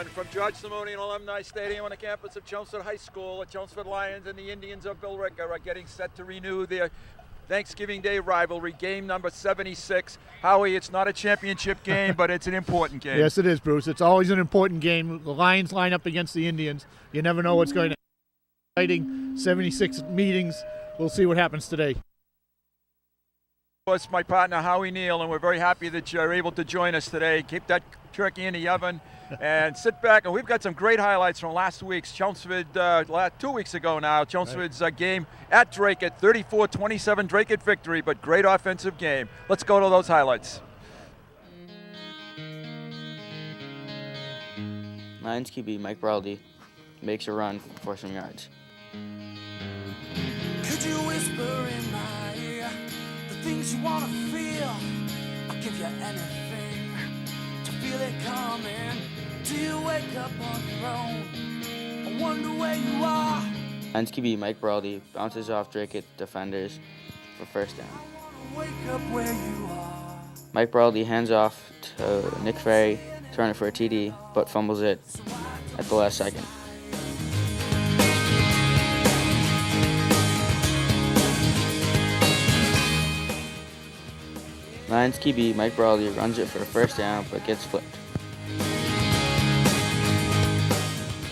everyone, from George Simonian Alumni Stadium on the campus of Chelmsford High School. The Chelmsford Lions and the Indians of Billerica are getting set to renew their Thanksgiving Day rivalry, game number 76. Howie, it's not a championship game, but it's an important game. Yes, it is, Bruce. It's always an important game. The Lions line up against the Indians. You never know what's going to happen. 76 meetings. We'll see what happens today. It's my partner, Howie Neal, and we're very happy that you're able to join us today. Keep that turkey in the oven and sit back. And we've got some great highlights from last week's Chelmsford, 2 weeks ago now, Chelmsford's game at Drake at 34-27 Drake at victory, but great offensive game. Let's go to those highlights. Lions QB Mike Braldy makes a run for some yards. Could you whisper in my ear the things you want to feel? I'll give you anything to feel it coming. Do you wake up on your own? I wonder where you are. Lions QB Mike Braldy bounces off Drake at defenders for first down. Wake up where you are. Mike Braldy hands off to Nick Ferry, throwing it for a TD, but fumbles it at the last second. Lions QB Mike Braldy runs it for a first down, but gets flipped.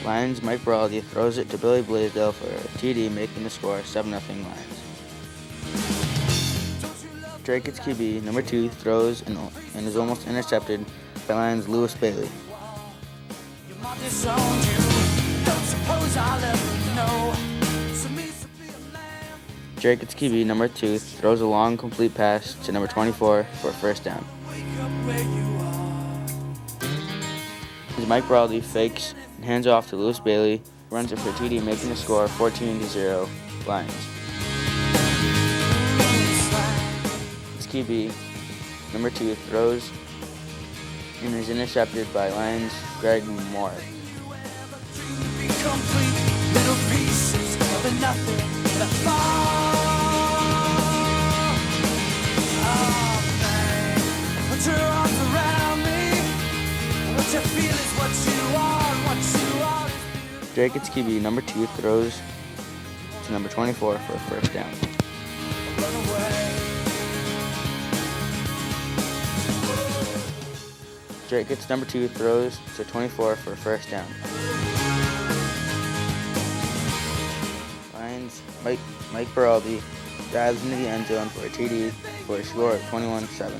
Lions Mike Braldy throws it to Billy Blaisdell for a TD, making the score 7-0 Lions. Drake's QB, number 2, throws and is almost intercepted by Lions Lewis Bailey. Drake's QB, number 2, throws a long complete pass to number 24 for a first down. As Mike Braldy fakes and hands off to Lewis Bailey, runs it for a TD, making the score 14-0 Lions. His QB, number 2, throws and is intercepted by Lions Greg Moore. Drake's QB, number 2, throws to number 24 for a first down. Drake's number 2 throws to 24 for a first down. Lions Mike Braldy dives into the end zone for a TD for a score of 21-7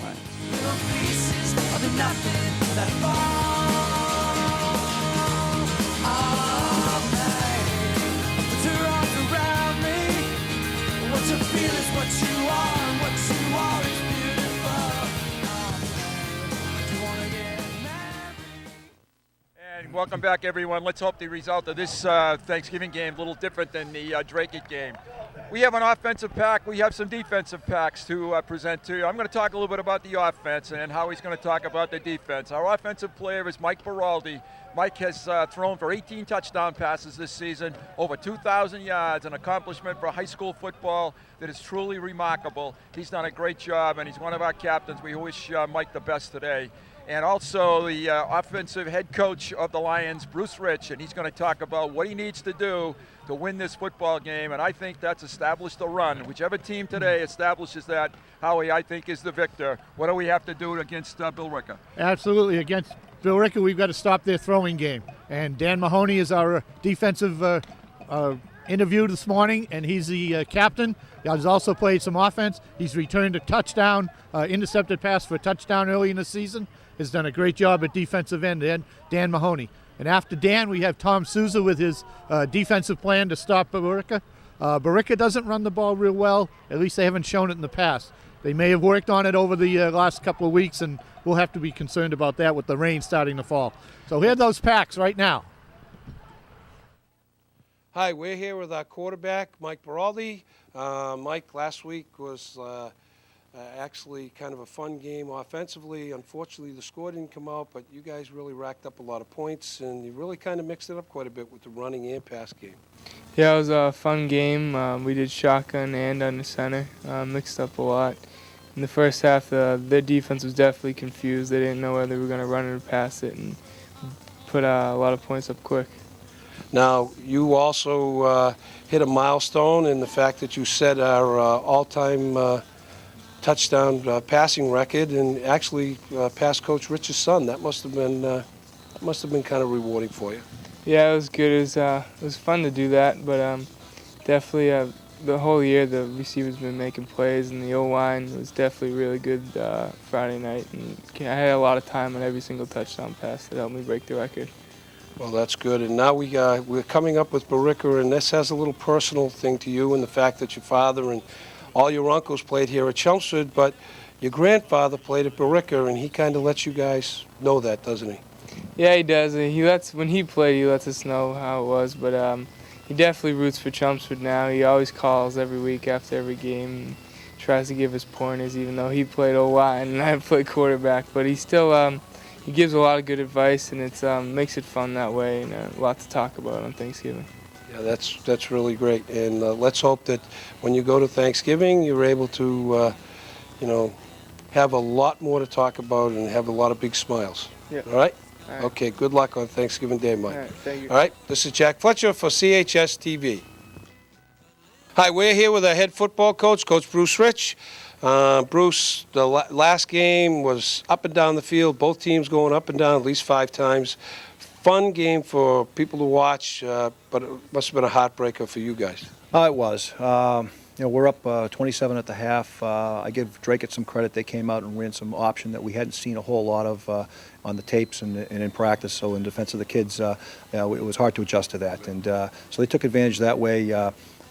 Lions. And welcome back, everyone. Let's hope the result of this Thanksgiving game is a little different than the Drake game. We have an offensive pack. We have some defensive packs to present to you. I'm going to talk a little bit about the offense, and Howie's going to talk about the defense. Our offensive player is Mike Braldy. Mike has thrown for 18 touchdown passes this season, over 2,000 yards, an accomplishment for high school football that is truly remarkable. He's done a great job, and he's one of our captains. We wish Mike the best today. And also the offensive head coach of the Lions, Bruce Rich, and he's going to talk about what he needs to do to win this football game, and I think that's establish the run. Whichever team today establishes that, Howie, I think is the victor. What do we have to do against Billerica? Absolutely. Against Billerica, we've got to stop their throwing game. And Dan Mahoney is our defensive interview this morning, and he's the captain. He's also played some offense. He's returned a touchdown, intercepted pass for a touchdown early in the season. Has done a great job at defensive end, Dan Mahoney. And after Dan, we have Tom Souza with his defensive plan to stop Billerica. Billerica doesn't run the ball real well. At least they haven't shown it in the past. They may have worked on it over the last couple of weeks, and we'll have to be concerned about that with the rain starting to fall. So here are those packs right now. Hi, we're here with our quarterback, Mike Braldy. Mike, last week was actually kind of a fun game offensively. Unfortunately, the score didn't come out, but you guys really racked up a lot of points, and you really kind of mixed it up quite a bit with the running and pass game. Yeah, it was a fun game. We did shotgun and under center, mixed up a lot. In the first half, their defense was definitely confused. They didn't know whether we were going to run it or pass it, and put a lot of points up quick. Now, you also hit a milestone in the fact that you set our all-time touchdown passing record and actually passed Coach Rich's son. That must have been kind of rewarding for you. Yeah, it was good. It was fun to do that, but definitely the whole year the receivers been making plays, and the O-line was definitely really good Friday night. And I had a lot of time on every single touchdown pass that helped me break the record. Well, that's good. And now we're coming up with Billerica, and this has a little personal thing to you in the fact that your father and all your uncles played here at Chelmsford, but your grandfather played at Billerica, and he kind of lets you guys know that, doesn't he? Yeah, he does. When he played, he lets us know how it was, but he definitely roots for Chelmsford now. He always calls every week after every game and tries to give us pointers, even though he played O-line and I played quarterback. But he still he gives a lot of good advice, and it makes it fun that way, and a lot to talk about on Thanksgiving. Yeah, that's really great. And let's hope that when you go to Thanksgiving, you're able to, have a lot more to talk about and have a lot of big smiles. Yeah. All right? All right. Okay, good luck on Thanksgiving Day, Mike. All right, thank you. All right, this is Jack Fletcher for CHS TV. Hi, we're here with our head football coach, Coach Bruce Rich. Bruce, the last game was up and down the field, both teams going up and down at least 5 times. Fun game for people to watch, but it must have been a heartbreaker for you guys. It was. We're up 27 at the half. I give Drake some credit. They came out and ran some option that we hadn't seen a whole lot of on the tapes and in practice. So in defense of the kids, it was hard to adjust to that. And so they took advantage that way.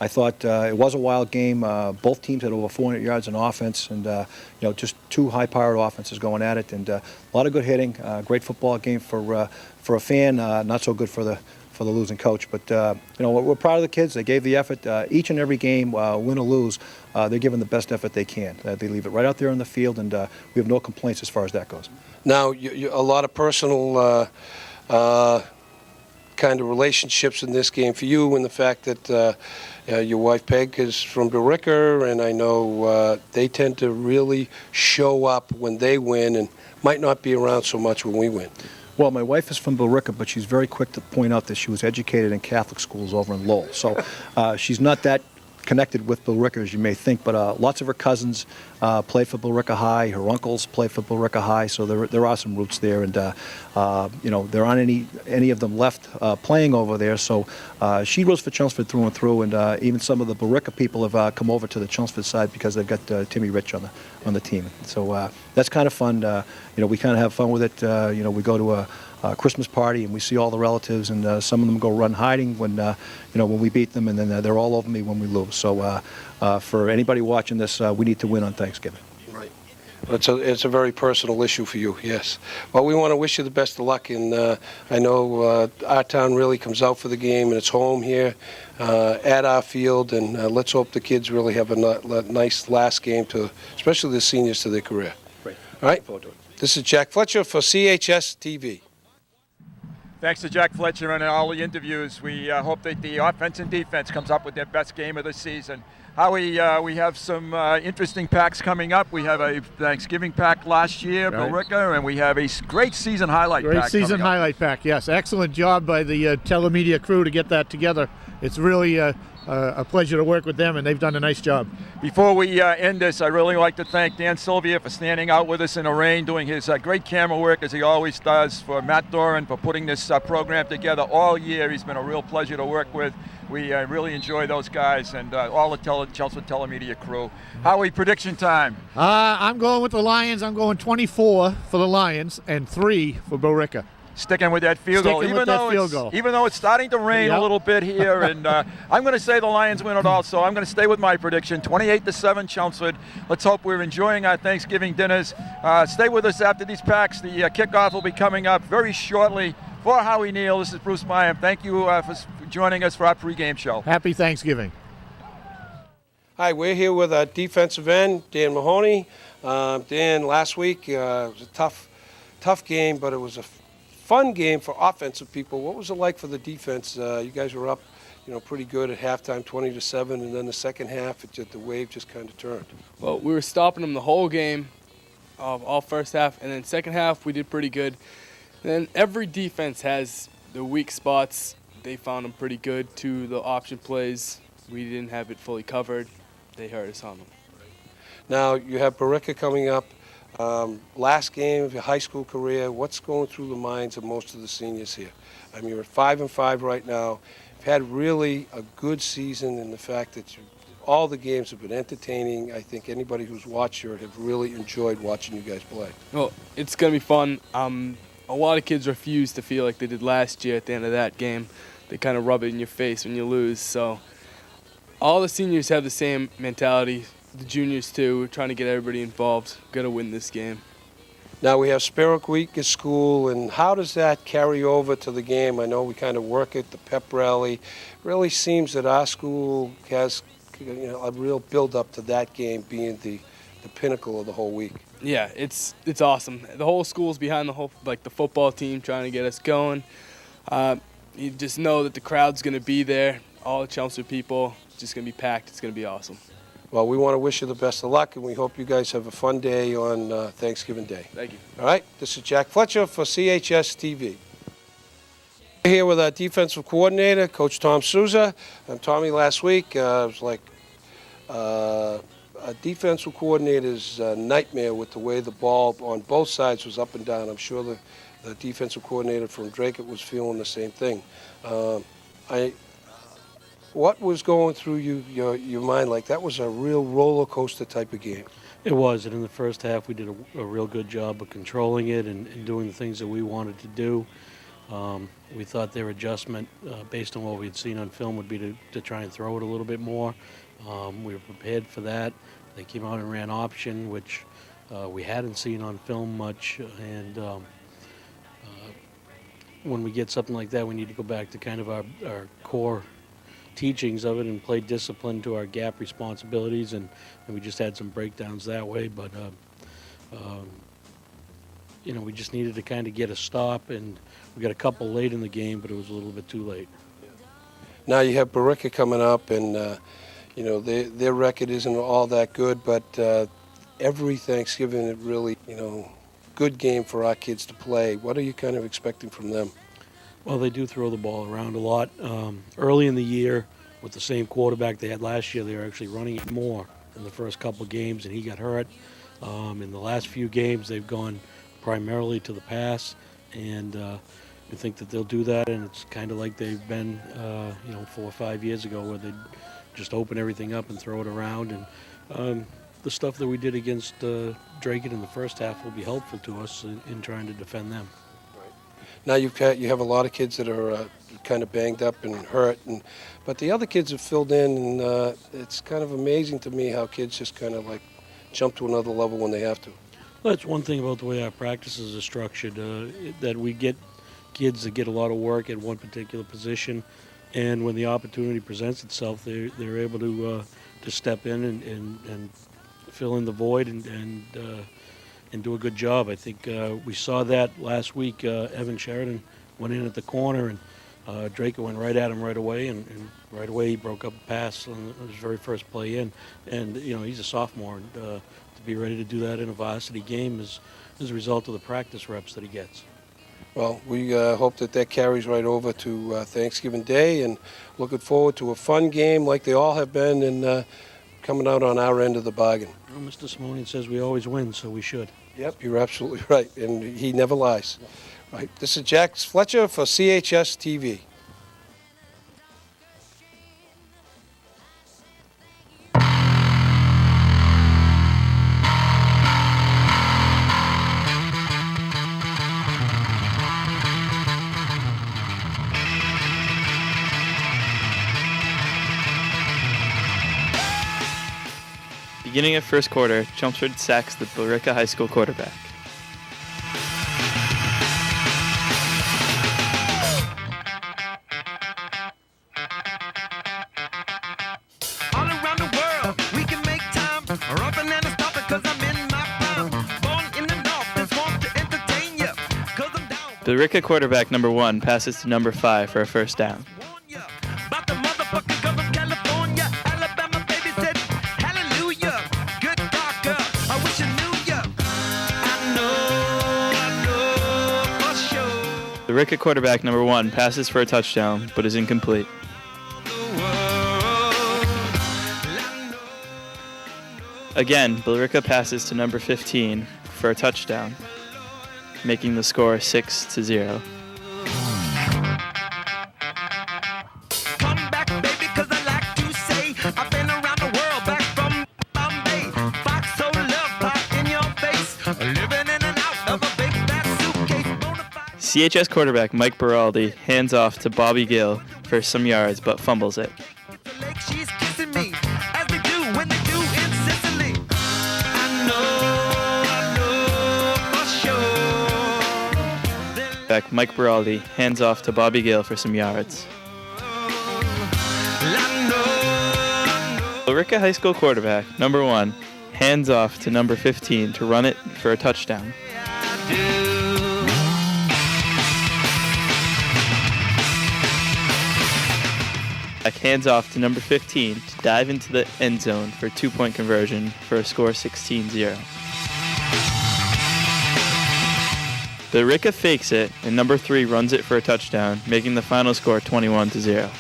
I thought it was a wild game. Both teams had over 400 yards in offense, and just 2 high-powered offenses going at it, and a lot of good hitting. Great football game for a fan. Not so good for the losing coach, but we're proud of the kids. They gave the effort. Each and every game, win or lose, they're giving the best effort they can. They leave it right out there on the field, and we have no complaints as far as that goes. Now, a lot of personal kind of relationships in this game for you, and the fact that your wife Peg is from Billerica, and I know they tend to really show up when they win and might not be around so much when we win. Well, my wife is from Billerica, but she's very quick to point out that she was educated in Catholic schools over in Lowell. So she's not that connected with Billerica as you may think, but lots of her cousins play for Billerica High. Her uncles play for Billerica High, so there are some roots there, and there aren't any of them left playing over there. So she roots for Chelmsford through and through, and even some of the Billerica people have come over to the Chelmsford side because they've got Timmy Rich on the team. So that's kind of fun. We kind of have fun with it. We go to a Christmas party and we see all the relatives, and some of them go run hiding when we beat them, and then they're all over me when we lose. So for anybody watching this, we need to win on Thanksgiving. Right. It's a very personal issue for you, yes. Well, we want to wish you the best of luck, and I know our town really comes out for the game, and it's home here at our field, and let's hope the kids really have a nice last game, especially the seniors, to their career. Great. All right. Look forward to it. This is Jack Fletcher for CHS TV. Thanks to Jack Fletcher and all the interviews. We hope that the offense and defense comes up with their best game of the season. Howie, we have some interesting packs coming up. We have a Thanksgiving pack last year, Right. Billerica, and we have a great season highlight pack. Great season highlight pack, yes. Excellent job by the telemedia crew to get that together. It's really a pleasure to work with them, and they've done a nice job. Before we end this, I really like to thank Dan Sylvia for standing out with us in the rain, doing his great camera work as he always does, for Matt Doran for putting this program together all year. He's been a real pleasure to work with. We really enjoy those guys and all the Chelmsford telemedia crew. Howie, prediction time. I'm going with the Lions. I'm going 24 for the Lions and 3 for Billerica. Sticking with that field goal, even though it's starting to rain a little bit here, and I'm going to say the Lions win it all. So I'm going to stay with my prediction: 28-7 Chelmsford. Let's hope we're enjoying our Thanksgiving dinners. Stay with us after these packs. The kickoff will be coming up very shortly. For Howie Neal, this is Bruce Byam. Thank you for joining us for our pregame show. Happy Thanksgiving. Hi, we're here with our defensive end, Dan Mahoney. Dan, last week it was a tough game, but it was a fun game for offensive people. What was it like for the defense? You guys were up, pretty good at halftime, 20-7, and then the second half, the wave just kind of turned. Well, we were stopping them the whole game, all first half, and then second half we did pretty good. And every defense has the weak spots. They found them pretty good. To the option plays, we didn't have it fully covered. They hurt us on them. Now, you have Billerica coming up. Last game of your high school career, what's going through the minds of most of the seniors here? I mean, you're at 5-5 right now. You've had really a good season in the fact that all the games have been entertaining. I think anybody who's watched here have really enjoyed watching you guys play. Well, it's going to be fun. A lot of kids refuse to feel like they did last year at the end of that game. They kind of rub it in your face when you lose. So all the seniors have the same mentality. The juniors too. We're trying to get everybody involved. Got to win this game. Now we have Spirit Week at school, and how does that carry over to the game? I know we kind of work it, the pep rally. Really seems that our school has a real build-up to that game being the pinnacle of the whole week. Yeah, it's awesome. The whole school's behind the football team trying to get us going. You just know that the crowd's going to be there. All the Chelmsford people, it's just going to be packed. It's going to be awesome. Well, we want to wish you the best of luck, and we hope you guys have a fun day on Thanksgiving Day. Thank you. All right, this is Jack Fletcher for CHS TV. We're here with our defensive coordinator, Coach Tom Souza. And Tommy, last week, it was like a defensive coordinator's nightmare with the way the ball on both sides was up and down. I'm sure the defensive coordinator from Drake was feeling the same thing. What was going through your mind? Like, that was a real roller coaster type of game. It was, and in the first half we did a real good job of controlling it and doing the things that we wanted to do. We thought their adjustment, based on what we'd seen on film, would be to try and throw it a little bit more. We were prepared for that. They came out and ran option, which we hadn't seen on film much, and when we get something like that, we need to go back to kind of our core teachings of it and play discipline to our gap responsibilities, and we just had some breakdowns that way, but we just needed to kind of get a stop, and we got a couple late in the game, but it was a little bit too late. Now you have Billerica coming up, and their record isn't all that good, but every Thanksgiving it really, good game for our kids to play. What are you kind of expecting from them? Well, they do throw the ball around a lot. Early in the year, with the same quarterback they had last year, they were actually running it more in the first couple games, and he got hurt. In the last few games, they've gone primarily to the pass, and we think that they'll do that, and it's kind of like they've been, 4 or 5 years ago, where they just open everything up and throw it around. And the stuff that we did against Drake in the first half will be helpful to us in trying to defend them. Now you have a lot of kids that are kind of banged up and hurt, but the other kids have filled in, and it's kind of amazing to me how kids just kind of like jump to another level when they have to. Well, that's one thing about the way our practices are structured, that we get kids that get a lot of work at one particular position, and when the opportunity presents itself, they're able to step in and fill in the void and do a good job. I think we saw that last week. Evan Sheridan went in at the corner, and Draco went right at him right away, and right away he broke up a pass on his very first play in. And he's a sophomore, and to be ready to do that in a varsity game is a result of the practice reps that he gets. Well, we hope that carries right over to Thanksgiving Day, and looking forward to a fun game like they all have been, and coming out on our end of the bargain. Well, Mr. Simonian says we always win, so we should. Yep, you're absolutely right, and he never lies. Right. This is Jack Fletcher for CHS TV. Beginning of first quarter, Chelmsford sacks the Billerica High School quarterback. All around the world, we can make time. Up and stop it, 'cause I'm in my prime. Born in the north, and sworn to entertain you, 'cause I'm down. Billerica quarterback number 1 passes to number 5 for a first down. Warn ya about the motherfucking gov of California. Alabama baby said, hallelujah. Good God, girl, I wish I knew ya. I know for sure. Billerica quarterback number 1 passes for a touchdown, but is incomplete. Again, Billerica passes to number 15 for a touchdown, making the score 6-0. Come back, baby, 'cause I like to say I've been around the world, back from Bombay. Fox so love pop in your face, living in and out of a big fat suitcase. Bonafide. CHS quarterback Mike Beraldi hands off to Bobby Gill for some yards, but fumbles it. Like she's kissing me, as they do when they do in Sicily. I know for sure. Back Mike Beraldi hands off to Bobby Gill for some yards. Billerica High School quarterback number 1 hands off to number 15 to run it for a touchdown. Back hands off to number 15 to dive into the end zone for a 2-point conversion for a score 16-0. Billerica fakes it, and number 3 runs it for a touchdown, making the final score 21-0.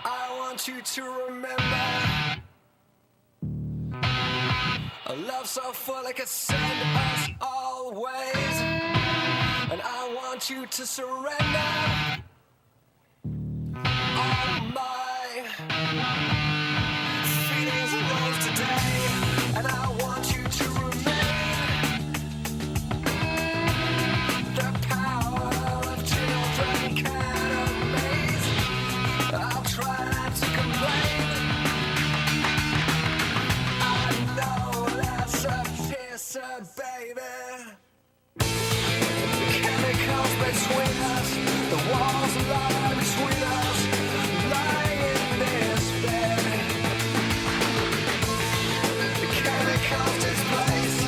I want you to remember a love so full it could send us always. And I want you to surrender all my feelings rose today. And I want you to remain the power of children can amaze. I'll try not to complain. I know that's a kisser, baby. Chemicals between us, the walls lie between us, lying in this bed. The chemicals displaced,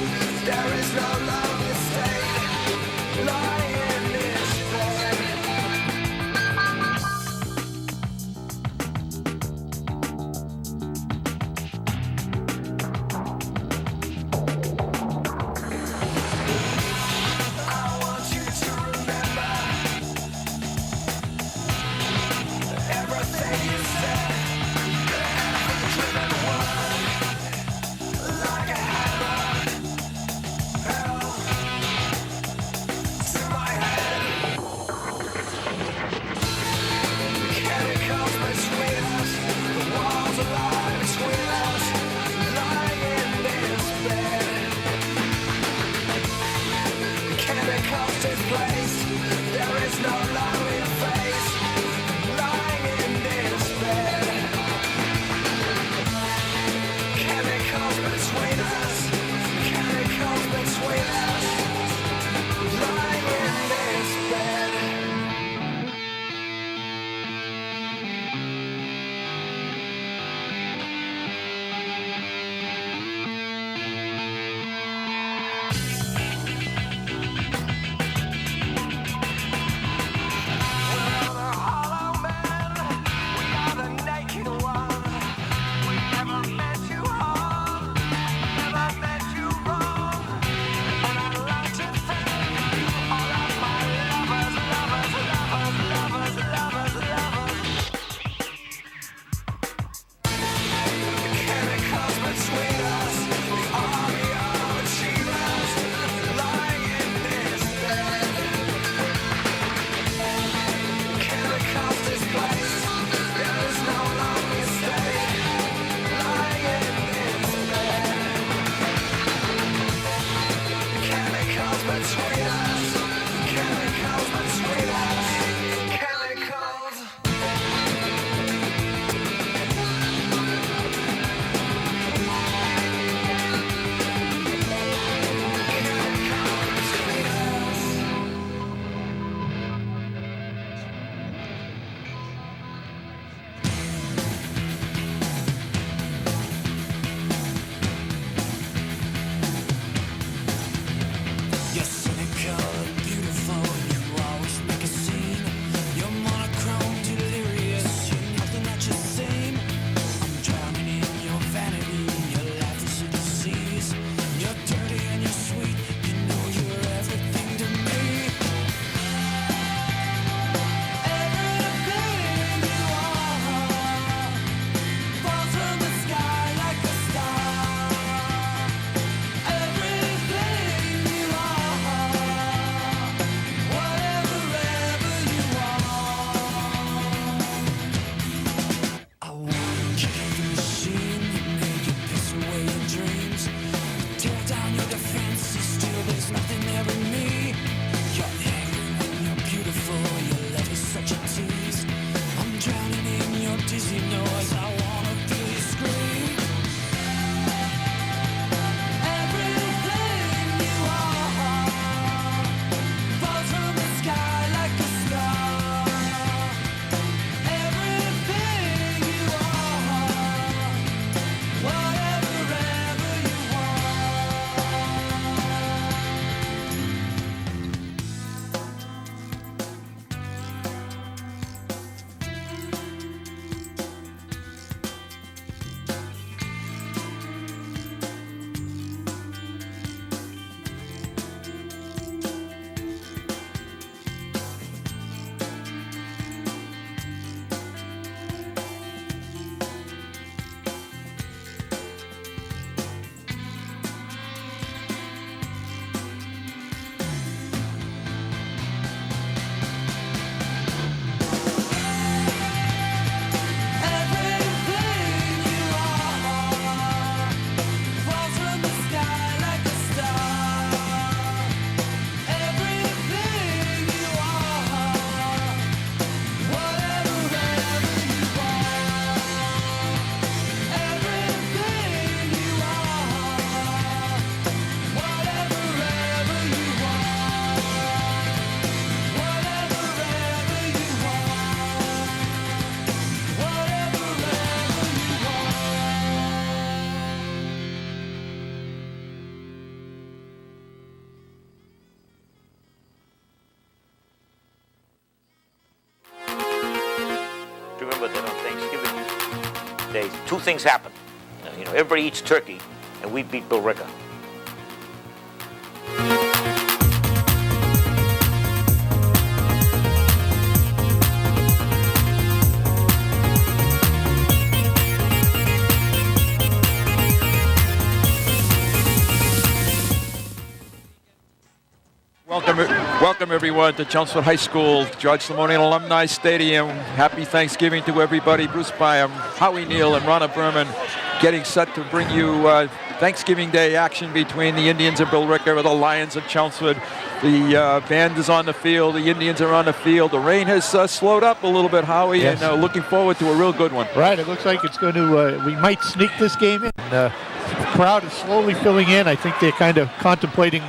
there is no longer state, lying in this bed. I want you to remember everything you said, every driven word, like a hammer, fell to my head. Chemicals between us, the walls lie between us, lying in this bed. Chemicals displaced, there is no lovely face, lying in this bed. Chemicals between us, chemicals between us, lying in this bed. two things happen. Everybody eats turkey, and we beat Billerica. Welcome everyone to Chelmsford High School, George Simonian Alumni Stadium. Happy Thanksgiving to everybody. Bruce Byam, Howie Neal, and Ronna Berman getting set to bring you Thanksgiving Day action between the Indians of Billerica or the Lions of Chelmsford. The band is on the field. The Indians are on the field. The rain has slowed up a little bit, Howie, yes. And looking forward to a real good one. Right. It looks like it's going to. We might sneak this game in. The crowd is slowly filling in. I think they're kind of contemplating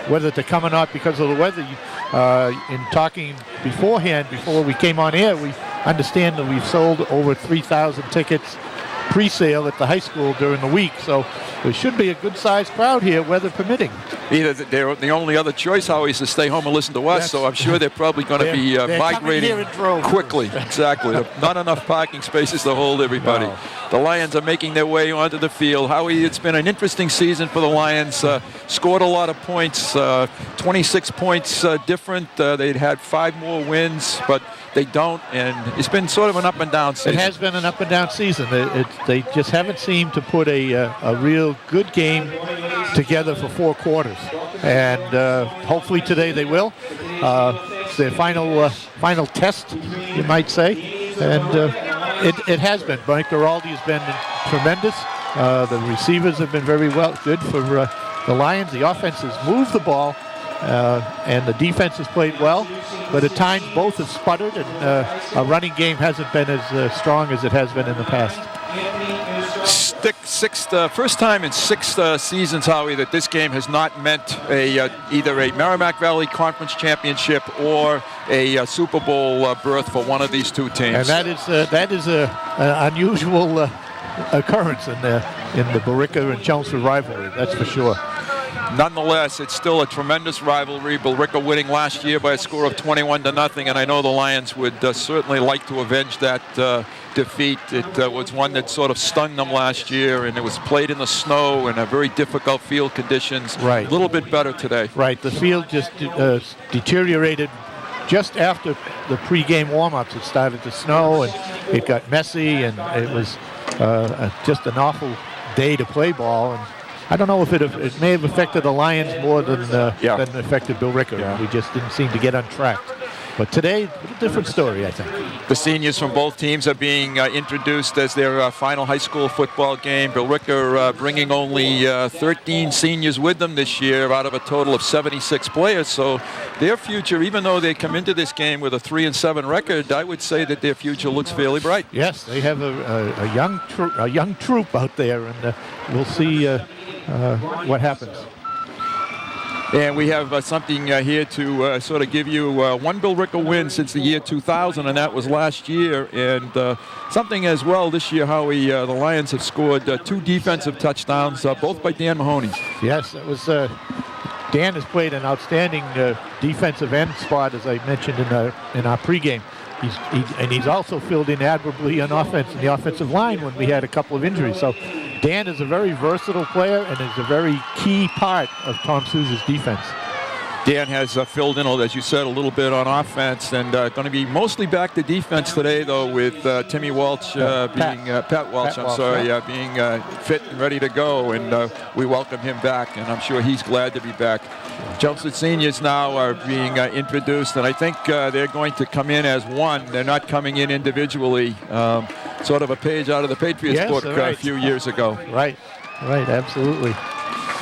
whether to come or not because of the weather. In talking beforehand, before we came on air, we understand that we've sold over 3,000 tickets pre-sale at the high school during the week, so there should be a good-sized crowd here, weather permitting. Either the only other choice, Howie, is to stay home and listen to us, so I'm sure they're probably going to be migrating quickly. Exactly. Not enough parking spaces to hold everybody. No. The Lions are making their way onto the field. Howie, it's been an interesting season for the Lions. Scored a lot of points, 26 points different. They'd had 5 more wins, but they don't, and it's been sort of an up and down season. It has been an up and down season. They just haven't seemed to put a real good game together for 4 quarters, and hopefully today they will. It's their final test, you might say, and it has been. Mike Giraldi has been tremendous. The receivers have been very good for the Lions. The offense has moved the ball, and the defense has played well, but at times both have sputtered, and our running game hasn't been as strong as it has been in the past. First time in 6 seasons, Howie, that this game has not meant either a Merrimack Valley Conference Championship or a Super Bowl berth for one of these two teams. And that is an unusual occurrence in the Billerica and Chelmsford rivalry, that's for sure. Nonetheless, it's still a tremendous rivalry. Billerica winning last year by a score of 21-0, and I know the Lions would certainly like to avenge that defeat. It was one that sort of stunned them last year, and it was played in the snow and very difficult field conditions. Right. A little bit better today. Right. The field just deteriorated just after the pre-game warm-ups. It started to snow, and it got messy, and it was just an awful day to play ball. And I don't know if it may have affected the Lions more than it affected Billerica. Yeah. We just didn't seem to get on track. But today, a different story, I think. The seniors from both teams are being introduced as their final high school football game. Billerica bringing only 13 seniors with them this year out of a total of 76 players. So their future, even though they come into this game with a 3-7 record, I would say that their future looks fairly bright. Yes, they have a young troop out there, and we'll see what happens. And we have something here to sort of give you one Billerica win since the year 2000, and that was last year. And something as well this year, Howie, the Lions have scored 2 defensive touchdowns, both by Dan Mahoney. Yes, it was. Dan has played an outstanding defensive end spot, as I mentioned in our pregame. He's also filled in admirably on offense in the offensive line when we had a couple of injuries. So Dan is a very versatile player and is a very key part of Tom Sousa's defense. Dan has filled in, as you said, a little bit on offense, and going to be mostly back to defense today, though, with Timmy Walsh Pat Walsh, being fit and ready to go, and we welcome him back, and I'm sure he's glad to be back. Chelmsford seniors now are being introduced, and I think they're going to come in as one. They're not coming in individually, sort of a page out of the Patriots book a few years ago. Right, absolutely.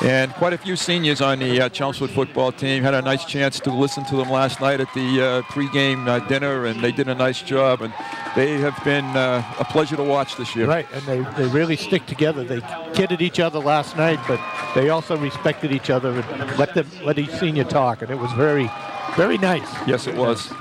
And quite a few seniors on the Chelmsford football team. Had a nice chance to listen to them last night at the pregame dinner, and they did a nice job. And they have been a pleasure to watch this year. Right, and they really stick together. They kidded each other last night, but they also respected each other and let each senior talk, and it was very, very nice. Yes, it was.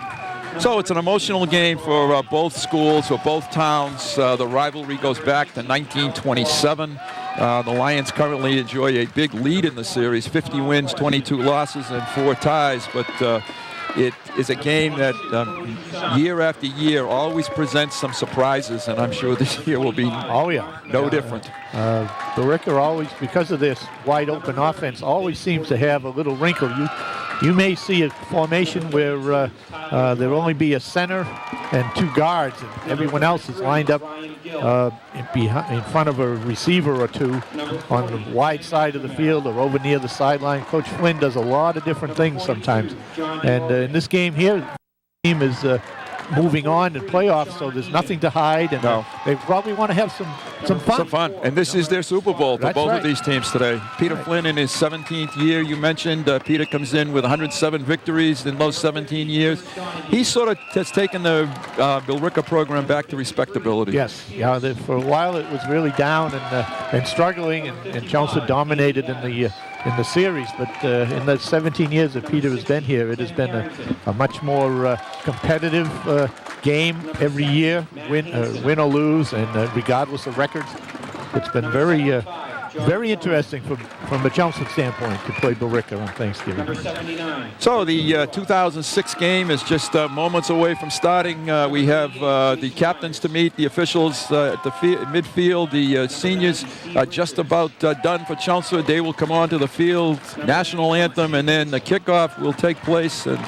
So it's an emotional game for both schools, for both towns. The rivalry goes back to 1927. The Lions currently enjoy a big lead in the series, 50 wins, 22 losses, and 4 ties. But it is a game that year after year always presents some surprises, and I'm sure this year will be no different. Billerica always, because of this wide open offense, always seems to have a little wrinkle. You may see a formation where there'll only be a center and 2 guards, and everyone else is lined up in front of a receiver or 2 on the wide side of the field or over near the sideline. Coach Flynn does a lot of different things sometimes. And in this game here, the team is moving on in playoffs, so there's nothing to hide, and they probably want to have some fun. Some fun, and this is their Super Bowl for both of these teams today. Peter Flynn in his 17th year, you mentioned. Peter comes in with 107 victories in those 17 years. He sort of has taken the Billerica program back to respectability. Yes, yeah. For a while it was really down and struggling, and Chelmsford dominated in the series, but in the 17 years that Peter has been here, it has been a much more competitive game every year, win or lose, and regardless of records. It's been very interesting from a Chelmsford standpoint to play Billerica on Thanksgiving. So the 2006 game is just moments away from starting. We have the captains to meet, the officials at the midfield, the seniors just about done for Chelmsford. They will come onto the field, national anthem, and then the kickoff will take place. And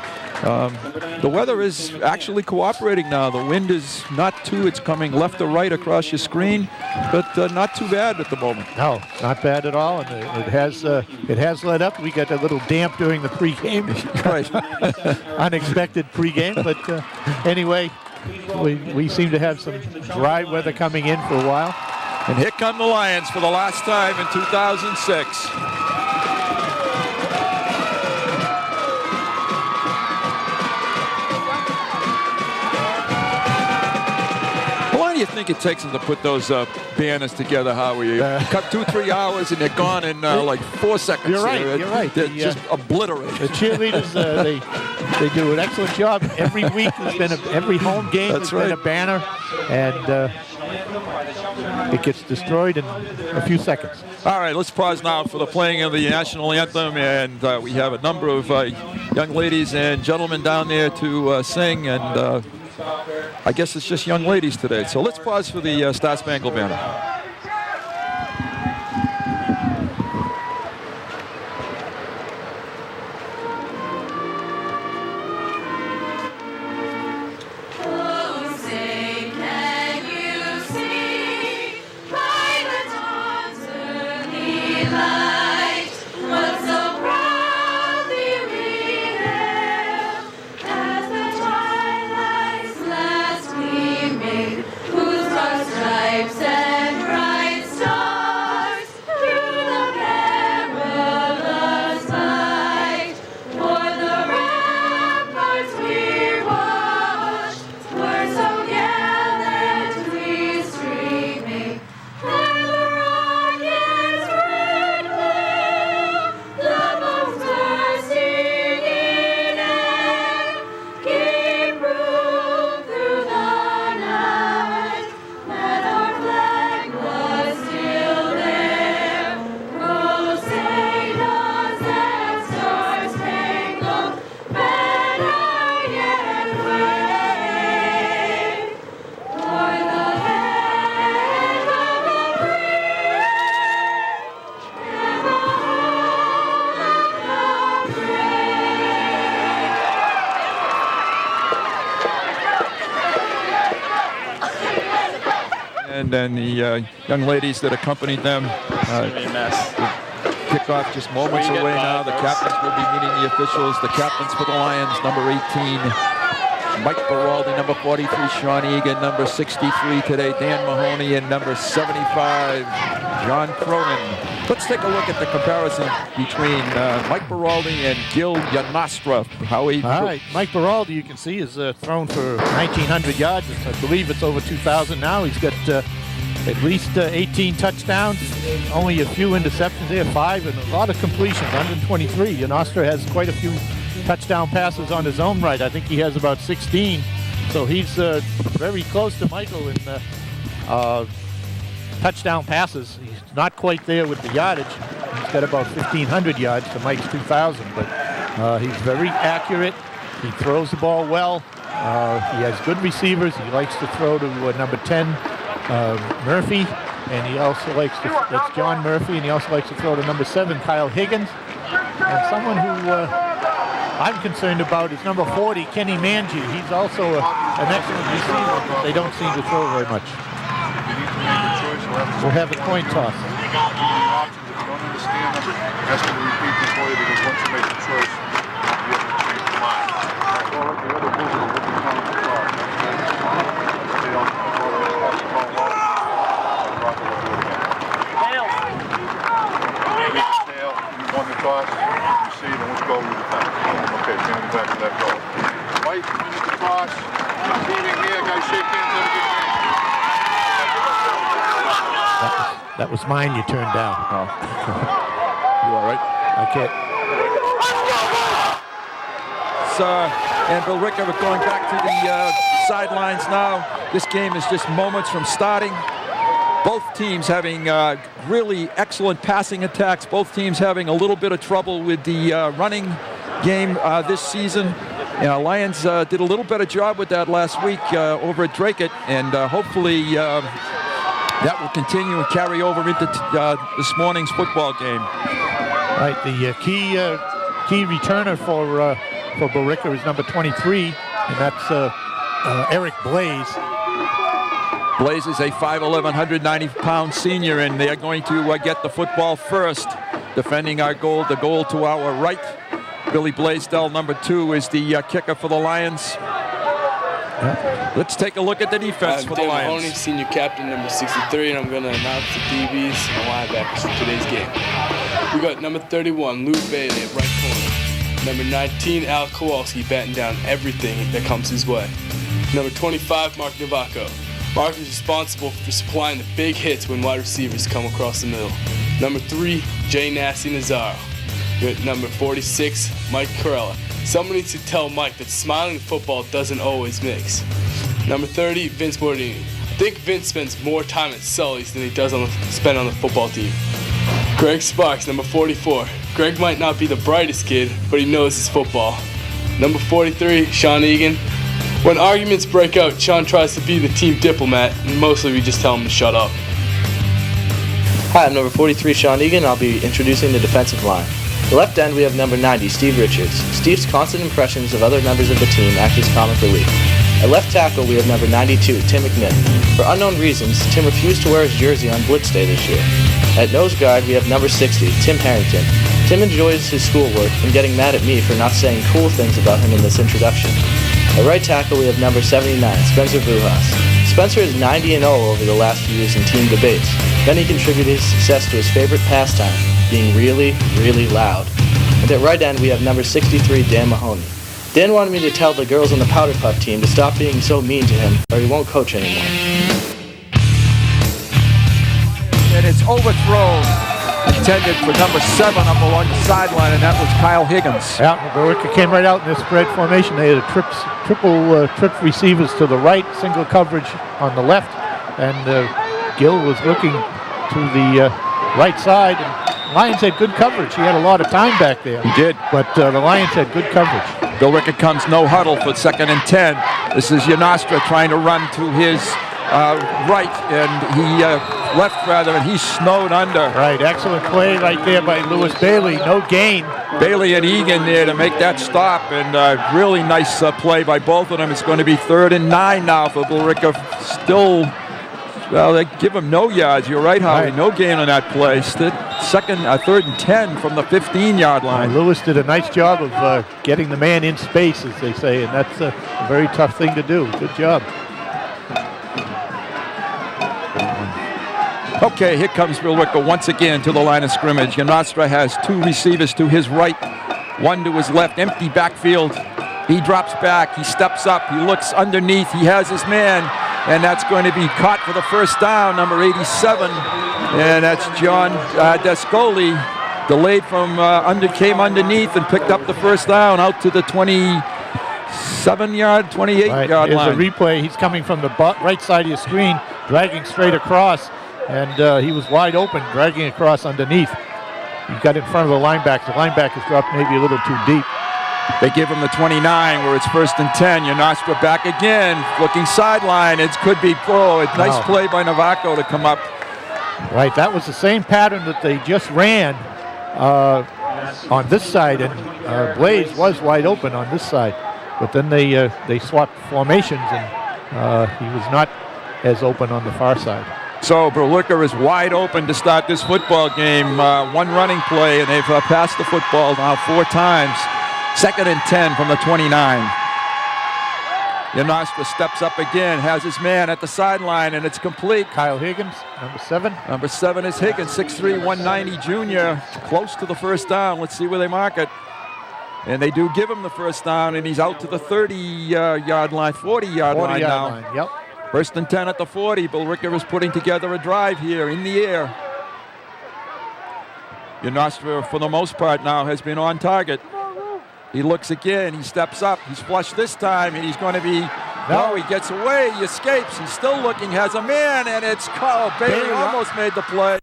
the weather is actually cooperating now. The wind is not too, it's coming left or right across your screen, but not too bad at the moment. No, not bad at all, and it has let up. We got a little damp during the pregame. Right. Unexpected pregame, but anyway, we seem to have some dry weather coming in for a while. And here come the Lions for the last time in 2006. How do you think it takes them to put those banners together, Howie? Cut 2-3 hours and they're gone in like 4 seconds. You're right. You're right. They're just obliterated. The cheerleaders, they do an excellent job. Every week every home game has been a banner, and it gets destroyed in a few seconds. All right, let's pause now for the playing of the national anthem, and we have a number of young ladies and gentlemen down there to sing, and I guess it's just young ladies today. So let's pause for the Star Spangled Banner. And then the young ladies that accompanied them. Kickoff just moments away now. The captains will be meeting the officials. The captains for the Lions, number 18, Mike Baraldi, number 43, Sean Egan, number 63 today, Dan Mahoney, and number 75, John Cronin. Let's take a look at the comparison between Mike Baraldi and Gil Yanastra. All right, Mike Baraldi, you can see, is thrown for 1,900 yards. I believe it's over 2,000 now. He's got at least 18 touchdowns, only a few interceptions there, 5, and a lot of completions, 123. Yanastra has quite a few touchdown passes on his own right. I think he has about 16. So he's very close to Michael in touchdown passes. He's not quite there with the yardage. He's got about 1,500 yards to Mike's 2,000, but he's very accurate. He throws the ball well. He has good receivers. He likes to throw to number 10, Murphy, and he also likes to, that's John Murphy, and he also likes to throw to number 7, Kyle Higgins. And someone who I'm concerned about is number 40, Kenny Manji. He's also an excellent receiver, but they don't seem to throw very much. We'll have a coin toss. If you don't understand them, ask them to repeat them for you, because once you make the choice, you'll be able to change your mind. Well, like the other movie, we'll be counting the clock. They don't call it a call off. Rock will do it again. Tail. You won the toss, receive, and which goal you defend. Okay, standing back to that goal. White, the toss, receiving here, guys shake hands, have a good game. That was mine you turned down. Oh. You all right? I can't. And Billerica are going back to the sidelines now. This game is just moments from starting. Both teams having really excellent passing attacks. Both teams having a little bit of trouble with the running game this season. Lions did a little better job with that last week over at Drake, and hopefully that will continue and carry over into this morning's football game. Right, the key returner for Billerica is number 23, and that's Eric Blaze. Blaze is a 5'11", 190-pound senior, and they are going to get the football first, defending our goal. The goal to our right. Billy Blaisdell, number 2, is the kicker for the Lions. Let's take a look at the defense for the Lions. Mahoney, senior captain, number 63, and I'm going to announce the DBs and the linebackers for today's game. We got number 31, Lou Bailey at right corner. Number 19, Al Kowalski, batting down everything that comes his way. Number 25, Mark Navaco. Mark is responsible for supplying the big hits when wide receivers come across the middle. Number 3, Jay Nasty Nazaro. Number 46, Mike Corella. Someone needs to tell Mike that smiling football doesn't always mix. Number 30, Vince Bordini. I think Vince spends more time at Sully's than he does spend on the football team. Greg Sparks, number 44. Greg might not be the brightest kid, but he knows his football. Number 43, Sean Egan. When arguments break out, Sean tries to be the team diplomat, and mostly we just tell him to shut up. Hi, I'm number 43, Sean Egan. I'll be introducing the defensive line. The left end, we have number 90, Steve Richards. Steve's constant impressions of other members of the team act as comic relief. At left tackle, we have number 92, Tim McNitt. For unknown reasons, Tim refused to wear his jersey on Blitz Day this year. At nose guard, we have number 60, Tim Harrington. Tim enjoys his schoolwork and getting mad at me for not saying cool things about him in this introduction. At right tackle, we have number 79, Spencer Brujas. Spencer is 90-0 over the last few years in team debates. Then he contributed his success to his favorite pastime, being really, really loud. And at right end, we have number 63, Dan Mahoney. Dan wanted me to tell the girls on the Powder Puff team to stop being so mean to him, or he won't coach anymore. And it's overthrown, intended for number 7 up along the sideline, and that was Kyle Higgins. Yeah, Billerica came right out in this spread formation. They had triple receivers to the right, single coverage on the left, and Gill was looking to the right side. And Lions had good coverage. He had a lot of time back there. He did. But the Lions had good coverage. Billerica comes no huddle for 2nd and 10. This is Yanastra trying to run to his right, and he left rather, and he's snowed under. Right, excellent play right there by Lewis Bailey. No gain. Bailey and Egan there to make that stop, and really nice play by both of them. It's going to be 3rd and 9 now for Billerica. Still, well, they give him no yards. You're right, Howie. Right. No gain on that play. 3rd and 10 from the 15-yard line. Lewis did a nice job of getting the man in space, as they say, and that's a very tough thing to do. Good job. Okay, here comes Billerica once again to the line of scrimmage. Yanastra has 2 receivers to his right, 1 to his left, empty backfield. He drops back, he steps up, he looks underneath, he has his man, and that's going to be caught for the first down, number 87, and that's John Descoli, delayed from came underneath and picked up the first down out to the 27-yard, 28-yard line. Here's a replay. He's coming from the right side of your screen, dragging straight across. And he was wide open, dragging across underneath. He got in front of the linebacker. The linebackers dropped maybe a little too deep. They give him the 29 where it's 1st and 10. Yanostra back again, looking sideline. It could be, nice play by Navaco to come up. Right, that was the same pattern that they just ran on this side, and Blaze was wide open on this side. But then they swapped formations, and he was not as open on the far side. So Billerica is wide open to start this football game. One running play, and they've passed the football now 4 times. 2nd and 10 from the 29. Yanostra steps up again, has his man at the sideline, and it's complete. Kyle Higgins, number 7. Number 7 is Higgins, 6'3", 190 junior, close to the first down. Let's see where they mark it. And they do give him the first down, and he's out to the 40-yard line, 40-yard line now. Yep. 1st and 10 at the 40. Billerica is putting together a drive here in the air. Yanostra, for the most part now, has been on target. He looks again, he steps up, he's flushed this time, and he's going to be, he gets away, he escapes, he's still looking, has a man, and it's Bailey almost made the play.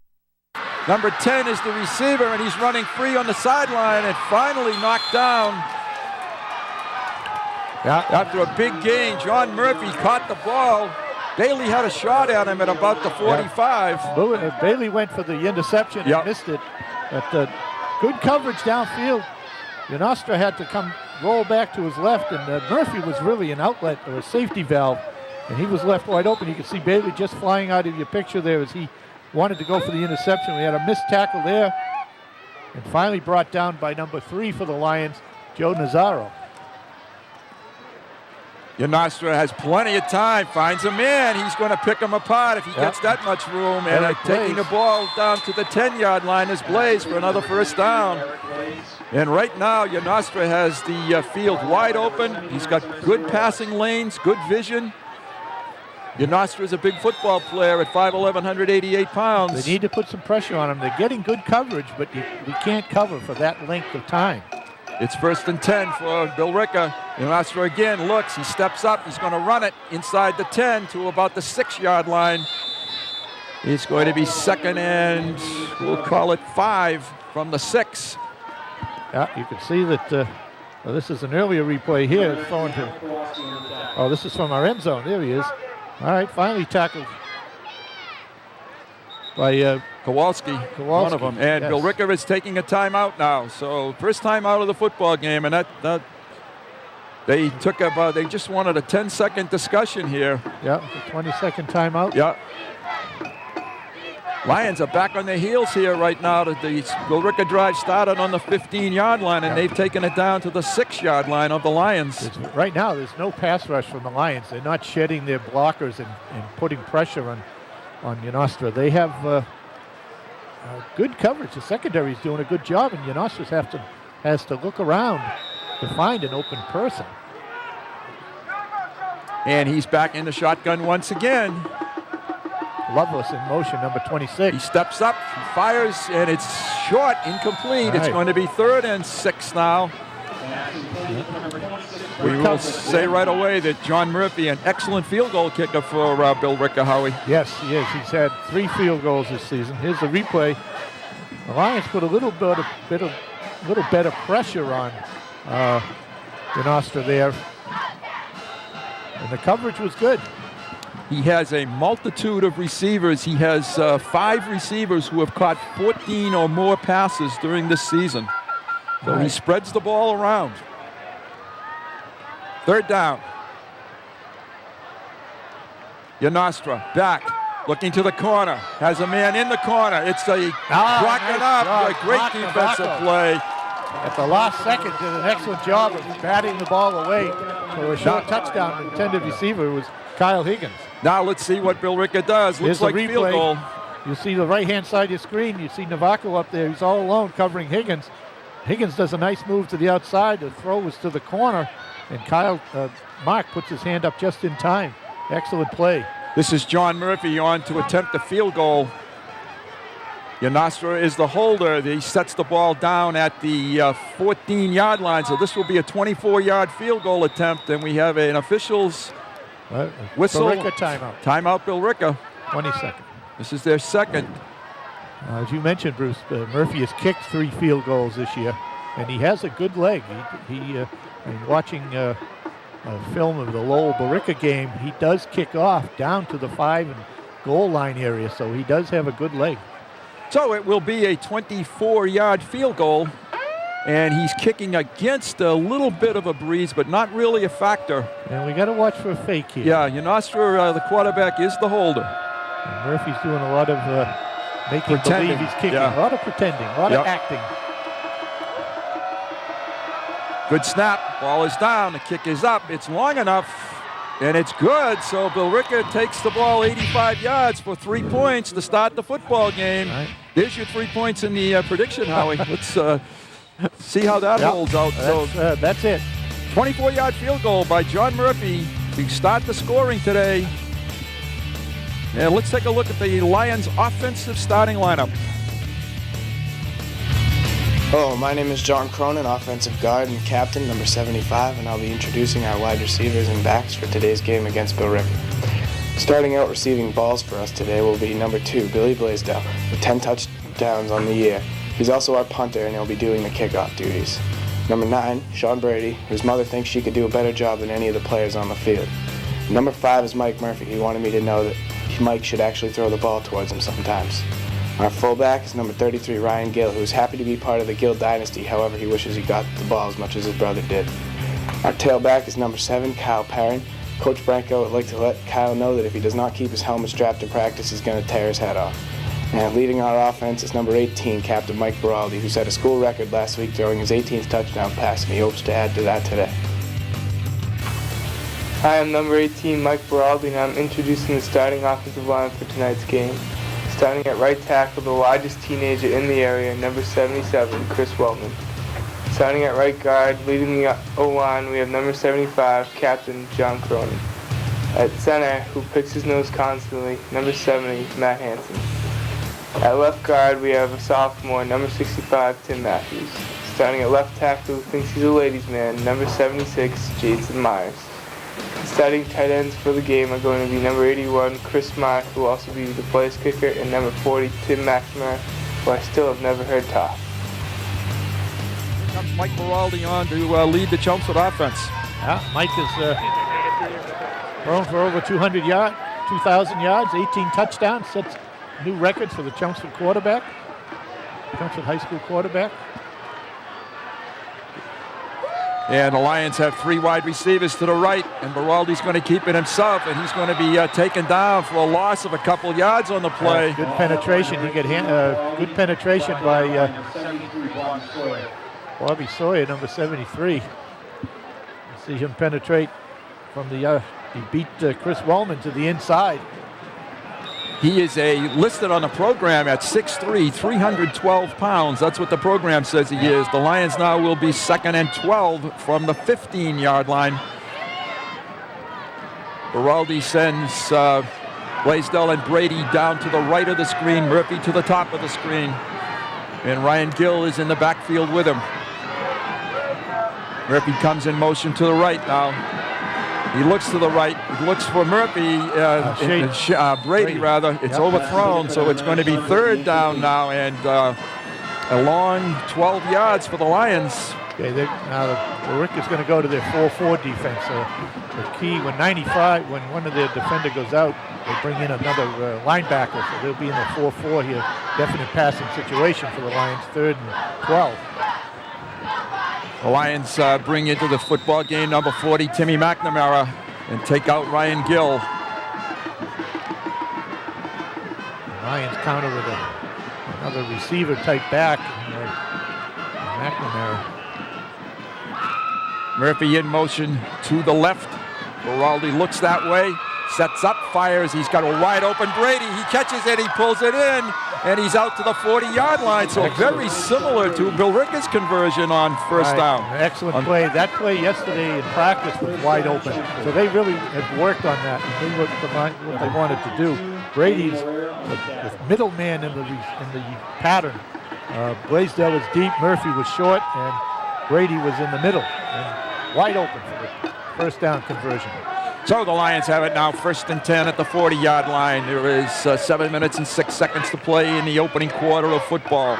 Number 10 is the receiver, and he's running free on the sideline, and finally knocked down. After a big gain, John Murphy caught the ball. Bailey had a shot at him at about the 45. Bailey went for the interception and missed it. But good coverage downfield. Yanostra had to roll back to his left, and Murphy was really an outlet or a safety valve, and he was left wide open. You can see Bailey just flying out of your picture there as he wanted to go for the interception. We had a missed tackle there, and finally brought down by number 3 for the Lions, Joe Nazaro. Yanostra has plenty of time, finds a man. He's going to pick him apart if he gets that much room. And taking the ball down to the 10-yard line is Blaze for another first down. And right now, Yanostra has the field wide open. He's got good passing lanes, good vision. Yanostra is a big football player at 5'11", 188 pounds. They need to put some pressure on him. They're getting good coverage, but we can't cover for that length of time. It's 1st and 10 for Billerica. Yanostra again looks, he steps up, he's going to run it inside the 10 to about the 6-yard line. It's going to be 2nd and, we'll call it 5 from the 6. Yeah, you can see that this is an earlier replay here. It's throwing to, this is from our end zone. There he is. All right, finally tackled by Kowalski, one of them. And Billerica is taking a timeout now. So first time out of the football game, and that they took they just wanted a 10-second discussion here. Yeah, a 20-second timeout. Yeah. Lions are back on their heels here right now. The Billerica drive started on the 15-yard line, and they've taken it down to the 6-yard line of the Lions. Right now, there's no pass rush from the Lions. They're not shedding their blockers and putting pressure on Yanostra. They have good coverage. The secondary is doing a good job, and Yanostra has to look around to find an open person. And he's back in the shotgun once again. Loveless in motion, number 26. He steps up, he fires, and it's short, incomplete. Right. It's going to be 3rd and 6 now. We will say right away that John Murphy, an excellent field goal kicker for Billerica, Howie. Yes, he is. He's had 3 field goals this season. Here's the replay. The Lions put a little better pressure on Yanostra there, and the coverage was good. He has a multitude of receivers. He has 5 receivers who have caught 14 or more passes during this season. So he spreads the ball around. 3rd down. Yanostra back, looking to the corner. Has a man in the corner. It's a a great defensive play. At the last second, did an excellent job of batting the ball away for a short touchdown. Intended receiver was Kyle Higgins. Now let's see what Billerica does. Looks like field goal. You see the right-hand side of your screen. You see Navaco up there. He's all alone covering Higgins. Higgins does a nice move to the outside. The throw was to the corner, and Mark puts his hand up just in time. Excellent play. This is John Murphy on to attempt a field goal. Yanostra is the holder. He sets the ball down at the 14-yard line, so this will be a 24-yard field goal attempt, and we have an official's whistle. Billerica timeout. Timeout, Billerica. 22nd. This is their 2nd. As you mentioned, Bruce, Murphy has kicked 3 field goals this year. and he has a good leg. In watching a film of the Lowell Billerica game, he does kick off down to the 5 and goal line area, so he does have a good leg. So it will be a 24-yard field goal, and he's kicking against a little bit of a breeze, but not really a factor. And we got to watch for a fake here. Yeah, Yanostra, the quarterback, is the holder. And Murphy's doing a lot of making Pretending. believe he's kicking, Yeah. a lot of pretending, a lot of acting. Good snap. Ball is down. The kick is up. It's long enough, and it's good. So Billerica takes the ball 85 yards for 3 points to start the football game. Right. There's your 3 points in the prediction, Howie. Let's see how that holds out. That's it. 24-yard field goal by John Murphy to start the scoring today. And let's take a look at the Lions' offensive starting lineup. Hello, my name is John Cronin, offensive guard and captain, number 75, and I'll be introducing our wide receivers and backs for today's game against Billerica. Starting out receiving balls for us today will be number 2, Billy Blaisdell, with 10 touchdowns on the year. He's also our punter, and he'll be doing the kickoff duties. Number 9, Sean Brady, whose mother thinks she could do a better job than any of the players on the field. Number 5 is Mike Murphy. He wanted me to know that Mike should actually throw the ball towards him sometimes. Our fullback is number 33, Ryan Gill, who's happy to be part of the Gill dynasty. However, he wishes he got the ball as much as his brother did. Our tailback is number 7, Kyle Perrin. Coach Branco would like to let Kyle know that if he does not keep his helmet strapped in practice, he's going to tear his head off. And leading our offense is number 18, Captain Mike Baraldi, who set a school record last week throwing his 18th touchdown pass, and he hopes to add to that today. Hi, I'm number 18, Mike Baraldi, and I'm introducing the starting offensive line for tonight's game. Starting at right tackle, the largest teenager in the area, number 77, Chris Wellman. Starting at right guard, leading the O-line, we have number 75, Captain John Cronin. At center, who picks his nose constantly, number 70, Matt Hansen. At left guard, we have a sophomore, number 65, Tim Matthews. Starting at left tackle, who thinks he's a ladies' man, number 76, Jason Myers. Starting tight ends for the game are going to be number 81, Chris Mark, who will also be the place kicker, and number 40, Tim McNamara, who I still have never heard talk. Here comes Mike Baraldi on to lead the Chelmsford offense. Yeah, Mike is thrown for over 200 yards, 2,000 yards, 18 touchdowns, sets new records for the Chelmsford quarterback, Chelmsford High School quarterback. And the Lions have 3 wide receivers to the right, and Baraldi's going to keep it himself, and he's going to be taken down for a loss of a couple yards on the play. Good penetration. You get good penetration by Bobby Sawyer, number 73. You see him penetrate from the. He beat Chris Wellman to the inside. He is listed on the program at 6'3", 312 pounds. That's what the program says he is. The Lions now will be 2nd and 12 from the 15-yard line. Baraldi sends Blaisdell and Brady down to the right of the screen, Murphy to the top of the screen. And Ryan Gill is in the backfield with him. Murphy comes in motion to the right now. He looks to the right. He looks for Murphy, Brady rather. It's overthrown, so it's going to be 3rd down now, and a long 12 yards for the Lions. Okay, now the Rick is going to go to their 4-4 defense. The key when one of their defender goes out, they bring in another linebacker, so they'll be in the 4-4 here. Definite passing situation for the Lions, 3rd and 12. The Lions bring into the football game number 40, Timmy McNamara, and take out Ryan Gill. The Lions counter with another receiver-type back, McNamara. Murphy in motion to the left. Baraldi looks that way, sets up, fires. He's got a wide open Brady. He catches it, he pulls it in, and he's out to the 40-yard line. So very similar to Billerica's conversion on first down. An excellent play. That play yesterday in practice was wide open. So they really have worked on that and knew what they wanted to do. Brady's the middleman in the pattern. Blaisdell was deep, Murphy was short, and Brady was in the middle. And wide open for the first down conversion. So the Lions have it now 1st and 10 at the 40-yard line. There is 7 minutes and 6 seconds to play in the opening quarter of football.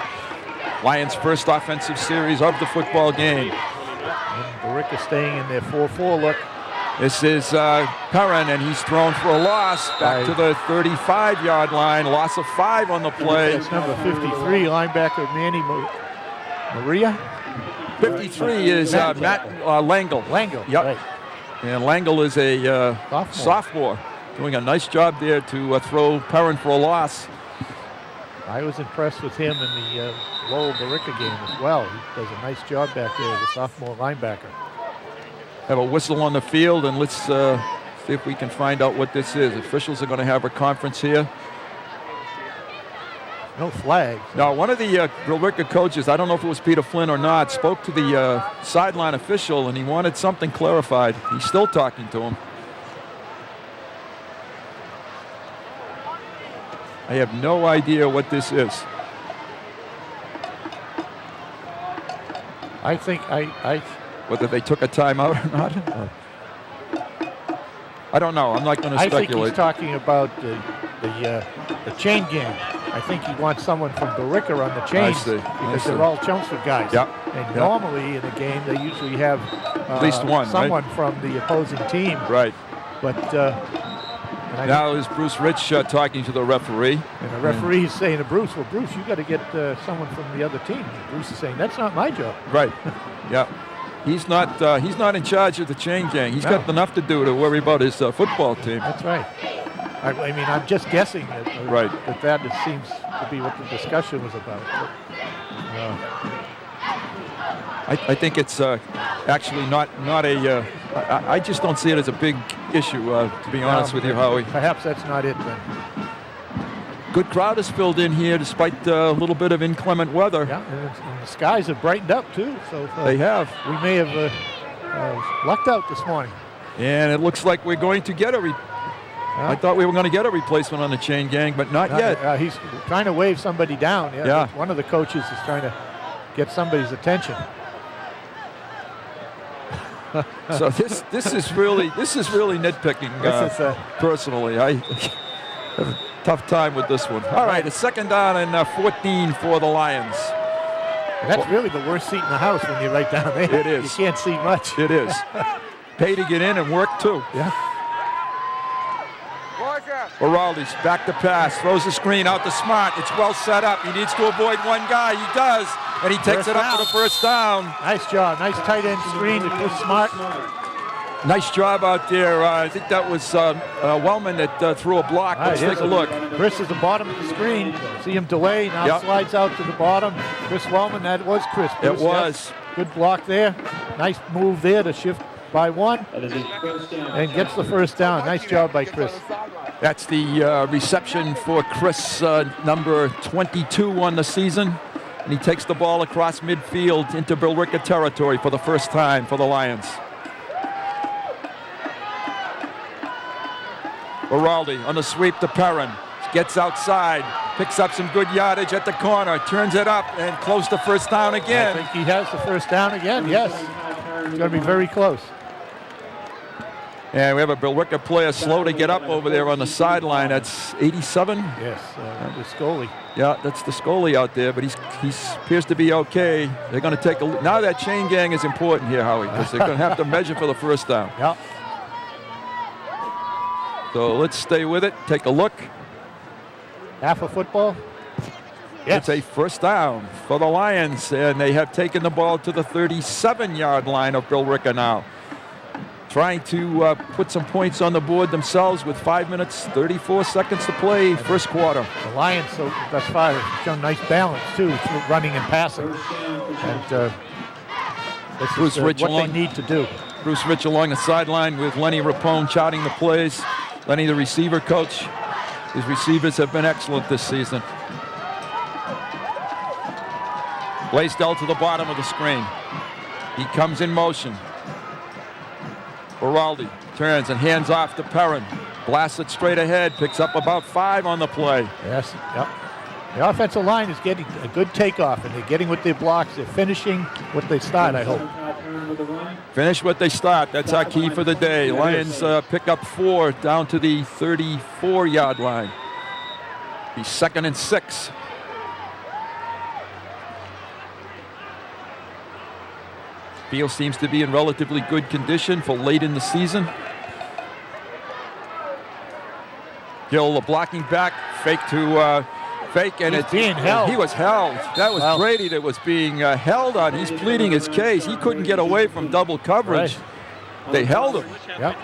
Lions' first offensive series of the football game. And Billerica staying in their 4-4 look. This is Perrin, and he's thrown for a loss back to the 35-yard line. Loss of 5 on the play. That's number 53, linebacker Manny Maria. 53 is Matt Langle. Langle, yep. right. And Langle is a sophomore, doing a nice job there to throw Perrin for a loss. I was impressed with him in the Lowell Billerica game as well. He does a nice job back there as a sophomore linebacker. Have a whistle on the field, and let's see if we can find out what this is. Officials are going to have a conference here. No flags. Now, one of the Billerica coaches, I don't know if it was Peter Flynn or not, spoke to the sideline official, and he wanted something clarified. He's still talking to him. I have no idea what this is. I think whether they took a timeout or not. I don't know. I'm not going to speculate. I think he's talking about the chain game. I think he wants someone from Billerica on the chains because they're all Chelmsford guys. Yep. And normally in a game they usually have at least one, someone right? from the opposing team. Right. But now is Bruce Rich talking to the referee. And the referee is saying to Bruce, "Well, Bruce, you got to get someone from the other team." And Bruce is saying, "That's not my job." Right. Yeah. He's not in charge of the chain gang. He's got enough to do to worry about his football team. That's right. I mean, I'm just guessing that that seems to be what the discussion was about. I think it's actually not a. I just don't see it as a big issue, to be honest with you, Howie. Perhaps that's not it then. Good crowd is filled in here despite a little bit of inclement weather. Yeah, and the skies have brightened up too. So they have. We may have lucked out this morning. And it looks like we're going to get I thought we were going to get a replacement on the chain gang, but not yet. He's trying to wave somebody down. Yeah. One of the coaches is trying to get somebody's attention. So this is really nitpicking. Personally, I have a tough time with this one. All right, it's second down and 14 for the Lions. And that's really the worst seat in the house when you're right down there. It is. You can't see much. It is. Pay to get in and work too. Yeah. Baraldi's back to pass, throws the screen out to Smart. It's well set up. He needs to avoid one guy. He does, and he takes it up for the first down. Nice job. Nice tight end screen to Chris Smart. Nice job out there. I think that was Wellman that threw a block. Let's take a look. Chris is the bottom of the screen. See him delay. Now slides out to the bottom. Chris Wellman, that was Chris. It was. Good block there. Nice move there to shift by one. And gets the first down. Nice job by Chris. That's the reception for Chris, number 22 on the season. And he takes the ball across midfield into Billerica territory for the first time for the Lions. Baraldi on the sweep to Perrin. Gets outside, picks up some good yardage at the corner, turns it up, and close to first down again. I think he has the first down again, yes. It's going to be very close. And we have a Billerica player slow to get up over there on the sideline. That's 87. Yes, the Scully. Yeah, that's the Scully out there, but he appears to be okay. They're going to take a look. Now that chain gang is important here, Howie, because they're going to have to measure for the first down. Yeah. So let's stay with it. Take a look. Half a football. Yes. It's a first down for the Lions, and they have taken the ball to the 37-yard line of Billerica now. Trying to put some points on the board themselves with 5 minutes, 34 seconds to play, first quarter. The Lions, so thus far, have shown nice balance, too, through running and passing. And this Bruce is Rich what they need to do. Bruce Rich along the sideline with Lenny Rapone charting the plays. Lenny, the receiver coach. His receivers have been excellent this season. Blaisdell to the bottom of the screen. He comes in motion. Baraldi turns and hands off to Perrin. Blasts it straight ahead. Picks up about 5 on the play. Yes, yep. The offensive line is getting a good takeoff, and they're getting with their blocks. They're finishing what they start, I hope. Finish what they start. That's our key for the day. Lions pick up 4 down to the 34-yard line. Be 2nd and 6. Field seems to be in relatively good condition for late in the season. Gill blocking back, fake, and He's being held. He was held. That was Brady that was being held on. He's pleading his case. He couldn't get away from double coverage. Right. They held him. Yep.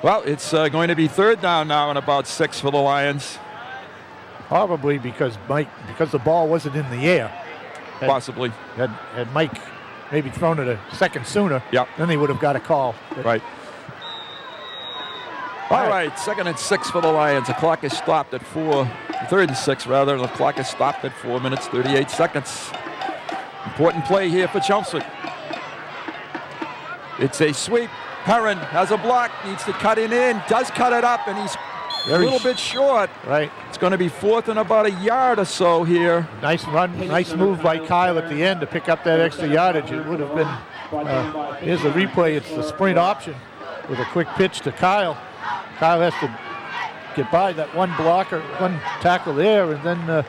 Well, it's going to be third down now and about 6 for the Lions. Probably because the ball wasn't in the air. Possibly. Had Mike maybe thrown it a second sooner, Yep. then they would have got a call. But Right. All right, 2nd and 6 for the Lions. The clock is stopped at 3rd and 6 rather, and the clock is stopped at 4 minutes, 38 seconds. Important play here for Chelmsford. It's a sweep. Herron has a block, needs to cut it in, does cut it up, and he's a little bit short. Right. It's going to be 4th and about a yard or so here. Nice run, nice move by Kyle at the end to pick up that extra yardage. It would have been, here's the replay, it's the sprint option with a quick pitch to Kyle. Kyle has to get by that one tackle there, and then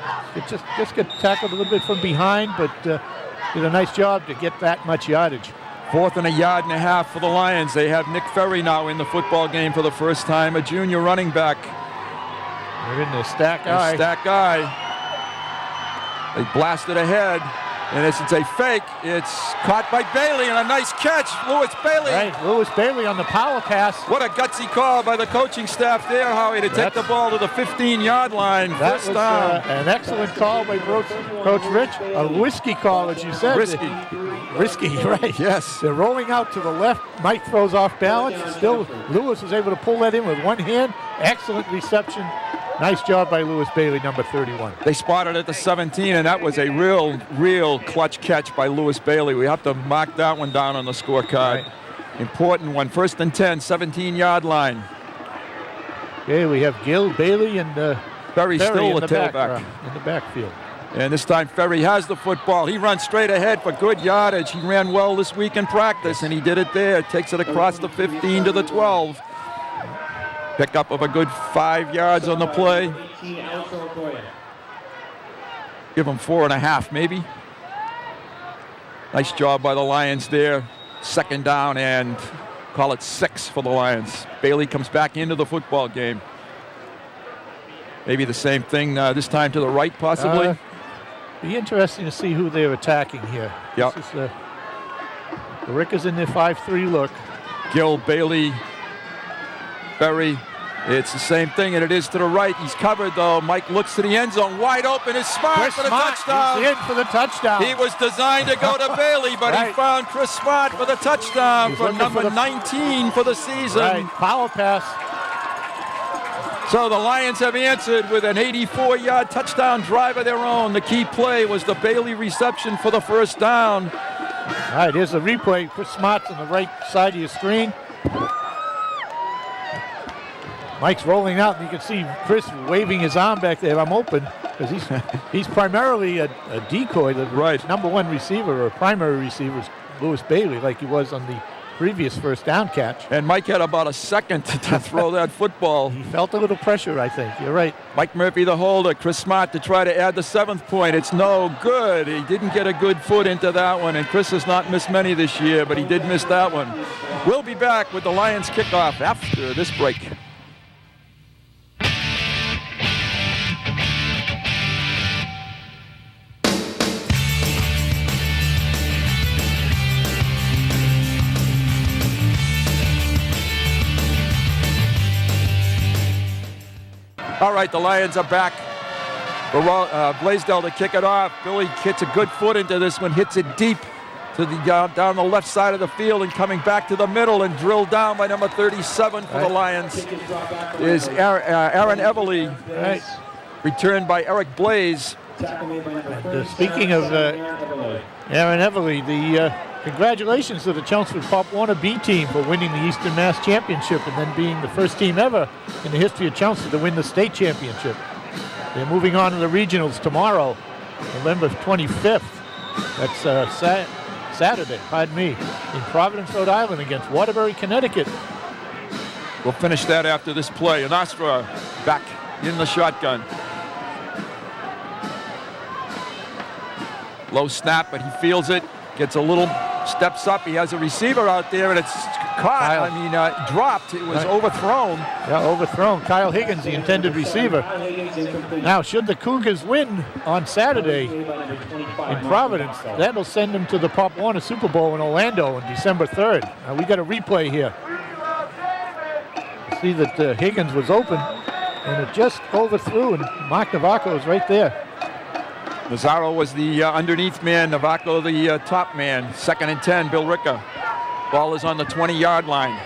just get tackled a little bit from behind, but did a nice job to get that much yardage. 4th and a yard and a half for the Lions. They have Nick Ferry now in the football game for the first time, a junior running back. They're in the stack eye. They blasted ahead, and it's a fake. It's caught by Bailey, and a nice catch. Lewis Bailey. Right, Lewis Bailey on the power pass. What a gutsy call by the coaching staff there, Howie, to take the ball to the 15-yard line. That First was down. an excellent call by Coach Rich. A risky call, as you said. Risky, right. Yes. They're rolling out to the left. Mike throws off balance. Still, Lewis was able to pull that in with one hand. Excellent reception. Nice job by Lewis Bailey, number 31. They spotted at the 17, and that was a real clutch catch by Lewis Bailey. We have to mark that one down on the scorecard. Right. Important one. 1st and 10, 17-yard line. Okay, we have Gill, Bailey, and Ferry still the tailback. In the backfield. And this time Ferry has the football. He runs straight ahead for good yardage. He ran well this week in practice, and he did it there. Takes it across the 15 to the 12. Pickup of a good 5 yards on the play. Give him 4.5 maybe. Nice job by the Lions there. 2nd down and call it 6 for the Lions. Bailey comes back into the football game. Maybe the same thing this time to the right possibly. Be interesting to see who they're attacking here. Yep. This is the Billerica's in their 5-3 look. Gill, Bailey, Ferry. It's the same thing, and it is to the right. He's covered, though. Mike looks to the end zone. Wide open is Smart for the touchdown. He's in for the touchdown. He was designed to go to Bailey, but he found Chris Smart for the touchdown for number 19 for the season. Right. Power pass. So the Lions have answered with an 84-yard touchdown drive of their own. The key play was the Bailey reception for the first down. All right, here's the replay. Chris Smart's on the right side of your screen. Mike's rolling out, and you can see Chris waving his arm back there. I'm open, because he's primarily a decoy. The number one receiver or primary receiver is Lewis Bailey, like he was on the previous first down catch. And Mike had about a second to throw that football. He felt a little pressure, I think. You're right. Mike Murphy, the holder. Chris Smart to try to add the 7th point. It's no good. He didn't get a good foot into that one, and Chris has not missed many this year, but he did miss that one. We'll be back with the Lions kickoff after this break. All right, the Lions are back. For Blaisdell to kick it off. Billy hits a good foot into this one, hits it deep to the down the left side of the field, and coming back to the middle and drilled down by number 37 for the Lions is Aaron Everly, returned by Eric Blaze. Speaking of Aaron Everly, the congratulations to the Chelmsford Pop Warner B team for winning the Eastern Mass Championship and then being the first team ever in the history of Chelmsford to win the state championship. They're moving on to the regionals tomorrow, November 25th. That's Saturday, pardon me, in Providence, Rhode Island against Waterbury, Connecticut. We'll finish that after this play. And Astra back in the shotgun. Low snap, but he feels it. Gets a little, steps up. He has a receiver out there, and it's caught. Dropped. It was overthrown. Yeah, overthrown. Kyle Higgins, the intended receiver. Now, should the Cougars win on Saturday in Providence, that'll send them to the Pop Warner Super Bowl in Orlando on December 3rd. Now, we got a replay here. You see that Higgins was open, and it just overthrew, and Mark Navaco is right there. Mazzaro was the underneath man, Navaco the top man. 2nd and 10, Billerica. Ball is on the 20-yard line.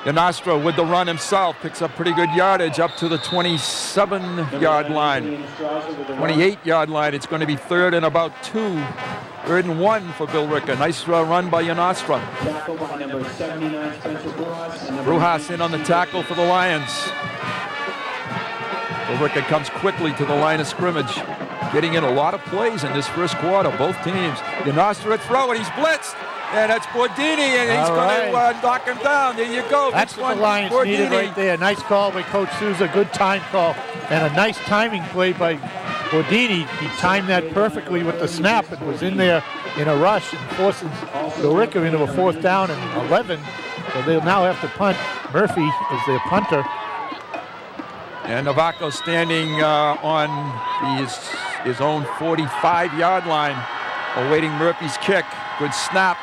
Yanastra with the run himself picks up pretty good yardage up to the 27-yard line. 28-yard line. It's going to be 3rd and about 2. 3rd and 1 for Billerica. Nice run by Yanastra. Brujas in on the tackle for the Lions. Billerica comes quickly to the line of scrimmage, getting in a lot of plays in this first quarter, both teams. Yanastra at throw, and he's blitzed, and that's Bordini, and he's going to knock him down. There you go. That's what the Lions needed right there. Nice call by Coach Souza, good time call, and a nice timing play by Bordini. He timed that perfectly with the snap. It was in there in a rush and forces Billerica into a 4th down and 11, so they'll now have to punt. Murphy is their punter. And Navaco standing on his own 45-yard line, awaiting Murphy's kick. Good snap,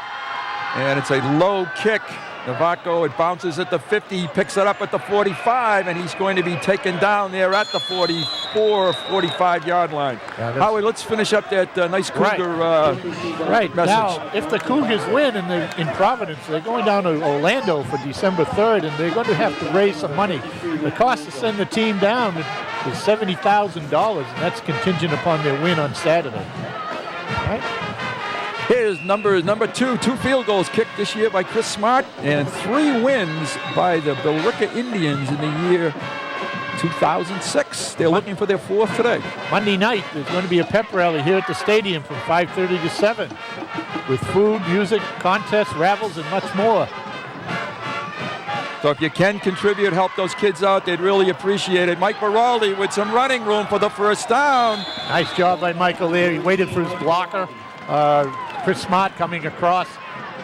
and it's a low kick. Navaco, it bounces at the 50, he picks it up at the 45, and he's going to be taken down there at the 44, 45-yard line. Yeah, Howie, let's finish up that nice Cougar right. message. Now, if the Cougars win in Providence, they're going down to Orlando for December 3rd, and they're going to have to raise some money. The cost to send the team down is $70,000, and that's contingent upon their win on Saturday. All right. Here's number 2, 2 field goals kicked this year by Chris Smart, and 3 wins by the Billerica Indians in the year 2006. They're looking for their 4th today. Monday night, there's going to be a pep rally here at the stadium from 5:30 to 7 with food, music, contests, raffles, and much more. So if you can contribute, help those kids out, they'd really appreciate it. Mike Baraldi with some running room for the 1st down. Nice job by Michael there. He waited for his blocker. Chris Smart coming across,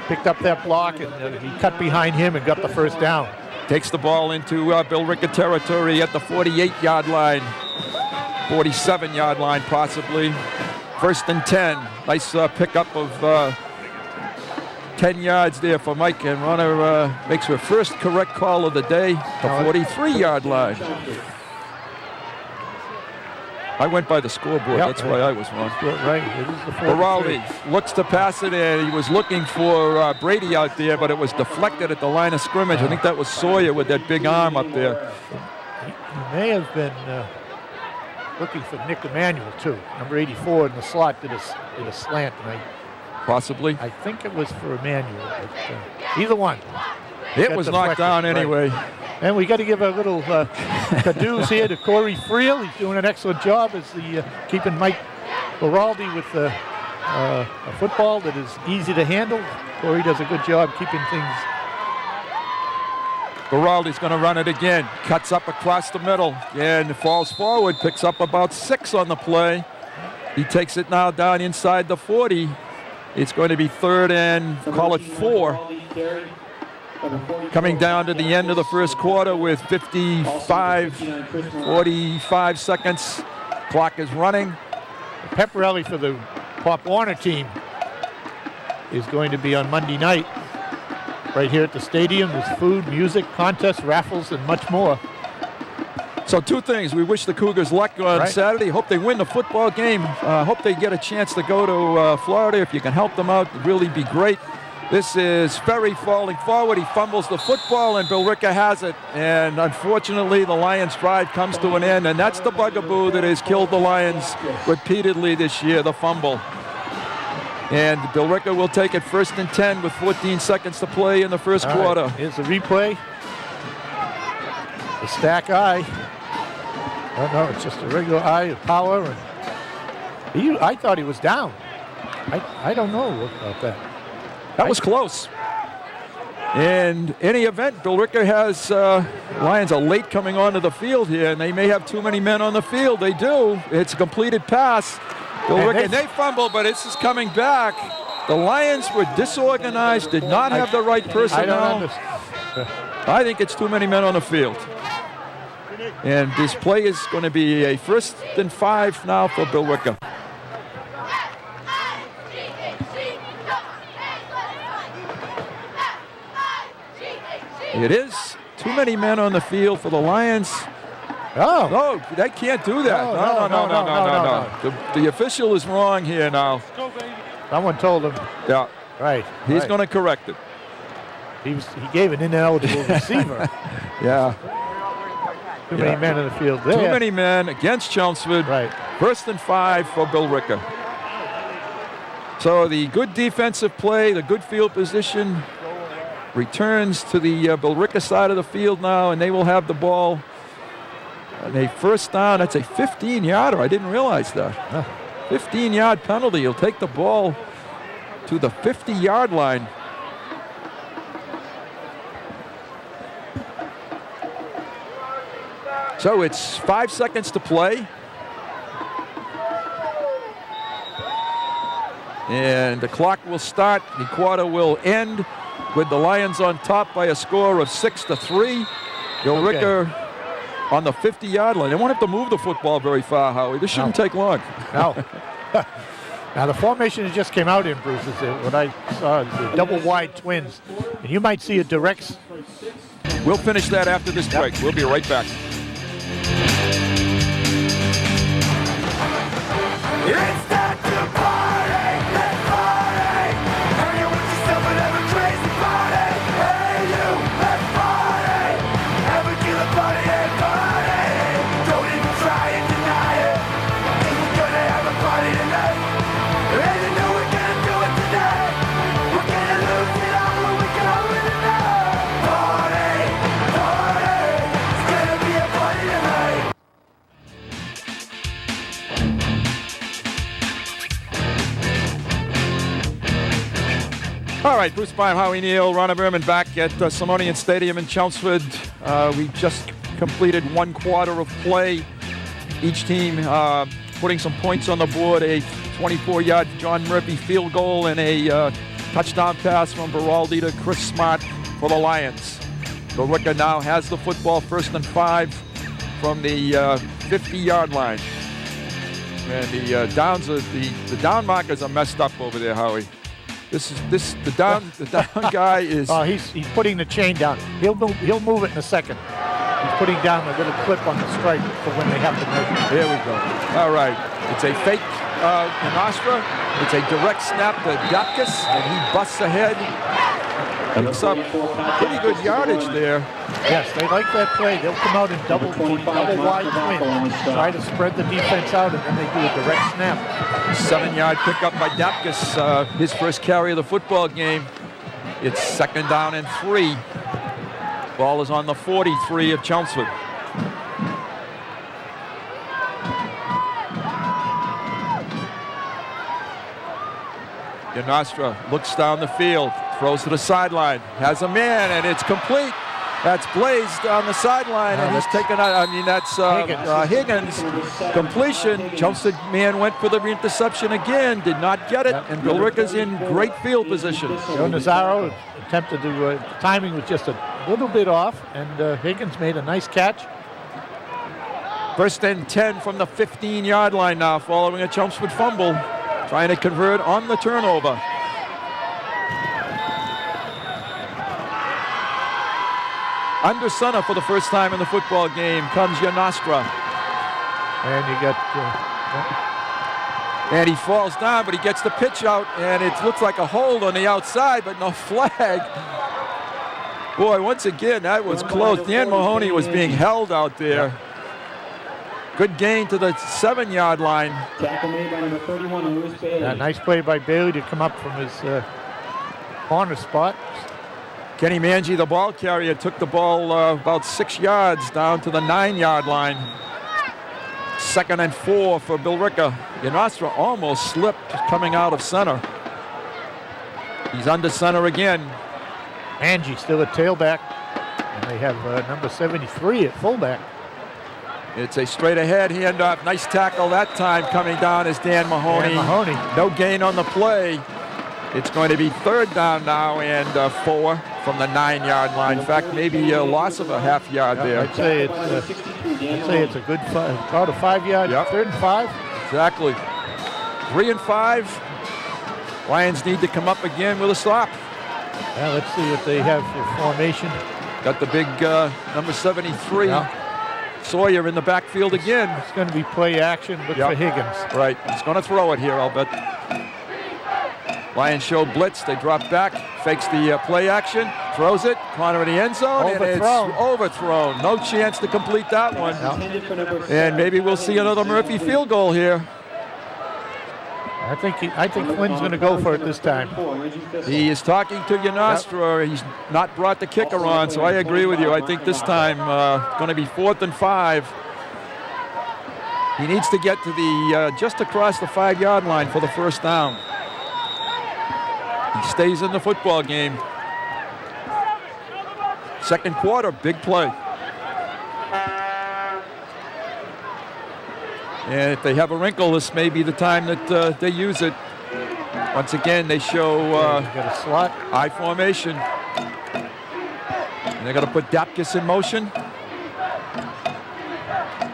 picked up that block, and he cut behind him and got the 1st down. Takes the ball into Billerica territory at the 48-yard line, 47-yard line possibly. 1st and 10. Nice pickup of 10 yards there for Mike, and runner makes her first correct call of the day, the 43-yard line. I went by the scoreboard. Yep, that's why I was wrong. Right. It is the 43. Baraldi looks to pass it, and he was looking for Brady out there, but it was deflected at the line of scrimmage. I think that was Sawyer with that big arm up there. He may have been looking for Nick Emanuel, too. Number 84 in the slot did a slant. Possibly. I think it was for Emanuel, but either one. It was knocked down anyway. Right. And we got to give a little kudos here to Corey Friel. He's doing an excellent job as keeping Mike Baraldi with a football that is easy to handle. Corey does a good job keeping things. Baraldi's going to run it again. Cuts up across the middle and falls forward. Picks up about 6 on the play. He takes it now down inside the 40. It's going to be 3rd and call it 4. Coming down to the end of the first quarter with 45 seconds. Clock is running. The pep rally for the Pop Warner team is going to be on Monday night right here at the stadium. There's food, music, contests, raffles, and much more. So 2 things. We wish the Cougars luck on Saturday. Hope they win the football game. Hope they get a chance to go to Florida. If you can help them out, it'd really be great. This is Ferry falling forward. He fumbles the football, and Billerica has it. And unfortunately, the Lions' drive comes to an end, and that's the bugaboo that has killed the Lions repeatedly this year, the fumble. And Billerica will take it 1st and 10 with 14 seconds to play in the first quarter. Here's the replay. The stack eye. Oh, no, it's just a regular eye of power. And I thought he was down. I don't know about that. That was close. In any event, Billerica has Lions are late coming onto the field here, and they may have too many men on the field. They do. It's a completed pass, Billerica, and they fumbled, but this is coming back. The Lions were disorganized, did not have the right personnel. I don't understand. I think it's too many men on the field. And this play is going to be a 1st and 5 now for Billerica. It is too many men on the field for the Lions. Oh. No, they can't do that. No. The official is wrong here now. Someone told him. Yeah. Right. He's going to correct it. He gave an ineligible receiver. Yeah. Too many men in the field there. Too many men against Chelmsford. Right. 1st and 5 for Billerica. So the good defensive play, the good field position returns to the Billerica side of the field now, and they will have the ball. And a 1st down, that's a 15-yarder. I didn't realize that. 15-yard penalty. He'll take the ball to the 50-yard line. So it's 5 seconds to play. And the clock will start. The quarter will end with the Lions on top by a score of 6-3. Billerica on the 50-yard line. They won't have to move the football very far, Howie. This shouldn't take long. No. Now, the formation that just came out in, Bruce, is what I saw, the double wide twins. And you might see a direct. We'll finish that after this break. We'll be right back. It's time to party, let's party. Hang out with yourself and have a crazy party. Hey you, let's party. Have a killer party and party. Don't even try and deny it. 'Cause we're gonna have a party tonight. And you know we're gonna do it tonight. We're gonna lose it all when we go in the night. Party, party. It's gonna be a party tonight. All right, Bruce Beim, Howie Neal, Ron Berman back at Simonian Stadium in Chelmsford. We just completed 1 quarter of play. Each team putting some points on the board, a 24-yard John Murphy field goal and a touchdown pass from Beraldi to Chris Smart for the Lions. Billerica now has the football, 1st and 5 from the 50-yard line. And the down markers are messed up over there, Howie. The down guy is. Oh, he's putting the chain down. He'll move it in a second. He's putting down a little clip on the stripe for when they have to make it. There we go. All right. It's a fake Nostra. It's a direct snap to Dapkus, and he busts ahead. Picks up pretty good yardage there. Yes, they like that play. They'll come out in double wide twin, try to spread the defense out, and then they do a direct snap. 7-yard pickup by Dapkus, his first carry of the football game. It's 2nd down and 3. Ball is on the 43 of Chelmsford. Nostra looks down the field, throws to the sideline, has a man, and it's complete. That's Blazed on the sideline, and he's taken out. I mean, that's Higgins. Completion. Chelmsford man went for the interception again, did not get it, and Billerica's in great field position. Joe Nazaro attempted to, the timing was just a little bit off, and Higgins made a nice catch. 1st and 10 from the 15-yard line now, following a Chelmsford fumble, trying to convert on the turnover. Under center for the first time in the football game comes Nostra. And you got... and he falls down, but he gets the pitch out, and it looks like a hold on the outside, but no flag. Boy, once again, that was close. Dan Mahoney was being held out there. Good gain to the 7-yard line. Tackle made by number 31, Lewis Bailey. Yeah, nice play by Bailey to come up from his corner spot. Kenny Mangi, the ball carrier, took the ball about 6 yards down to the 9-yard line. 2nd and 4 for Billerica. Nostra almost slipped coming out of center. He's under center again. Mangi still at tailback. And they have number 73 at fullback. It's a straight ahead handoff. Nice tackle that time coming down is Dan Mahoney. Dan Mahoney. No gain on the play. It's going to be 3rd down now and 4 from the 9-yard line. In fact, maybe a loss of a half yard there. I'd say it's a good about a 5-yard. 3rd and 5. Exactly. 3 and 5. Lions need to come up again with a stop. Yeah, let's see what they have for formation. Got the big number 73. Sawyer in the backfield again. It's going to be play action, but for Higgins. Right. He's going to throw it here, I'll bet. Lions show blitz. They drop back. Fakes the play action. Throws it. Corner in the end zone. Overthrown. And it's overthrown. No chance to complete that one. And maybe we'll see another Murphy field goal here. I think Flynn's going to go for it this time. He is talking to Yanastra. He's not brought the kicker on, so I agree with you. I think this time going to be 4th and 5. He needs to get to the just across the 5-yard line for the first down. He stays in the football game. 2nd quarter, big play. And if they have a wrinkle, this may be the time that they use it. Once again, they show got a slot. I formation. And they're going to put Dapkus in motion.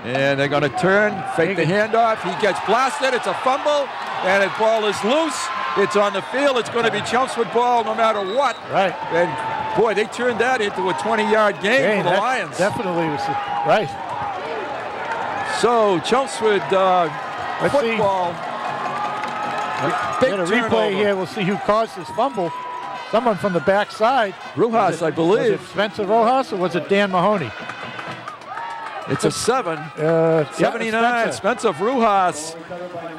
And they're going to turn, fake the handoff. He gets blasted. It's a fumble. And the ball is loose. It's on the field. It's going to be Chelmsford ball no matter what. Right. And, boy, they turned that into a 20-yard game for the Lions. Definitely was right. So, Chelmsford football. Big Get a turnover. replay here. We'll see who caused this fumble. Someone from the backside. Rojas, I believe. Was it Spencer Rojas or was it Dan Mahoney? It's a 7. Yeah, 79, Spencer Rojas.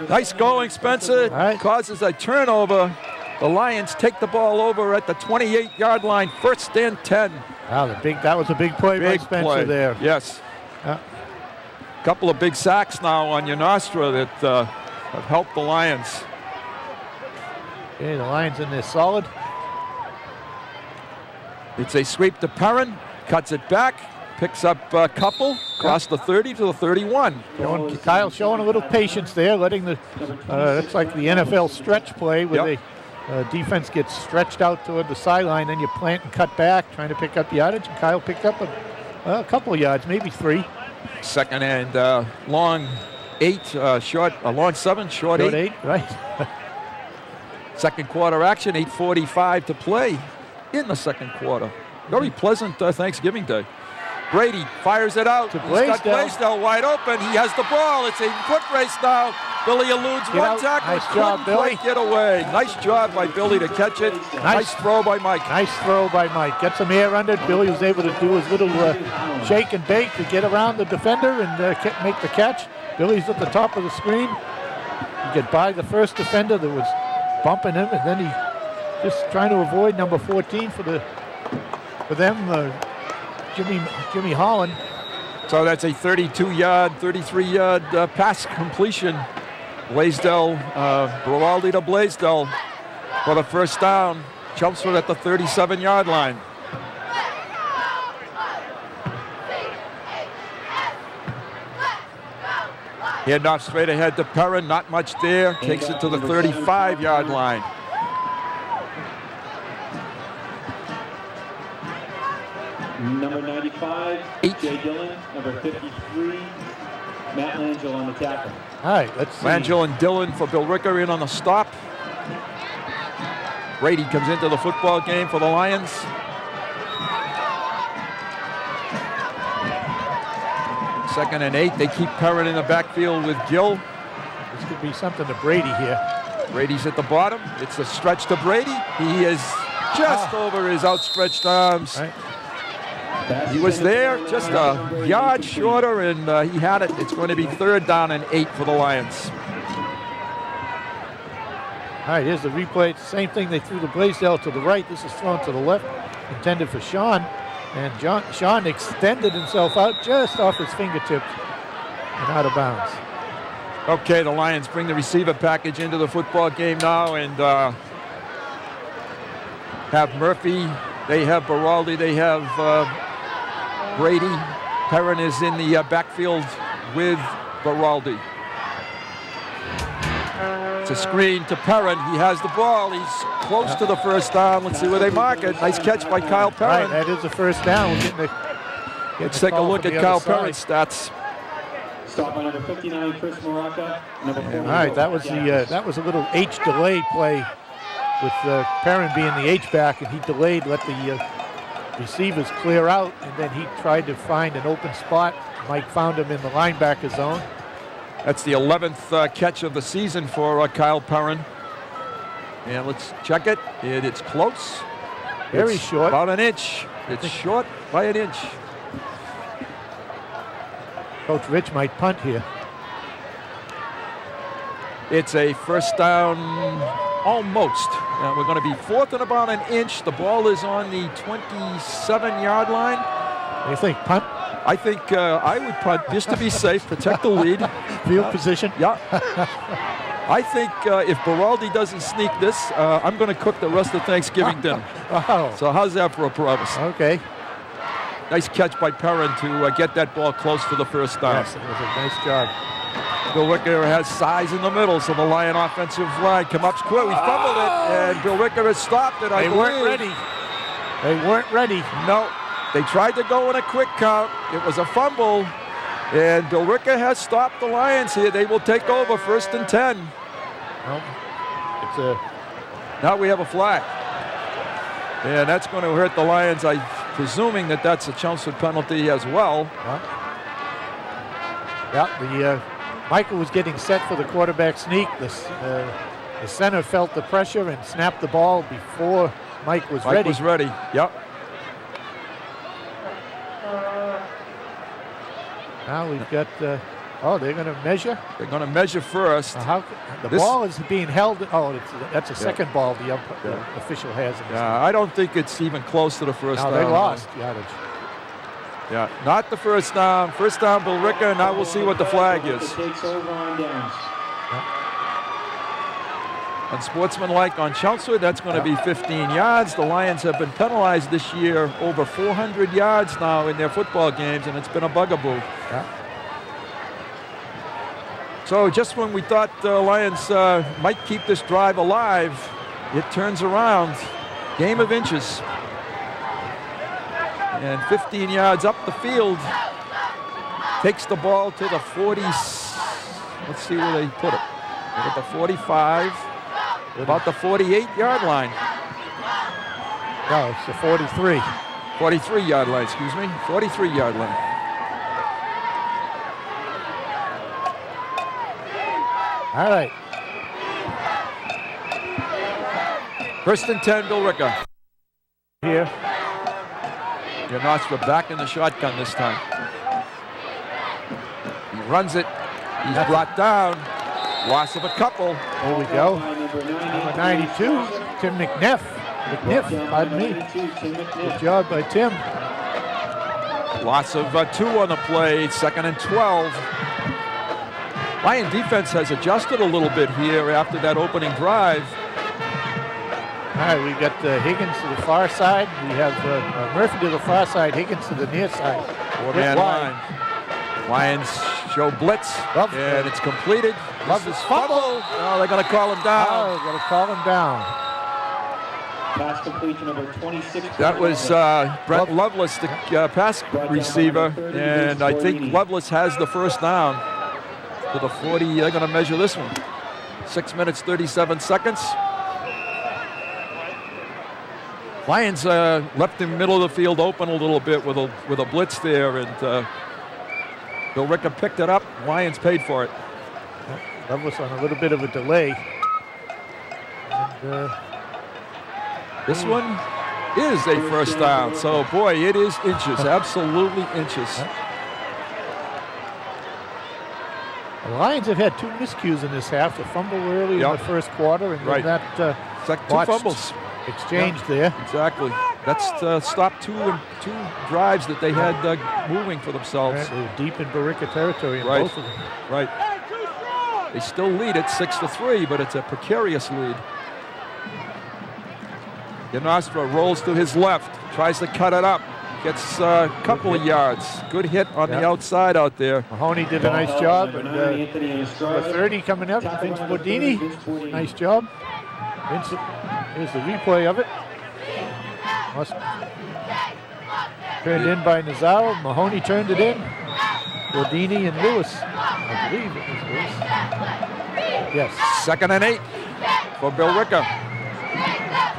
Nice going, Spencer. Causes a turnover. The Lions take the ball over at the 28-yard line, 1st and 10. Wow, that was a big play by Spencer there. Yes. Couple of big sacks now on Yanastra that have helped the Lions. Okay, the Lions in there solid. It's a sweep to Perrin, cuts it back, picks up a couple, across the 30 to the 31. Kyle showing a little patience there, letting the, looks like the NFL stretch play where the defense gets stretched out toward the sideline, then you plant and cut back, trying to pick up yardage, and Kyle picked up a couple of yards, maybe 3. 2nd and long 8, short, long 7, short 8. Right. 2nd quarter action, 8:45 to play in the 2nd quarter. Very pleasant Thanksgiving Day. Brady fires it out. He's got Blaisdell wide open. He has the ball. It's a foot race now. Billy eludes one tackle. Nice job, Billy. Quite get away. Nice job by Billy to catch it. Nice throw by Mike. Nice throw by Mike. Get some air under it. Billy was able to do his little shake and bake to get around the defender and make the catch. Billy's at the top of the screen. He get by the first defender that was bumping him, and then he just trying to avoid number 14 for them. Jimmy Holland. So that's a 32-yard, 33-yard pass completion. Blaisdell, Beraldi to Blaisdell for the first down. Chelmsford at the 37-yard line. Handoff straight ahead to Perrin, not much there. Takes it to the 35-yard line. Number 95, Jay Dillon. Number 53, Matt Langell on the tackle. All right, let's see. Langell and Dillon for Billerica in on the stop. Brady comes into the football game for the Lions. Second and 8. They keep Perrin in the backfield with Gill. This could be something to Brady here. Brady's at the bottom. It's a stretch to Brady. He is just over his outstretched arms. Right. He was there, just a yard shorter, and he had it. It's going to be 3rd down and 8 for the Lions. All right, here's the replay. It's the same thing. They threw the Blaisdell to the right. This is thrown to the left, intended for Sean. And Sean extended himself out just off his fingertips and out of bounds. Okay, the Lions bring the receiver package into the football game now and have Murphy. They have Beraldi. They have Brady. Perrin is in the backfield with Baraldi. It's a screen to Perrin. He has the ball. He's close to the first down. Let's see where they mark it. Nice catch by Kyle Perrin. Right, that is the first down. Let's take a look at Kyle Perrin's stats. Stop by number 59, Chris Maraca. Number 40. All right, that was a little H delay play with Perrin being the H back, and he delayed, let the receivers clear out, and then he tried to find an open spot. Mike found him in the linebacker zone. That's the 11th catch of the season for Kyle Perrin. And let's check it. It's close. Very it's short. About an inch. It's short by an inch. Coach Rich might punt here. It's a first down almost. We're going to be fourth and about an inch. The ball is on the 27-yard line. What do you think, punt? I think I would punt just to be safe, protect the lead. Field position? Yeah. I think if Baraldi doesn't sneak this, I'm going to cook the rest of Thanksgiving dinner. Oh. So how's that for a promise? Okay. Nice catch by Perrin to get that ball close to the first down. Yes, it was a nice job. Billerica has size in the middle, so the Lion offensive line come up quick. We fumbled it, and Billerica has stopped it, I believe. Weren't ready. They weren't ready. No. They tried to go in a quick count. It was a fumble, and Billerica has stopped the Lions here. They will take over 1st and 10. Well, now we have a flag. And that's going to hurt the Lions. I'm presuming that that's a Chelmsford penalty as well. Yeah, Michael was getting set for the quarterback sneak. The center felt the pressure and snapped the ball before Mike was ready. Mike was ready, yep. Now we've got, they're going to measure? They're going to measure first. The ball is being held. That's a second ball the official has. I don't think it's even close to the first down. No, they lost yardage. Yeah, not the first down. First down, Billerica. Now we'll see what the flag is. Takes over on downs. Unsportsmanlike on Chelmsford, that's going to be 15 yards. The Lions have been penalized this year over 400 yards now in their football games, and it's been a bugaboo. Yeah. So just when we thought the Lions might keep this drive alive, it turns around. Game of inches. And 15 yards up the field. Takes the ball to the 40. Let's see where they put it. At the 45. About the 48-yard line. No, it's the 43. 43-yard line, excuse me. 43-yard line. All right. 1st and 10, Billerica. Here. Nostra back in the shotgun this time. He runs it. He's brought down. Loss of a couple. There we go. Number 92, Tim McNiff. Pardon me. Good job by Tim. Loss of 2 on the play. 2nd and 12. Lion defense has adjusted a little bit here after that opening drive. All right, we got Higgins to the far side. We have Murphy to the far side, Higgins to the near side. 4-man line. Lions show blitz, and it's completed. Love this fumble. Oh, they're going to call him down. Oh, they're going to call him down. Pass completion number 26. That was Brent Lovelace, the pass receiver, and I think Lovelace has the first down to the 40. They're going to measure this one. 6 minutes, 37 seconds. Lions left the middle of the field open a little bit with a blitz there, and Billerica picked it up. Lions paid for it. Lovelace on a little bit of a delay. And, this one is a first down. So, boy, it is inches, absolutely inches. The Lions have had 2 miscues in this half. A fumble early in the first quarter, and then that it's like 2 fumbles. Exchange there. Exactly. That's stopped two drives that they had moving for themselves. Right. They were deep in Billerica territory in both of them. Right. They still lead at 6-3, but it's a precarious lead. Nostra rolls to his left, tries to cut it up. Gets a couple of yards. Good hit on the outside out there. Mahoney did a nice job. And the 30 coming up, Vince Bodini. Nice job. Vince, here's the replay of it. Turned in by Nazaro. Mahoney turned it in. Bodini and Lewis. I believe it was Lewis. Yes. 2nd and 8 for Billerica.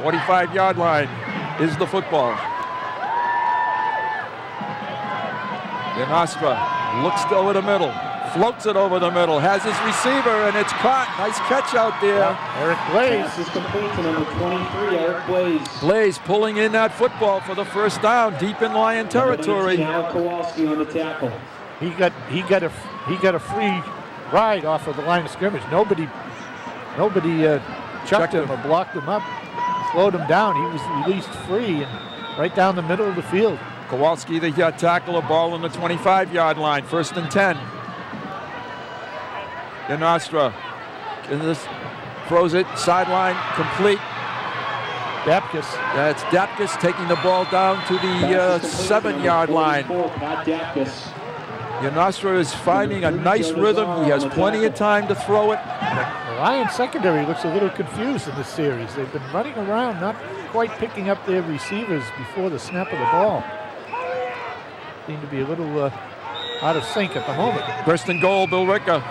45-yard line is the football. Yanastra looks over the middle, floats it over the middle, has his receiver, and it's caught. Nice catch out there. Eric Blaze. Pass is complete to number 23, Eric Blaze. Blaze pulling in that football for the first down, deep in Lion territory. Kowalski on the tackle. He got a free ride off of the line of scrimmage. Nobody chucked him or blocked him up, slowed him down. He was released free and right down the middle of the field. Kowalski, the tackler, ball on the 25-yard line, 1st and 10. Yanastra throws it, sideline, complete. Dapkus. That's Dapkus taking the ball down to the 7-yard line. Yanastra is finding a nice rhythm. He has plenty of time to throw it. The Lions secondary looks a little confused in this series. They've been running around, not quite picking up their receivers before the snap of the ball. Seem to be a little out of sync at the moment. 1st and goal, Billerica.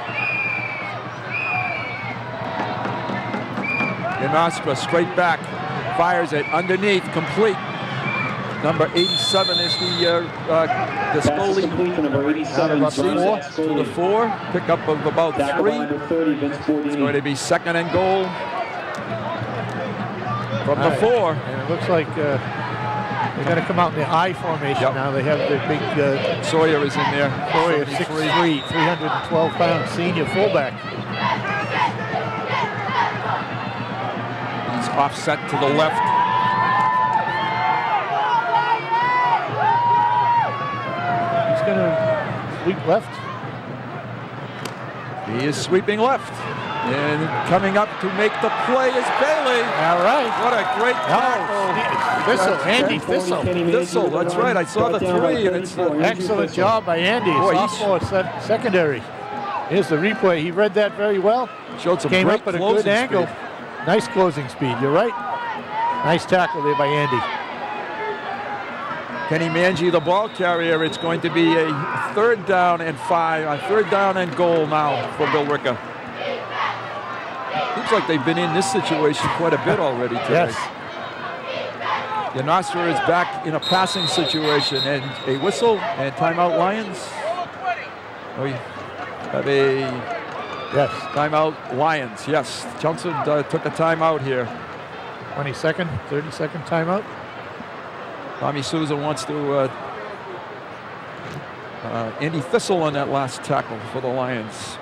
Yanastra straight back, fires it underneath, complete. Number 87 is the Scoli. Number 87, to the 4, pickup of about 3. It's going to be 2nd and goal from the 4. And it looks like they're going to come out in the I formation now. They have the big Sawyer is in there. Sawyer, 6'3", 312-pound senior fullback. He's offset to the left. He's going to sweep left. He is sweeping left. And coming up to make the play is Bailey. All right. What a great tackle. Thistle, Andy Thistle. Thistle, that's right. I saw the 3. And it's excellent job by Andy. Boy, sophomore secondary. Here's the replay. He read that very well. Showed some Came great up at a closing good angle. speed. Nice closing speed. You're right. Nice tackle there by Andy. Kenny Mangi, the ball carrier. It's going to be a 3rd down and 5. A 3rd down and goal now for Billerica. Seems like they've been in this situation quite a bit already today. Yes. Yanastra is back in a passing situation, and a whistle and timeout Lions. We have a timeout Lions. Yes, Johnson took a timeout here. 20-second, 30-second timeout. Tommy Souza wants to Andy Thistle on that last tackle for the Lions.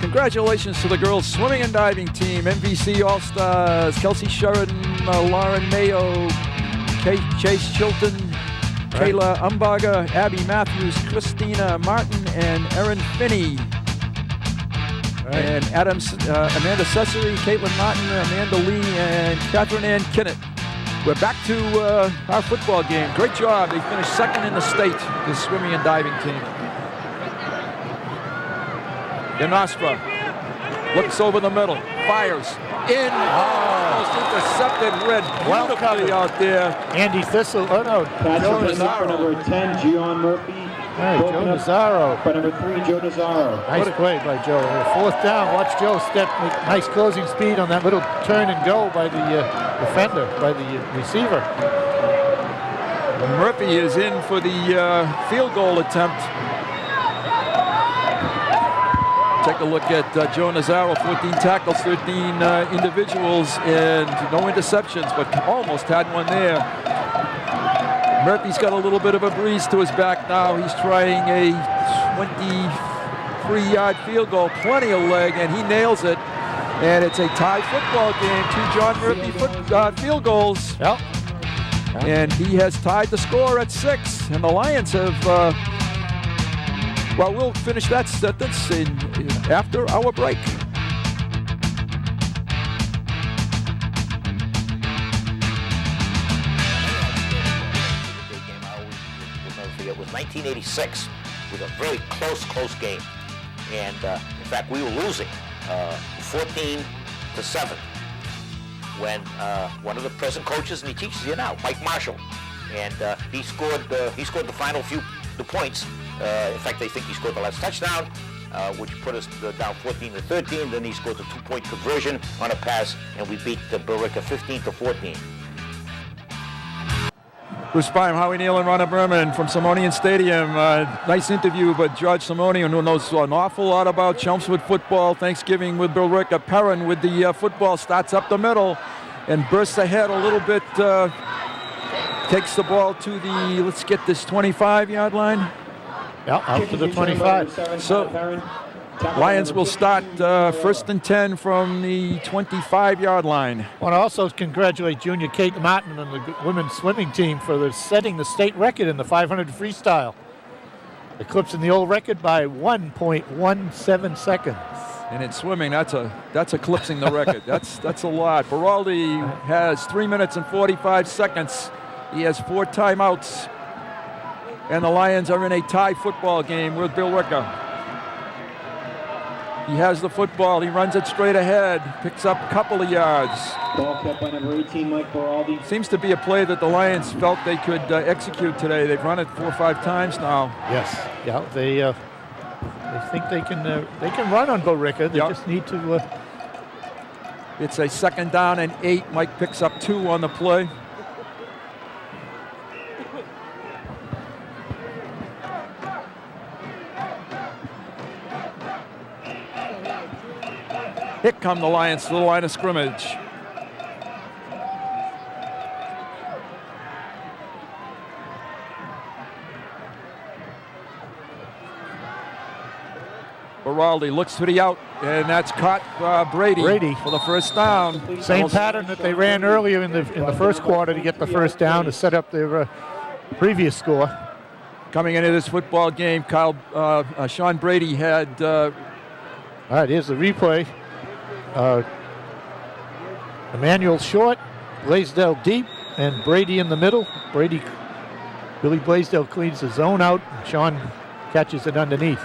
Congratulations to the girls swimming and diving team, MVC All-Stars, Kelsey Sheridan, Lauren Mayo, Chase Chilton, Kayla Umbaga, Abby Matthews, Christina Martin, and Erin Finney. And Amanda Cesare, Caitlin Martin, Amanda Lee, and Catherine Ann Kinnett. We're back to our football game. Great job. They finished 2nd in the state, the swimming and diving team. Yanastra looks over the middle, fires in, almost intercepted, read beautifully out there. Andy Thistle, Joe Nazaro. Number 10, Gian Murphy. Joe Nazaro. By number 3, Joe Nazaro. Nice play by Joe. 4th down, watch Joe step, nice closing speed on that little turn and go by the defender, by the receiver. Murphy is in for the field goal attempt. Take a look at Joe Nazaro, 14 tackles, 13 individuals, and no interceptions, but almost had one there. Murphy's got a little bit of a breeze to his back now. He's trying a 23-yard field goal, plenty of leg, and he nails it. And it's a tie football game, 2 John Murphy field goals. Yep. And he has tied the score at 6, and the Lions have... well, we'll finish that sentence after our break. 1986 was a very close game. And in fact, we were losing 14-7 when one of the present coaches, and he teaches here now, Mike Marshall, and he scored the final few points. In fact, they think he scored the last touchdown, which put us down 14-13. Then he scored the 2-point conversion on a pass, and we beat Billerica 15-14. Bruce Bynum, Howie Neal, and Ronna Berman from Simonian Stadium. Nice interview, but George Simonian, who knows an awful lot about Chelmsford football. Thanksgiving with Billerica. Perrin with the football, starts up the middle and bursts ahead a little bit. Takes the ball to the, let's get this, 25-yard line. Yeah, out to the 25. So Lions will start 1st and 10 from the 25-yard line. I want to also congratulate Junior Kate Martin and the women's swimming team for setting the state record in the 500 freestyle, eclipsing the old record by 1.17 seconds. And in swimming, that's eclipsing the record. That's a lot. Beraldi has 3 minutes and 45 seconds. He has 4 timeouts, and the Lions are in a tie football game with Billerica. He has the football. He runs it straight ahead. Picks up a couple of yards. Ball kept by number 18, Mike Beraldi. Seems to be a play that the Lions felt they could execute today. They've run it 4 or 5 times now. Yes. Yeah. They think they can run on Billerica. They just need to. It's a 2nd down and 8. Mike picks up 2 on the play. Here come the Lions to the line of scrimmage. Beraldi looks to the out, and that's caught Brady for the 1st down. Same pattern that they ran earlier in the 1st quarter to get the 1st down to set up their previous score. Coming into this football game, Sean Brady had. All right, here's the replay. Emmanuel short, Blaisdell deep, and Brady in the middle. Billy Blaisdell cleans the zone out. Sean catches it underneath.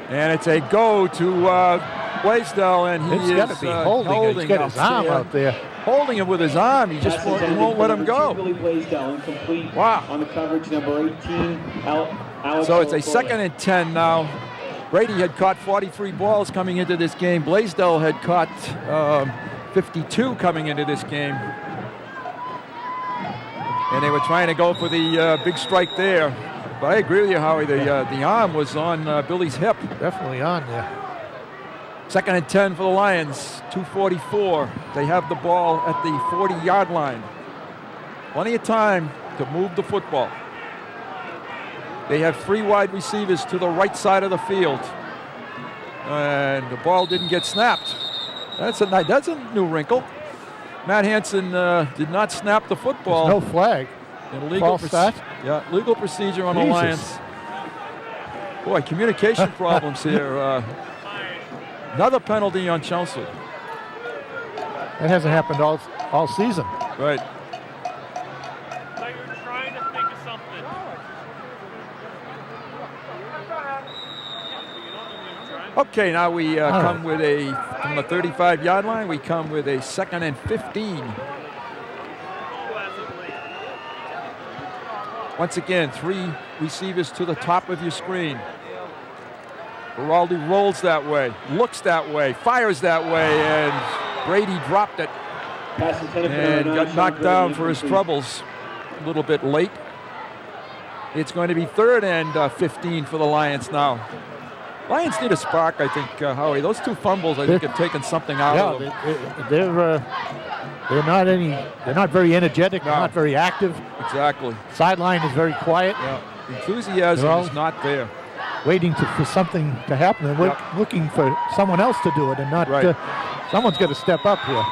And it's a go to Blaisdell, and he got to be holding it. He's got his arm out there. Holding him with his arm. He just won't let him go. Billy Blaisdell incomplete. Wow. On the coverage, number 18, Alex. So it's a 2nd and 10 now. Brady had caught 43 balls coming into this game. Blaisdell had caught 52 coming into this game. And they were trying to go for the big strike there. But I agree with you, Howie. The arm was on Billy's hip. Definitely on there. 2nd and 10 for the Lions. 2:44. They have the ball at the 40-yard line. Plenty of time to move the football. They have 3 wide receivers to the right side of the field. And the ball didn't get snapped. That's a new wrinkle. Matt Hansen did not snap the football. There's no flag. False start? Yeah, legal procedure on the Lions. Boy, communication problems here. Another penalty on Chelmsford. That hasn't happened all season. Right. Okay, now we come with from the 35-yard line, we come with a 2nd and 15. Once again, 3 receivers to the top of your screen. Beraldi rolls that way, looks that way, fires that way, and Brady dropped it and got knocked down for his troubles a little bit late. It's going to be 3rd and 15 for the Lions now. Lions need a spark, I think, Howie. Those 2 fumbles, I think, have taken something out of them. They're not very energetic. They're not very active. Exactly. Sideline is very quiet. Yeah. Enthusiasm is not there. Waiting for something to happen. They're looking for someone else to do it, and not someone's got to step up here.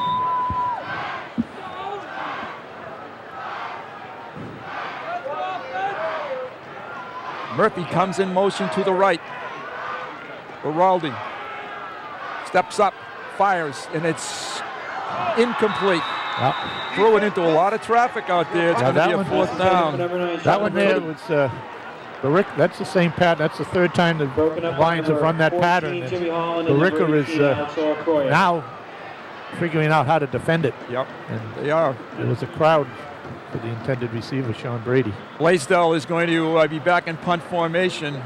Murphy comes in motion to the right. Beraldi steps up, fires, and it's incomplete. Yep. Threw it into a lot of traffic out there. It's going to be a 4th down. That one there was That's the same pattern. That's the third time the Lions have run that pattern. Billerica is now figuring out how to defend it. Yep, and they are. There was a crowd for the intended receiver, Sean Brady. Blaisdell is going to be back in punt formation.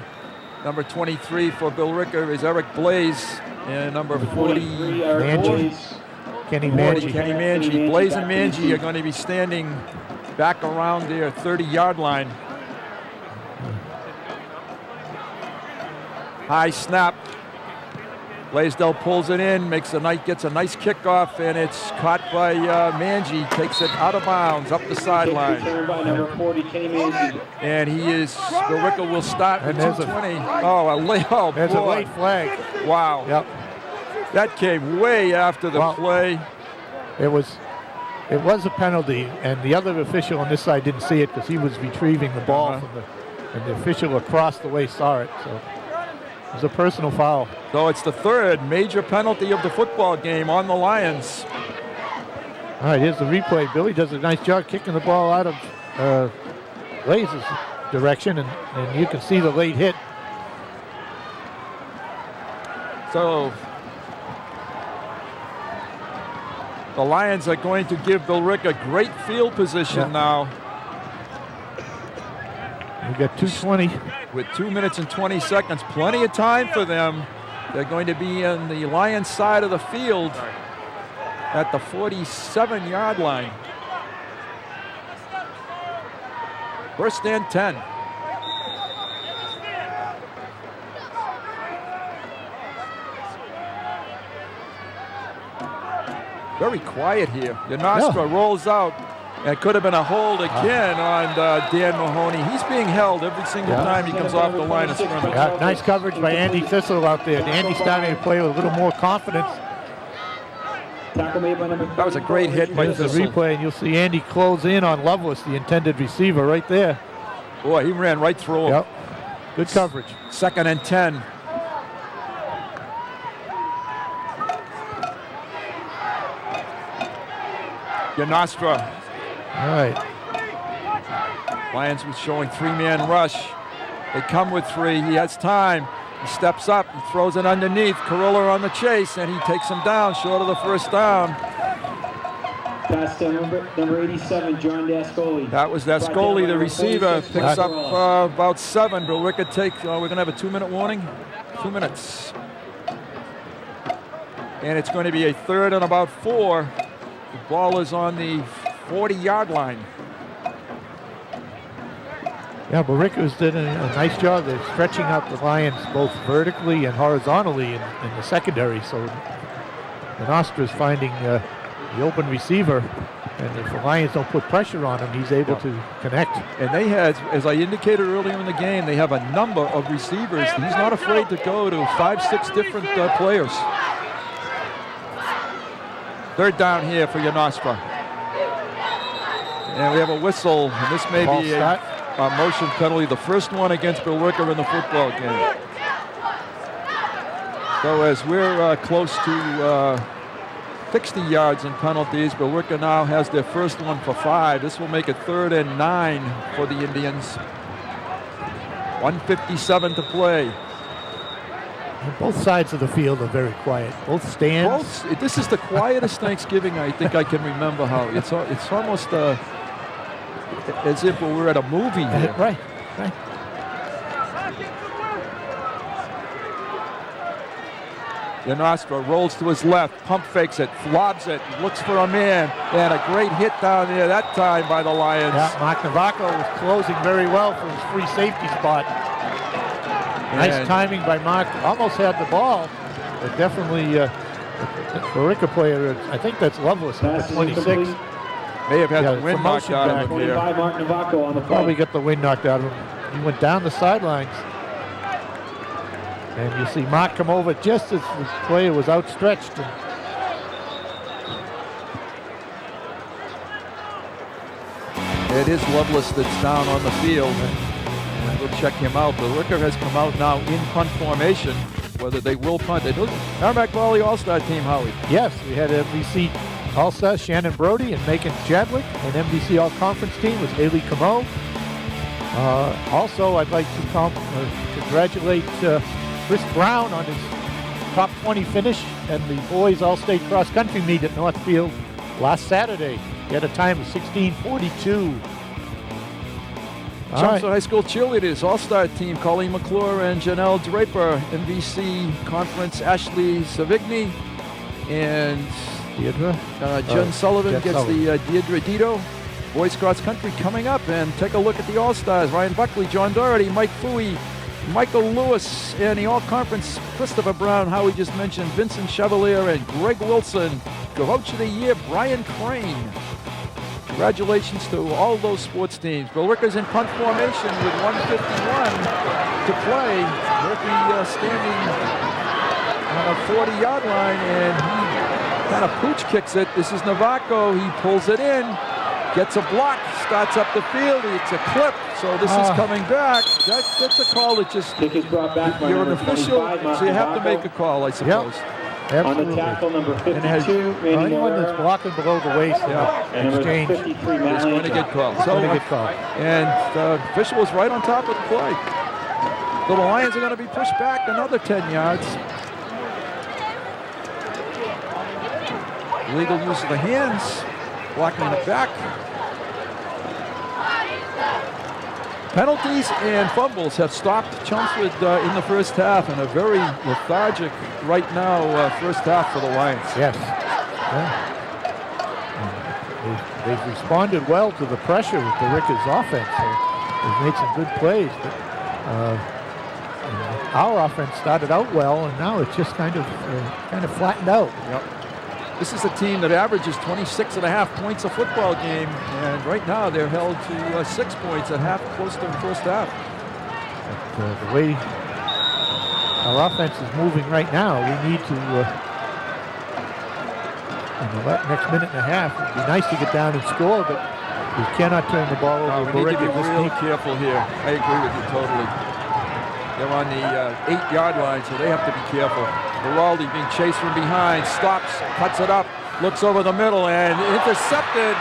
Number 23 for Billerica is Eric Blaze, and number 40, Kenny Manji. Blaze and Manji are going to be standing back around their 30-yard line. High snap. Blaisdell pulls it in, gets a nice kickoff, and it's caught by Manji. Takes it out of bounds, up the sideline. And Billerica will start at 2:20. There's a late flag. Wow. Yep. That came way after the play. It was a penalty, and the other official on this side didn't see it because he was retrieving the ball and the official across the way saw it. So it was a personal foul. So it's the third major penalty of the football game on the Lions. All right, here's the replay. Billy does a nice job kicking the ball out of Blaze's direction, and you can see the late hit. So the Lions are going to give Billerica great field position now. We got 2:20. With 2 minutes and 20 seconds, plenty of time for them. They're going to be on the Lions side of the field at the 47-yard line. First and 10. Very quiet here. Yanastra rolls out. It could have been a hold again on Dan Mahoney. He's being held every single time he comes off the line of scrimmage. Yeah, nice coverage by Andy Thistle out there. Andy's starting to play with a little more confidence. That was a great hit by Thistle. Thistle. The replay, and you'll see Andy close in on Lovelace, the intended receiver, right there. Boy, he ran right through him. Yep. Good coverage. Second and 10. Yanastra. All right. Lions was showing three-man rush. They come with three. He has time. He steps up. He throws it underneath. Carilla on the chase, and he takes him down short of the first down. Pass to number 87, John Dascoli. That was Dascoli, the receiver. Picks up about 7. Billerica we're going to have a 2-minute warning. 2 minutes. And it's going to be a third and about 4. The ball is on the 40-yard line. Yeah, Billerica's did a nice job. They're stretching out the Lions both vertically and horizontally in the secondary. So Nostra is finding the open receiver, and if the Lions don't put pressure on him, he's able to connect. And they had, as I indicated earlier in the game, they have a number of receivers. He's not afraid to go to 5-6 different players. Third down here for Nostra. And we have a whistle, and this may be a motion penalty, the first one against Billerica in the football game. So as we're close to 60 yards in penalties, Billerica now has their first one for 5. This will make it 3rd and 9 for the Indians. 1:57 to play. And both sides of the field are very quiet. Both stands. This is the quietest Thanksgiving I think I can remember, Howie. It's almost as if we were at a movie here. Right. Yanastra rolls to his left, pump fakes it, lobs it, looks for a man, and a great hit down there that time by the Lions. Yeah, Mark Navaco was closing very well for his free safety spot. Nice timing by Mark. Almost had the ball, but definitely Billerica player, I think that's Lovelace, number 26. May have had the wind knocked out of him here. Mark Navaco on the Probably got the wind knocked out of him. He went down the sidelines. And you see Mark come over just as the player was outstretched. It is Lovelace that's down on the field. And we'll check him out. Billerica has come out now in punt formation. Whether they will punt. Merrimack Valley All-Star team, Howie. Yes, we had MVC All-Star Shannon Brody and Macon Chadwick. And MVC All-Conference team was Haley Camo, Also, I'd like to congratulate Chris Brown on his top 20 finish and the boys all-state cross-country meet at Northfield last Saturday. He had a time of 16:42. Chelmsford High School cheerleaders, all-star team, Colleen McClure and Janelle Draper, MVC Conference, Ashley Savigny, and Deirdre? Jen Sullivan Jen gets Sullivan. the Deirdre Dito. Boys cross country coming up, and take a look at the all-stars. Ryan Buckley, John Doherty, Mike Fooey, Michael Lewis, and the all-conference Christopher Brown, how we just mentioned, Vincent Chevalier and Greg Wilson. Coach of the Year, Brian Crane. Congratulations to all those sports teams. Billerica's in punt formation with 1:51 to play. Murphy standing on a 40-yard line, and he kind of pooch kicks it. This is Navaco. He pulls it in, gets a block, starts up the field. It's a clip, so this is coming back. That's a call that just, you're an official, so you have to make a call, I suppose. Absolutely. On the tackle, number And it has 52, Randy anyone Moore. that's blocking below the waist And number exchange 53, Matt It's going to Lincoln. get called. is going to get called. And the official was right on top of the play. So the Lions are going to be pushed back another 10 yards. Legal use of the hands, blocking the back. Penalties and fumbles have stopped Chelmsford in the first half, and a very lethargic right now first half for the Lions. Yes. They've responded well to the pressure with the Rickers offense. They've made some good plays, but our offense started out well, and now it's just kind of flattened out. Yep. This is a team that averages 26.5 points a football game, and right now they're held to 6 points at half, close to the first half. But, the way our offense is moving right now, we need to, in the next minute and a half, it'd be nice to get down and score, but we cannot turn the ball over. We need to be real careful here. I agree with you totally. They're on the 8-yard line, so they have to be careful. Giraldi being chased from behind, stops, cuts it up, looks over the middle, and intercepted.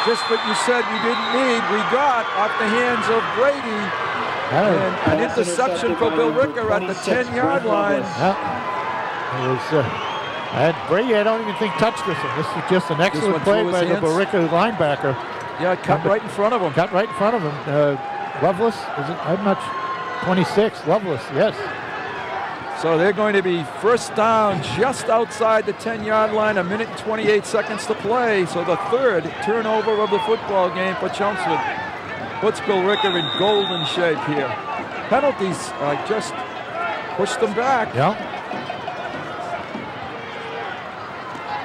Just what you said we didn't need. We got off the hands of Brady. And an interception for Billerica at the 10-yard line. It was, Brady, I don't even think touched this one. This is just an excellent play by the Billerica linebacker. Yeah, cut right in front of him. Cut right in front of him. Loveless, is it? I'm not sure. 26, Loveless, yes. So they're going to be first down just outside the 10-yard line, 1 minute and 28 seconds to play. So the third turnover of the football game for Chelmsford puts Billerica in golden shape here. Penalties just pushed them back. Yeah.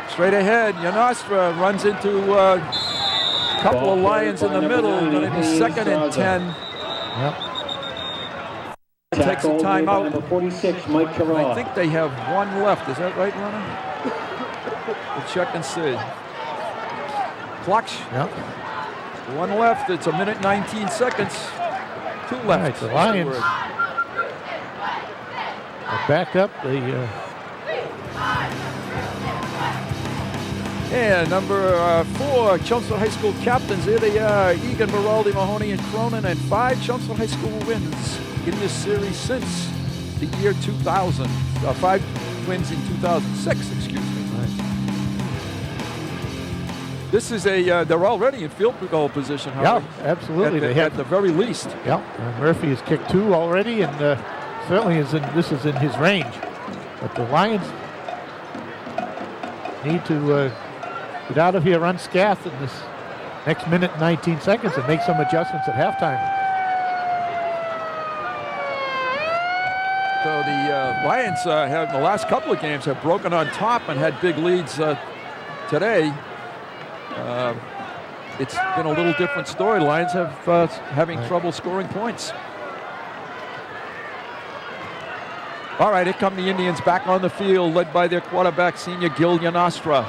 Straight ahead, Yanostra runs into a couple of Lions in the middle. Going to be 2nd and 10. Yep. Takes a timeout. Number 46, Mike Carroll. I think they have one left. Is that right, Runner? We'll check and see. Clock. Yep. One left. It's 1 minute 19 seconds. 2 left. All right, the Lions are back up. And number 4, Chelmsford High School captains. Here they are, Egan, Baraldi, Mahoney, and Cronin, and 5 Chelmsford High School wins in this series since the year 2000. 5 wins in 2006, excuse me. This is they're already in field goal position, Howard. Yeah, absolutely. At the very least. Yeah, Murphy has kicked 2 already, and certainly this is in his range. But the Lions need to get out of here unscathed in this next minute and 19 seconds and make some adjustments at halftime. So the Lions have, in the last couple of games, have broken on top and had big leads today. It's been a little different story. Lions have having trouble scoring points. All right, here come the Indians back on the field, led by their quarterback, senior Gil Yanostra.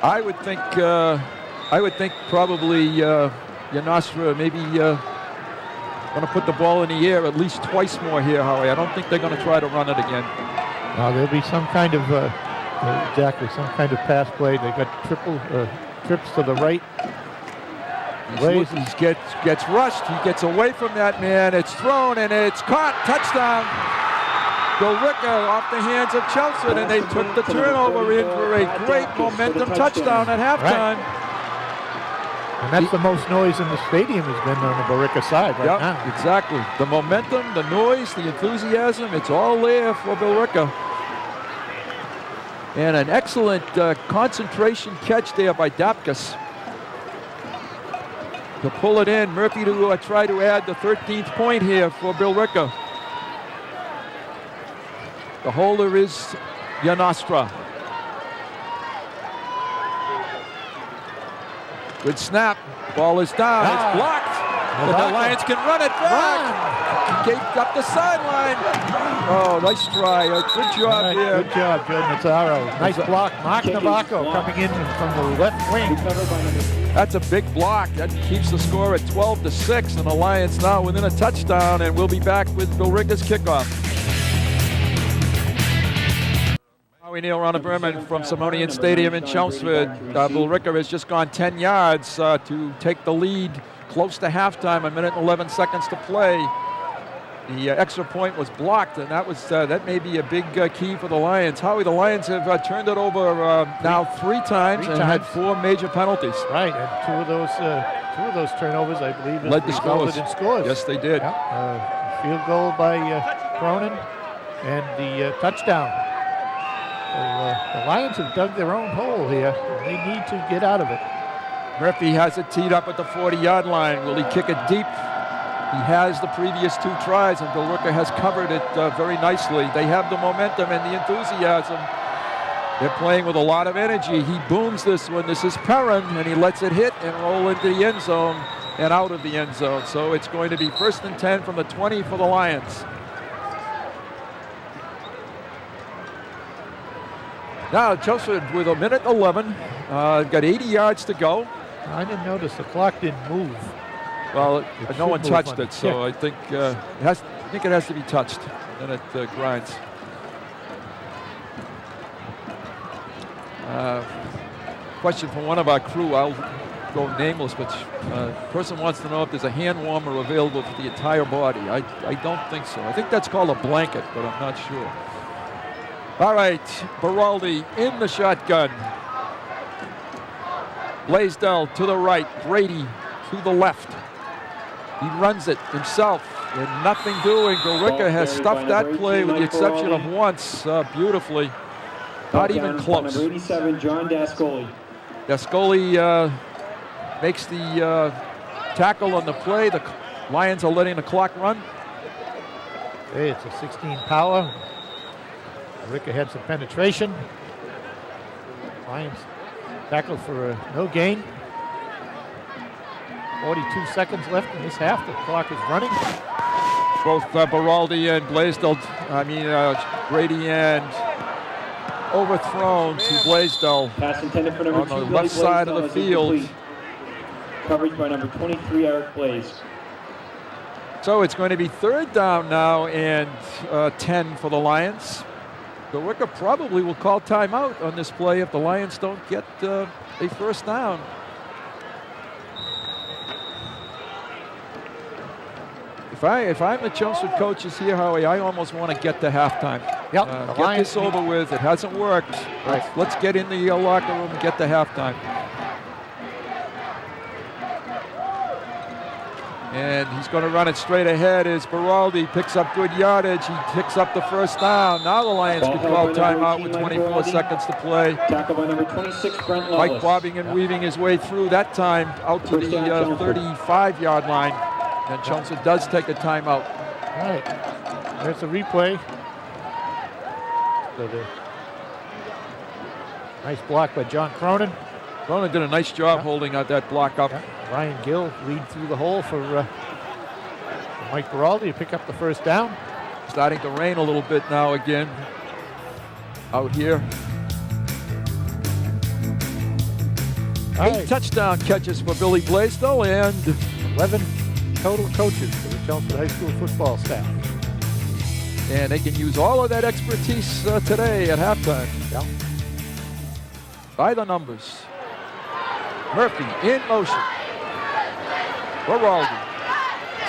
I would think probably Yanostra maybe going to put the ball in the air at least twice more here, Howie. I don't think they're going to try to run it again. There'll be some kind of some kind of pass play. They got trips to the right. He gets rushed. He gets away from that man. It's thrown and it's caught. Touchdown. Billerica off the hands of Chelmsford, and they took the turnover in for a great momentum touchdown at halftime. Right. And that's the most noise in the stadium has been on the Billerica side right now. Exactly. The momentum, the noise, the enthusiasm, it's all there for Billerica. And an excellent concentration catch there by Dapkus to pull it in. Murphy to try to add the 13th point here for Billerica. The holder is Yanastra. Good snap. Ball is down. It's blocked. But the Lions can run it back. Gate up the sideline. Oh, nice try. Good job here. Good job, Joe Mazzaro. Nice block. Mark Navaco coming in from the left wing. That's a big block. That keeps the score at 12-6, and the Lions now within a touchdown, and we'll be back with Billerica's kickoff. Howie Neal, Ronald Berman from Simonian Stadium in Chelmsford. Billerica has just gone 10 yards to take the lead close to halftime, 1 minute and 11 seconds to play. The extra point was blocked, and that may be a big key for the Lions. Howie, the Lions have turned it over now three times and had 4 major penalties. Right, and two of those turnovers, I believe, led to scores. In scores. Yes, they did. Field goal by Cronin and the touchdown. The Lions have dug their own hole here. They need to get out of it. Murphy has it teed up at the 40-yard line. Will he kick it deep? He has the previous 2 tries, and Billerica has covered it very nicely. They have the momentum and the enthusiasm. They're playing with a lot of energy. He booms this one. This is Perrin, and he lets it hit and roll into the end zone and out of the end zone. So it's going to be 1st and 10 from the 20 for the Lions. Now, Chelmsford with 1 minute 11. Got 80 yards to go. I didn't notice the clock didn't move. Well, no one touched it, so I think it has to be touched. Then it grinds. Question from one of our crew. I'll go nameless, but person wants to know if there's a hand warmer available for the entire body. I don't think so. I think that's called a blanket, but I'm not sure. All right, Baraldi in the shotgun. Blaisdell to the right, Brady to the left. He runs it himself, and nothing doing. Billerica has stuffed that play with the exception of once beautifully. Not even close. Number 87, John Dascoli. Dascoli makes the tackle on the play. The Lions are letting the clock run. Hey, it's a 16 power. Billerica had some penetration. Lions tackled for no gain. 42 seconds left in this half. The clock is running. Both Baraldi and Blaisdell, Brady and overthrown to Blaisdell Pass intended for number on 2, the Billy left side of Blaisdell the is field. incomplete. Coverage by number 23, Eric Blaze. So it's going to be 3rd down now and 10 for the Lions. Billerica probably will call timeout on this play if the Lions don't get a 1st down. If I'm the Chelmsford coaches here, Howie, I almost want to get to halftime. Yep. Get this over with. It hasn't worked. Right. Let's get in the locker room and get to halftime. And he's going to run it straight ahead as Baraldi picks up good yardage. He picks up the 1st down. Now the Lions could call timeout with 24 seconds to play. Tackle by number 26, Brent Mike Lawless. bobbing and weaving his way through that time out to the 35-yard line. And Chelmsford does take a timeout. All right. There's a replay. Nice block by John Cronin. Cronin did a nice job holding out that block up. Ryan Gill lead through the hole for Mike Baraldi to pick up the 1st down. Starting to rain a little bit now again out here. 8 touchdown catches for Billy Blaisdell and 11 total coaches for the Chelmsford High School football staff. And they can use all of that expertise today at halftime. Yeah. By the numbers. Murphy in motion. Baraldi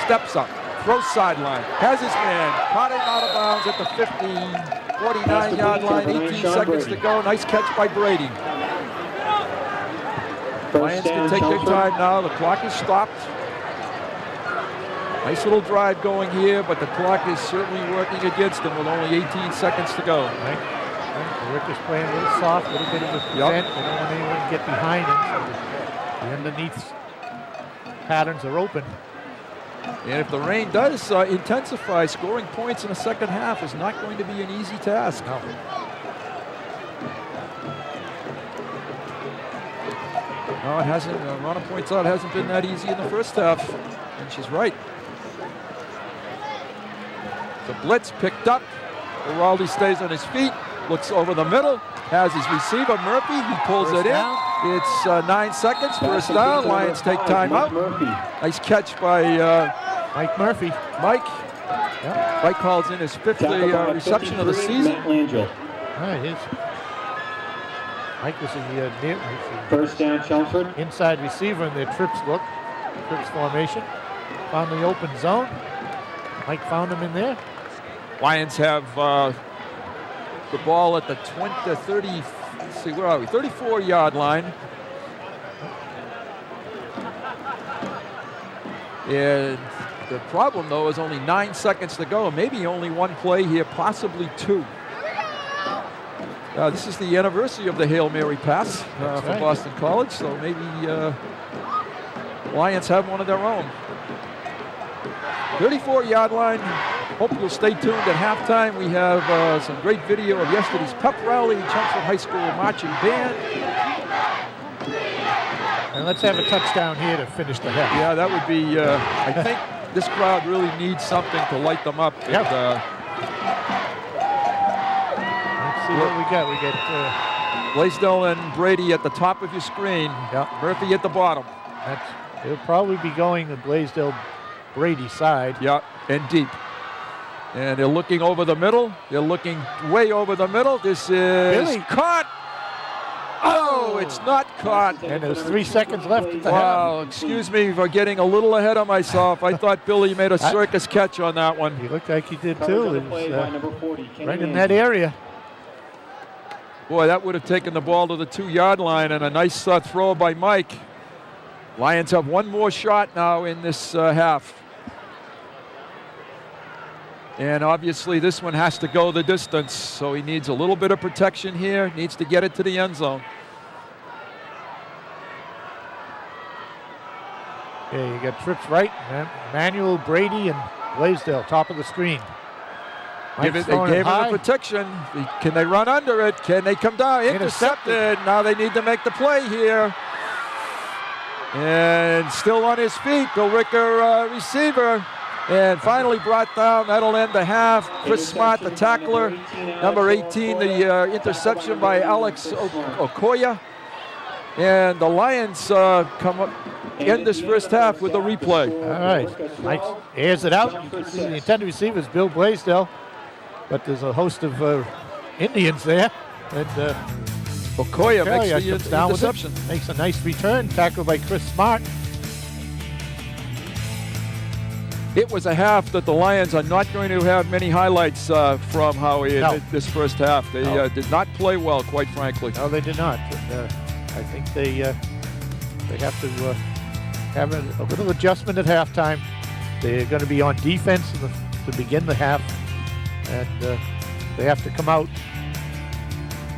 steps up, throws sideline, has his man, caught him out of bounds at the 49-yard line, 18 seconds to go. Nice catch by Brady. Lions can take their time now. The clock is stopped. Nice little drive going here, but the clock is certainly working against them with only 18 seconds to go. Rick is playing a little soft, a little bit of a present. They don't want anyone to get behind him. So the underneath patterns are open. And if the rain does intensify, scoring points in the second half is not going to be an easy task. No. No, it hasn't. Ronna points out it hasn't been that easy in the first half, and she's right. The blitz picked up. Baraldi stays on his feet, looks over the middle, has his receiver, Murphy. He pulls it in. It's 9 seconds, first down. Lions take time out. Nice catch by Mike Murphy. Mike. Yep. Mike calls in his fifth reception of the season. Mike was the first down, Chelmsford. Inside receiver in their trips formation. Found the open zone. Mike found him in there. Lions have the ball at the 30. Let's see, where are we? 34-yard line. And the problem, though, is only 9 seconds to go. Maybe only one play here, possibly two. This is the anniversary of the Hail Mary pass for Boston College, so maybe Lions have one of their own. 34-yard line. Hope you'll stay tuned at halftime. We have some great video of yesterday's pep rally, Chelmsford High School marching band. And let's have a touchdown here to finish the half. Yeah, that would be, I think this crowd really needs something to light them up. Yep. Let's see what we got. We get Blaisdell and Brady at the top of your screen. Yep. Murphy at the bottom. They'll probably be going the Blaisdell Brady side. Yeah, and deep. And they're looking over the middle. They're looking way over the middle. This is caught. Oh, it's not caught. And there's 3 seconds left at the half. Excuse me for getting a little ahead of myself. I thought Billy made a circus catch on that one. He looked like he did too. It was, right in that area. Boy, that would have taken the ball to the 2-yard line, and a nice throw by Mike. Lions have one more shot now in this half. And obviously this one has to go the distance, so he needs a little bit of protection here, needs to get it to the end zone. Yeah, you got trips right. Manuel, Brady, and Blaisdell, top of the screen. They gave him the protection. Can they run under it? Can they come down? Intercepted. Now they need to make the play here. And still on his feet, Billerica receiver. And finally brought down. That'll end the half. Chris Smart, the tackler. Number 18, the interception by Alex Okoye. And the Lions come up, end this first half with a replay. All right. Mike airs it out. You can see the intended receiver is Bill Blaisdell. But there's a host of Indians there. And Okoye makes the down interception. Makes a nice return. Tackled by Chris Smart. It was a half that the Lions are not going to have many highlights from, Howie, in this first half. They did not play well, quite frankly. No, they did not. And, I think they have to have a little adjustment at halftime. They're going to be on defense to begin the half, and they have to come out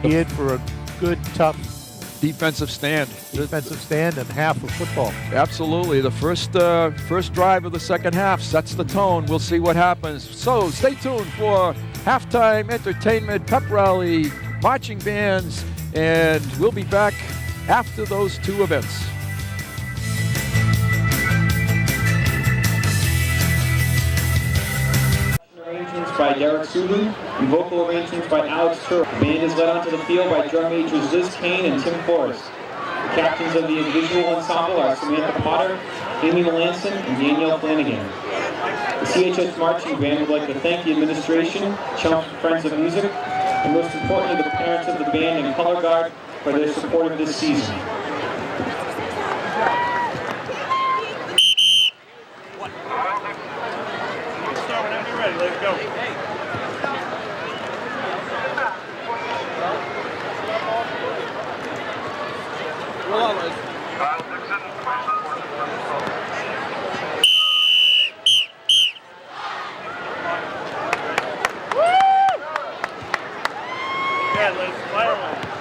geared for a good, tough defensive stand and half of football. Absolutely. The first drive of the second half sets the tone. We'll see what happens. So stay tuned for halftime entertainment, pep rally, marching bands, and we'll be back after those two events. Arrangements by Derek Sulu and vocal arrangements by Alex Turk. The band is led onto the field by drum majors Liz Kane and Tim Forrest. The captains of the individual ensemble are Samantha Potter, Amy Melanson, and Danielle Flanagan. The CHS Marching Band would like to thank the administration, Chelmsford Friends of Music, and most importantly the parents of the band and color guard for their support of this season. Liz. Fire away.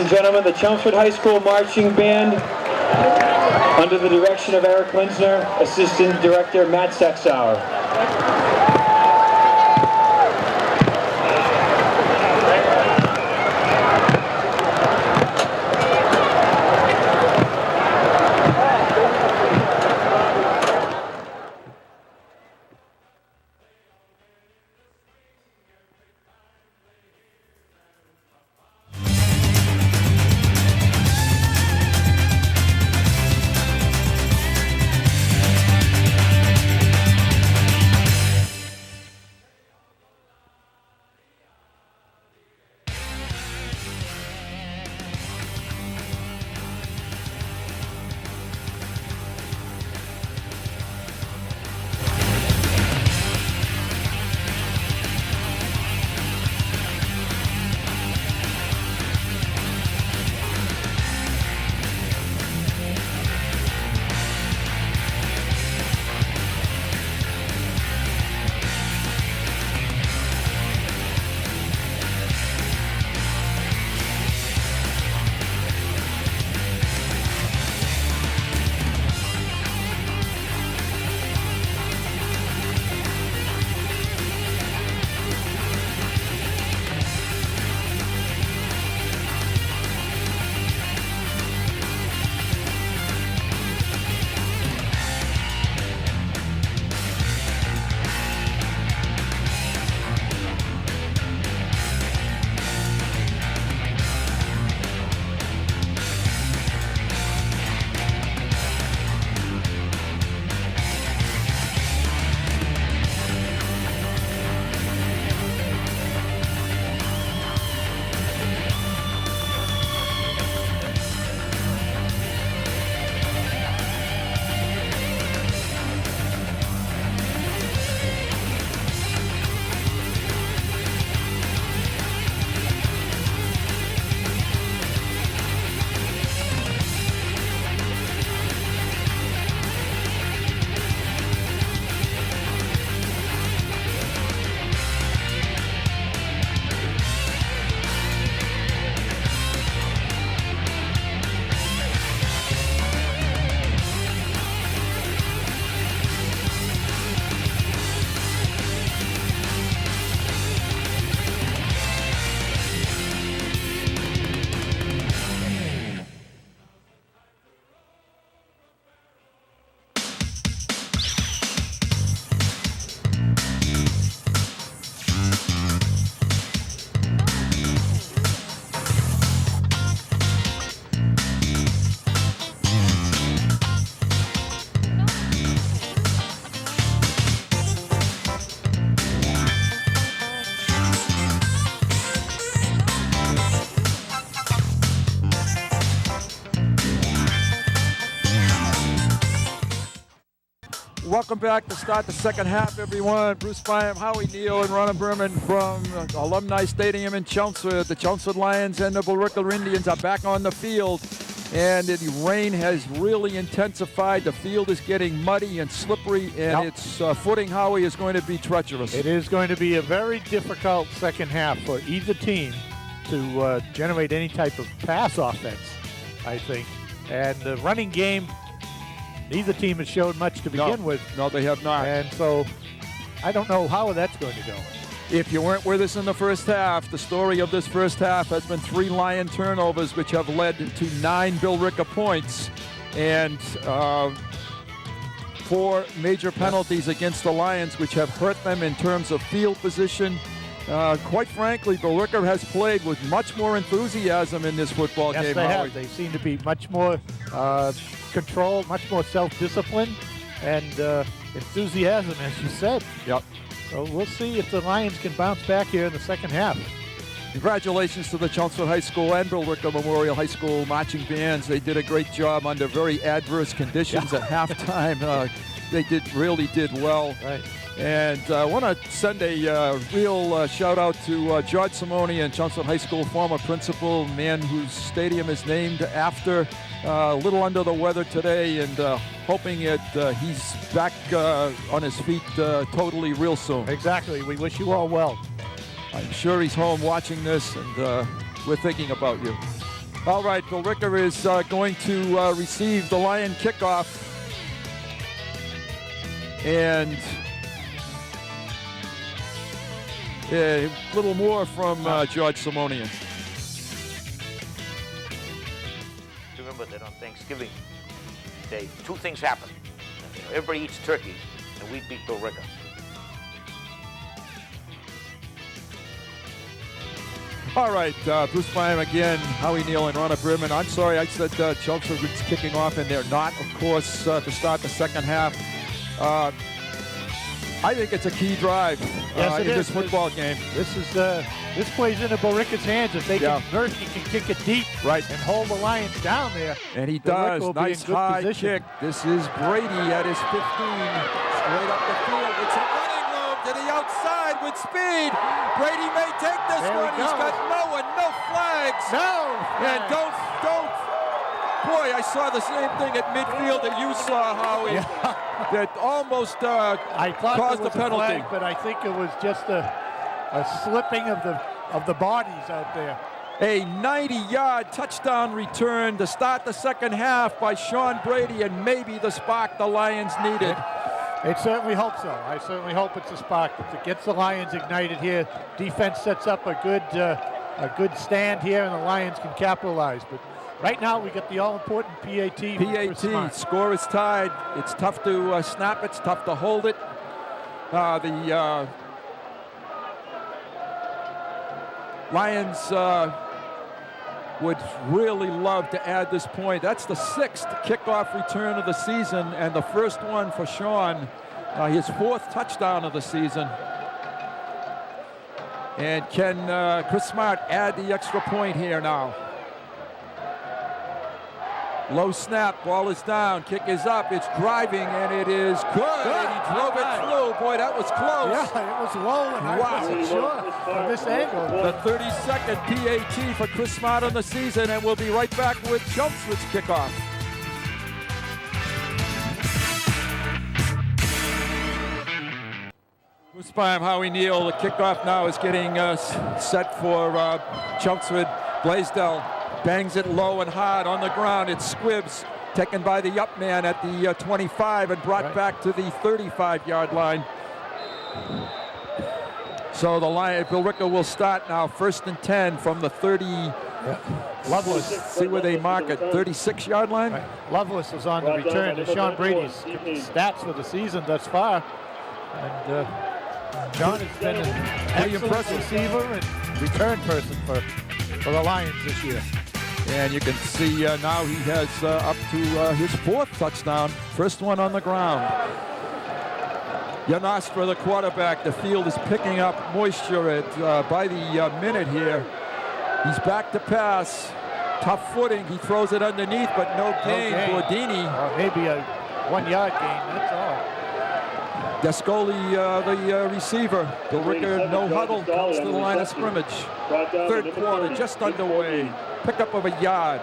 and gentlemen, the Chelmsford High School Marching Band, under the direction of Eric Linsner, Assistant Director Matt Sexauer. Welcome back to start the second half, everyone. Bruce Byam, Howie Neal, and Ron Berman from Alumni Stadium in Chelmsford. The Chelmsford Lions and the Billerica Indians are back on the field, and the rain has really intensified. The field is getting muddy and slippery, and its footing, Howie, is going to be treacherous. It is going to be a very difficult second half for either team to generate any type of pass offense, I think. And the running game, neither team has showed much to begin with. No, they have not. And so I don't know how that's going to go. If you weren't with us in the first half, the story of this first half has been 3 Lion turnovers, which have led to 9 Billerica points, and 4 major penalties against the Lions, which have hurt them in terms of field position. Quite frankly, Billerica has played with much more enthusiasm in this football game. Yes, they have. They seem to be much more controlled, much more self-discipline, and enthusiasm, as you said. Yep. So we'll see if the Lions can bounce back here in the second half. Congratulations to the Chelmsford High School and Billerica Memorial High School marching bands. They did a great job under very adverse conditions at halftime. They really did well. Right. And I want to send a real shout out to George Simone and Chelmsford High School former principal, man whose stadium is named after. A little under the weather today, and hoping that he's back on his feet totally real soon. Exactly. We wish you all well. I'm sure he's home watching this, and we're thinking about you. All right, Billerica is going to receive the Lion kickoff. And a little more from George Simonian. Remember that on Thanksgiving Day, two things happen. Everybody eats turkey, and we beat Billerica. All right, Bruce Byam again, Howie Neal and Ronna Bridman. I'm sorry, I said Chelmsford was kicking off, and they're not, of course, to start the second half. I think it's a key drive in this football game. This plays into Billerica's hands. If they can kick it deep and hold the Lions down there. And he does. Nice high kick. This is Brady at his 15. Straight up the field. It's a running room to the outside with speed. Brady may take this one. He's got no flags. No. And don't. Boy, I saw the same thing at midfield that you saw, Howie. That almost caused the penalty. Flag, but I think it was just a slipping of the bodies out there. A 90-yard touchdown return to start the second half by Sean Brady, and maybe the spark the Lions needed. It certainly hope so. I certainly hope it's a spark. If it gets the Lions ignited here, defense sets up a good stand here, and the Lions can capitalize. But right now, we got the all-important PAT. PAT, score is tied. It's tough to snap it. It's tough to hold it. The Lions would really love to add this point. That's the 6th kickoff return of the season, and the first one for Sean, his 4th touchdown of the season. And can Chris Smart add the extra point here now? Low snap, ball is down, kick is up, it's driving, and it is good. And he drove it through. Boy, that was close. Yeah, it was rolling. I wasn't sure from this angle. The 32nd PAT for Chris Smart on the season, and we'll be right back with Chelmsford's kickoff. Bruce Byam, Howie Neal, the kickoff now is getting set for Chelmsford. Blaisdell bangs it low and hard on the ground. It's Squibbs taken by the up man at the 25 and brought back to the 35-yard line. So the Billerica will start now, 1st and 10 from the 30. Lovelace. See where they mark it, 36-yard line. Lovelace is on the return to Sean Brady's stats for the season thus far. And John has been an excellent receiver and return person for the Lions this year. And you can see now he has up to his 4th touchdown, first one on the ground. Yanostra, the quarterback, the field is picking up moisture by the minute here. He's back to pass, tough footing, he throws it underneath, but no gain. Bordini. Maybe a 1-yard gain, that's all. Descoli, the receiver. Billerica, no huddle, comes to the line of scrimmage. 3rd quarter, just underway. Pickup of a yard.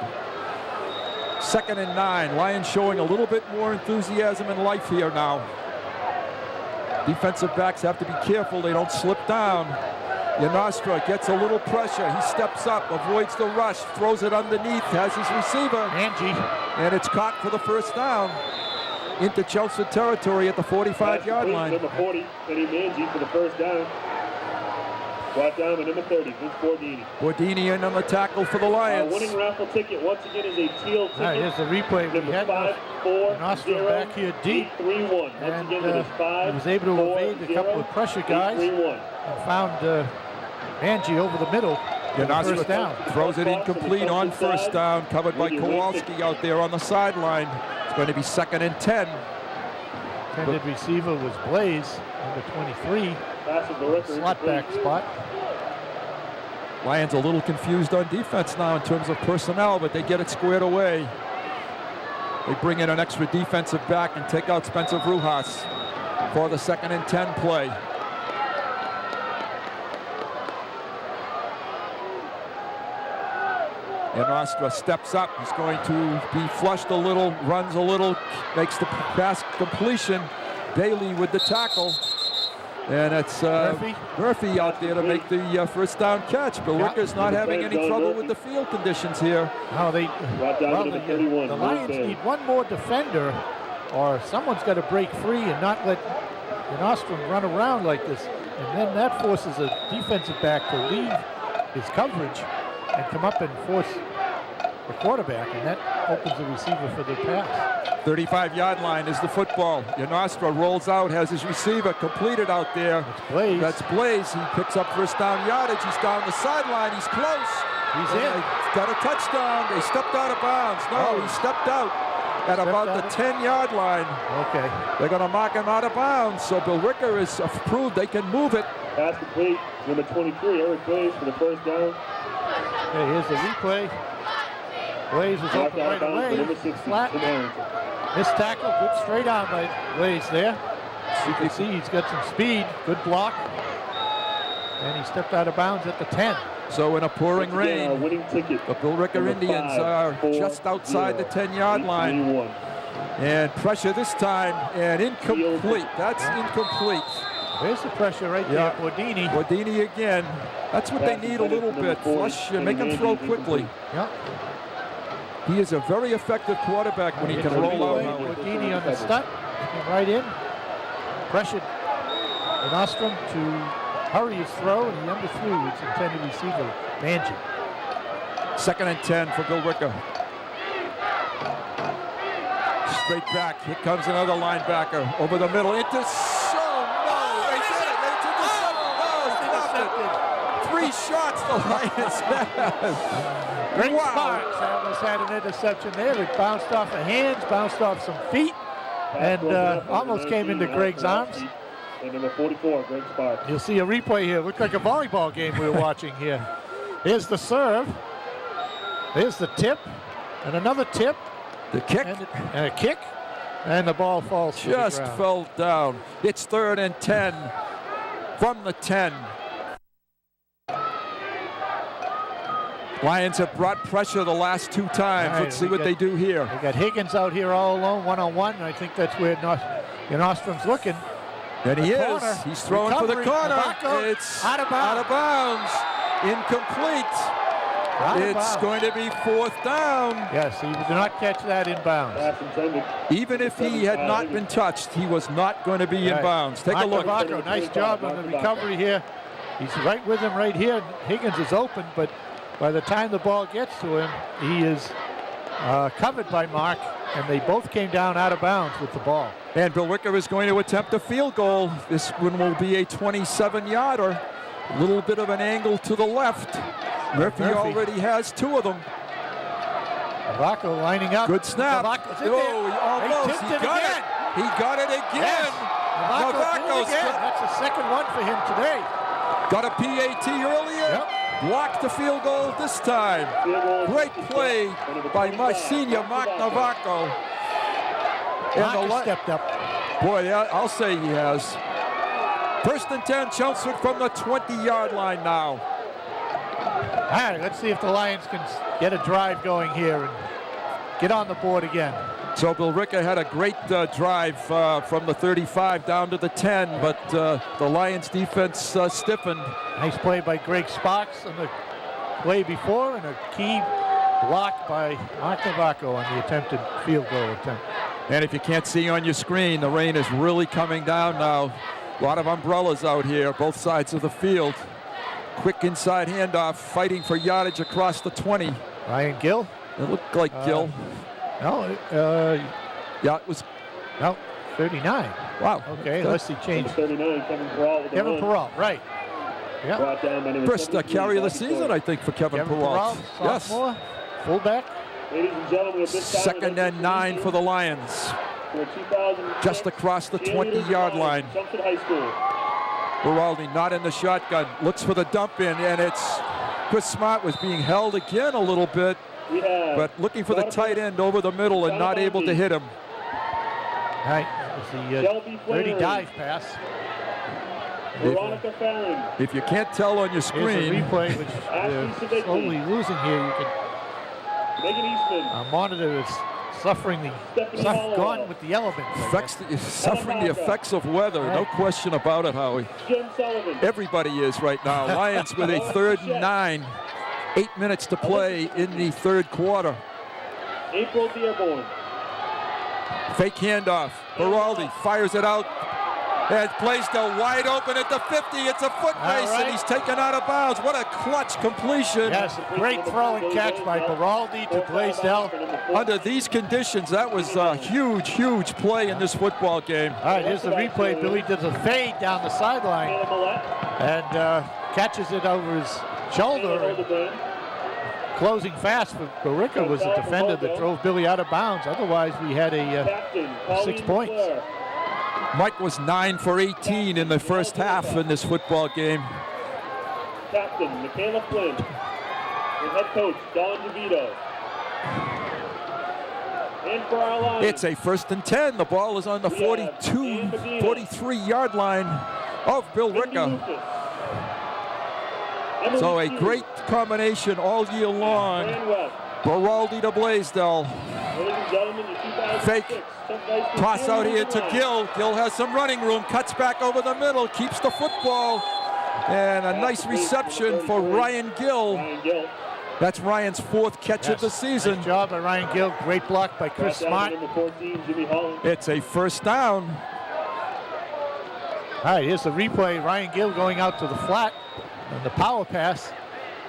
2nd and 9. Lions showing a little bit more enthusiasm and life here now. Defensive backs have to be careful they don't slip down. Yanostra gets a little pressure. He steps up, avoids the rush, throws it underneath, has his receiver. And it's caught for the first down. Into Chelmsford territory at the 45-yard line. Number 40, Benny Manji for the first down. Brought down to number 30, Vince Bordini. Bordini in on the tackle for the Lions. Winning raffle ticket once again is a teal ticket. Here's the replay. We had Nostra back here deep. 8-3-1. And he was able to evade a couple of pressure guys. And found Manji over the middle. First down. Throws it incomplete on first down, covered by Kowalski out there on the sideline. It's going to be 2nd and 10. Intended receiver was Blaze, number 23. Slot back spot. Lions a little confused on defense now in terms of personnel, but they get it squared away. They bring in an extra defensive back and take out Spencer Brujas for the 2nd and 10 play. And Ostra steps up. He's going to be flushed a little, runs a little, makes the pass completion. Bailey with the tackle. And it's Murphy out there to make the first down catch. Billerica's not having any trouble with the field conditions here. No, the Lions need one more defender, or someone's got to break free and not let Nostrum run around like this. And then that forces a defensive back to leave his coverage and come up and force the quarterback, and that opens the receiver for the pass. 35-yard line is the football. Nostra rolls out, has his receiver completed out there. That's Blaze. He picks up first down yardage. He's down the sideline. He's close. He's in. Got a touchdown. They stepped out of bounds. No, he stepped out at about the 10-yard line. Okay. They're going to mark him out of bounds. So Billerica is proved they can move it. Pass complete. Number 23, Eric Blaze for the first down. Okay, here's the replay. Blaze is open right away. Flat. Missed tackle. Good straight on by Blaze there. You can see he's got some speed. Good block. And he stepped out of bounds at the 10. So in a pouring rain, winning ticket. the Billerica Indians are just outside the 10-yard line. And pressure this time, and incomplete. That's incomplete. There's the pressure right there, Bordini. Bordini again. That's what they need a little bit. Flush and make him throw quickly. Yep. He is a very effective quarterback when he can roll out. Bordini on the stunt, right in. Pressured Nostrum to hurry his throw, and he underthrew his intended receiver, Manji. 2nd and 10 for Billerica. Straight back. Here comes another linebacker over the middle. Three shots the Lions have. Great Sparks almost had an interception there. It bounced off of hands, bounced off some feet, and almost came into Greg's arms. And number 44, Greg Sparks. You'll see a replay here. Looked like a volleyball game we were watching here. Here's the serve. Here's the tip, and another tip. The kick. And a kick, and the ball falls to the just ground. fell down. It's 3rd and 10 from the 10. Lions have brought pressure the last 2 times. Right, let's see what they do here. They got Higgins out here all alone, one-on-one, and I think that's where Nostrum's looking. And he is. He's throwing for the corner. Navaco, It's out of bounds. Incomplete. It's going to be 4th down. Yes, he did not catch that in bounds. Even if he had not been touched, he was not going to be in bounds. Take a look. Navaco, nice job on the recovery here. He's right with him right here. Higgins is open, but by the time the ball gets to him, he is covered by Mark, and they both came down out of bounds with the ball. And Billerica is going to attempt a field goal. This one will be a 27-yarder. A little bit of an angle to the left. Murphy already has 2 of them. Navaco lining up. Good snap. Navaco's in He almost. He got it. He got it again. Yes. Navaco's again. That's the 2nd one for him today. Got a PAT earlier. Yep. Blocked the field goal this time. Great play by my senior Mark Navaco. Mark stepped up. Boy, I'll say he has. 1st and 10, Chelmsford from the 20-yard line now. All right, let's see if the Lions can get a drive going here and get on the board again. So Billerica had a great drive from the 35 down to the 10, but the Lions defense stiffened. Nice play by Greg Sparks on the play before, and a key block by Mark Navaco on the attempted field goal attempt. And if you can't see on your screen, the rain is really coming down now. A lot of umbrellas out here, both sides of the field. Quick inside handoff, fighting for yardage across the 20. Ryan Gill? It looked like Gill. No, yeah, it was. No, 39. Wow. Okay, unless he changed. 39, Kevin Peralt. Kevin Peralt, right. Yeah. First carry of the season, I think, for Kevin Peralt. Yes. Sophomore, fullback. Ladies and gentlemen, at this time, 2nd and 9 for the Lions. Just across the 20-yard line. Chelmsford High School. Beraldi not in the shotgun. Looks for the dump in, and it's Chris Smart was being held again a little bit, but looking for the tight end over the middle and not able to hit him. All right, that was the 30 dive pass. Veronica Farron. If you can't tell on your screen, here's a replay, which they're slowly losing here. You can Megan Eastman. our monitor is suffering gone with the elements. Suffering the effects of weather, no question about it, Howie. Jim Sullivan. Everybody is right now. Lions with a 3rd and 9, 8 minutes to play in the 3rd quarter. April Dearborn. Fake handoff. Beraldi fires it out. And Blaisdell wide open at the 50. It's a foot race, and he's taken out of bounds. What a clutch completion. Yes, a great throw and catch by Beraldi to Blaisdell. Under these conditions, that was a huge, huge play in this football game. All right, here's the replay. Billy does a fade down the sideline and catches it over his shoulder. Closing fast for Billerica was the defender that drove Billy out of bounds. Otherwise, we had a 6 points. Mike was 9 for 18 in the first half in this football game. Captain Michaela Flynn. And head coach Don DeVito. And for our Lions. It's a 1st and 10. The ball is on the 43-yard line of Billerica. So a great combination all year long. Beraldi to Blaisdell. Fake toss out here to Gill. Gill has some running room, cuts back over the middle, keeps the football. And a nice reception for Ryan Gill. That's Ryan's 4th catch of the season. Nice job by Ryan Gill. Great block by Chris Smart. It's a 1st down. All right, here's the replay. Ryan Gill going out to the flat on the power pass.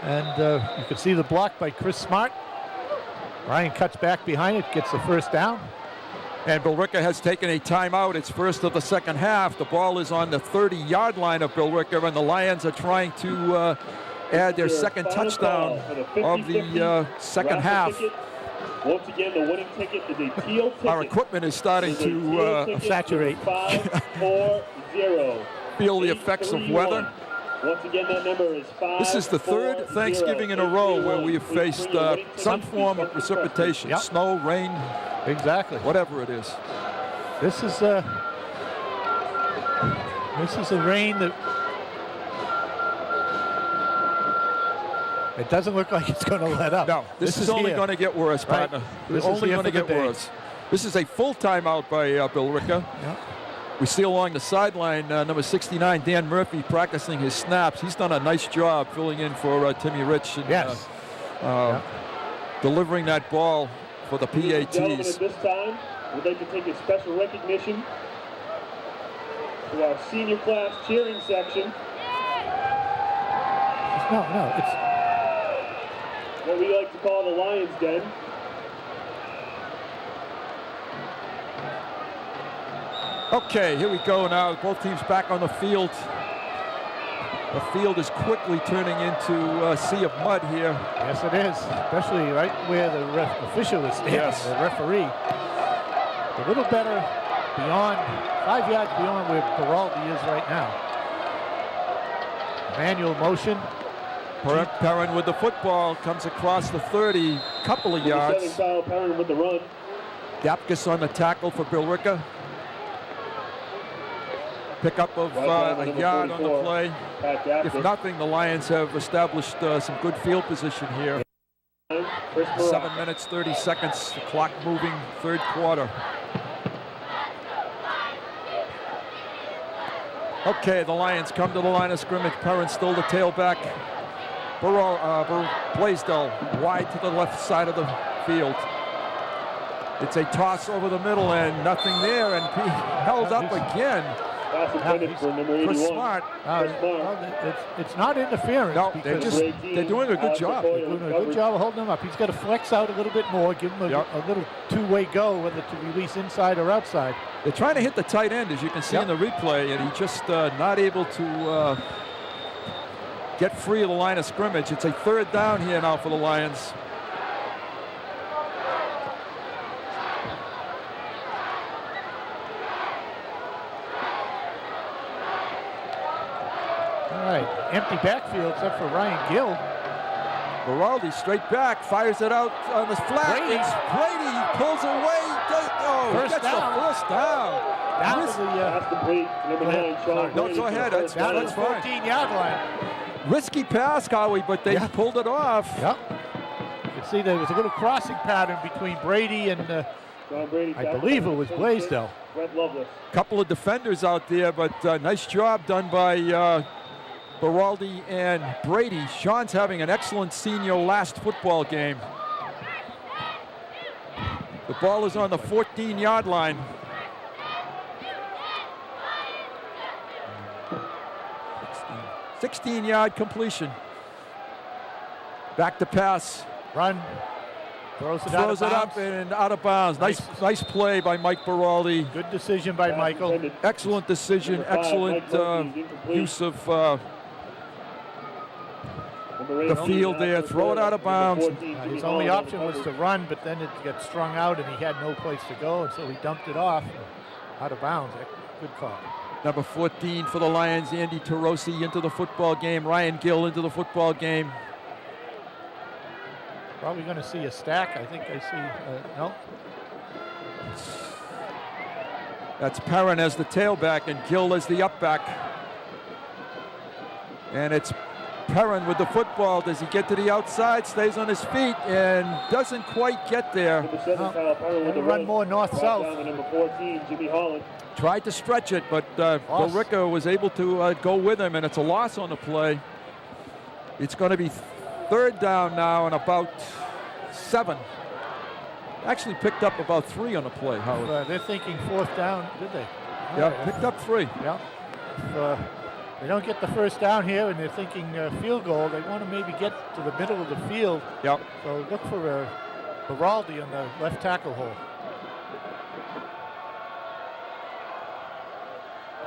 And you can see the block by Chris Smart. Ryan cuts back behind it, gets the 1st down. And Billerica has taken a timeout. It's 1st of the 2nd half. The ball is on the 30-yard line of Billerica, and the Lions are trying to add their 2nd touchdown of the 2nd half. Once again, the winning ticket is a teal ticket. Our equipment is starting to saturate. 540. Feel the effects of weather. Once again, that number is 5. This is the 3rd Thanksgiving in a row where we have faced some form of precipitation, snow, rain, exactly, whatever it is. This is a rain that it doesn't look like it's going to let up. No, this is only going to get worse, partner. Right. It's only going to get worse. This is a full timeout by Billerica. Yep. We see along the sideline number 69, Dan Murphy, practicing his snaps. He's done a nice job filling in for Timmy Rich and delivering that ball for the PATs. At this time, we'd like to take a special recognition to our senior class cheering section. No, it's what we like to call the Lions Den. Okay, here we go now. Both teams back on the field. The field is quickly turning into a sea of mud here. Yes, it is, especially right where the official is standing, the referee. A little better beyond, 5 yards beyond where Beraldi is right now. Manual motion. Perrin with the football, comes across the 30, couple of yards. Perrin with the run. Dapkus on the tackle for Billerica. Pickup of a yard on the play. If nothing, the Lions have established some good field position here. 7 minutes, 30 seconds, the clock moving, 3rd quarter. Okay, the Lions come to the line of scrimmage. Perrin still the tailback. Blaisdell wide to the left side of the field. It's a toss over the middle and nothing there, and he held up again. Pass intended for number 81. Smart. It's not interference. No, they're doing a good job. They're doing a good job of holding him up. He's got to flex out a little bit more, give him a little two-way go, whether to release inside or outside. They're trying to hit the tight end, as you can see in the replay, and he just not able to get free of the line of scrimmage. It's a 3rd down here now for the Lions. All right, empty backfield except for Ryan Gill. Beraldi straight back, fires it out on the flat. Brady pulls away. First gets down. the 1st down. Down to No, go ahead. That's down to the fine. 14-yard line. Risky pass, Howie, but they pulled it off. Yep. can see there was a little crossing pattern between Brady and John Brady, I believe it was Blaisdell. Brett Loveless. Couple of defenders out there, but nice job done by Baraldi and Brady. Sean's having an excellent senior last football game. The ball is on the 14-yard line. – 16-yard completion. Back to pass. Run. Throws it up and out of bounds. Nice play by Mike Baraldi. Good decision by Michael. Excellent decision. Excellent use of the field there. Throw it out of bounds. His only option was to run, but then it got strung out and he had no place to go, and so he dumped it off out of bounds. Good call. Number 14 for the Lions, Andy Tarosi into the football game. Ryan Gill into the football game. Probably going to see a stack. I think I see, no. That's Perrin as the tailback and Gill as the upback. And it's Perrin with the football. Does he get to the outside? Stays on his feet and doesn't quite get there. Run more north-south. Number 14, Jimmy Holland. Tried to stretch it, but Billerica was able to go with him, and it's a loss on the play. It's going to be third down now and about 7. Actually picked up about 3 on the play, Howard. They're thinking fourth down, did they? Yeah, picked up 3. Yeah. If they don't get the first down here and they're thinking field goal, they want to maybe get to the middle of the field. Yep. So look for Baraldi on the left tackle hole.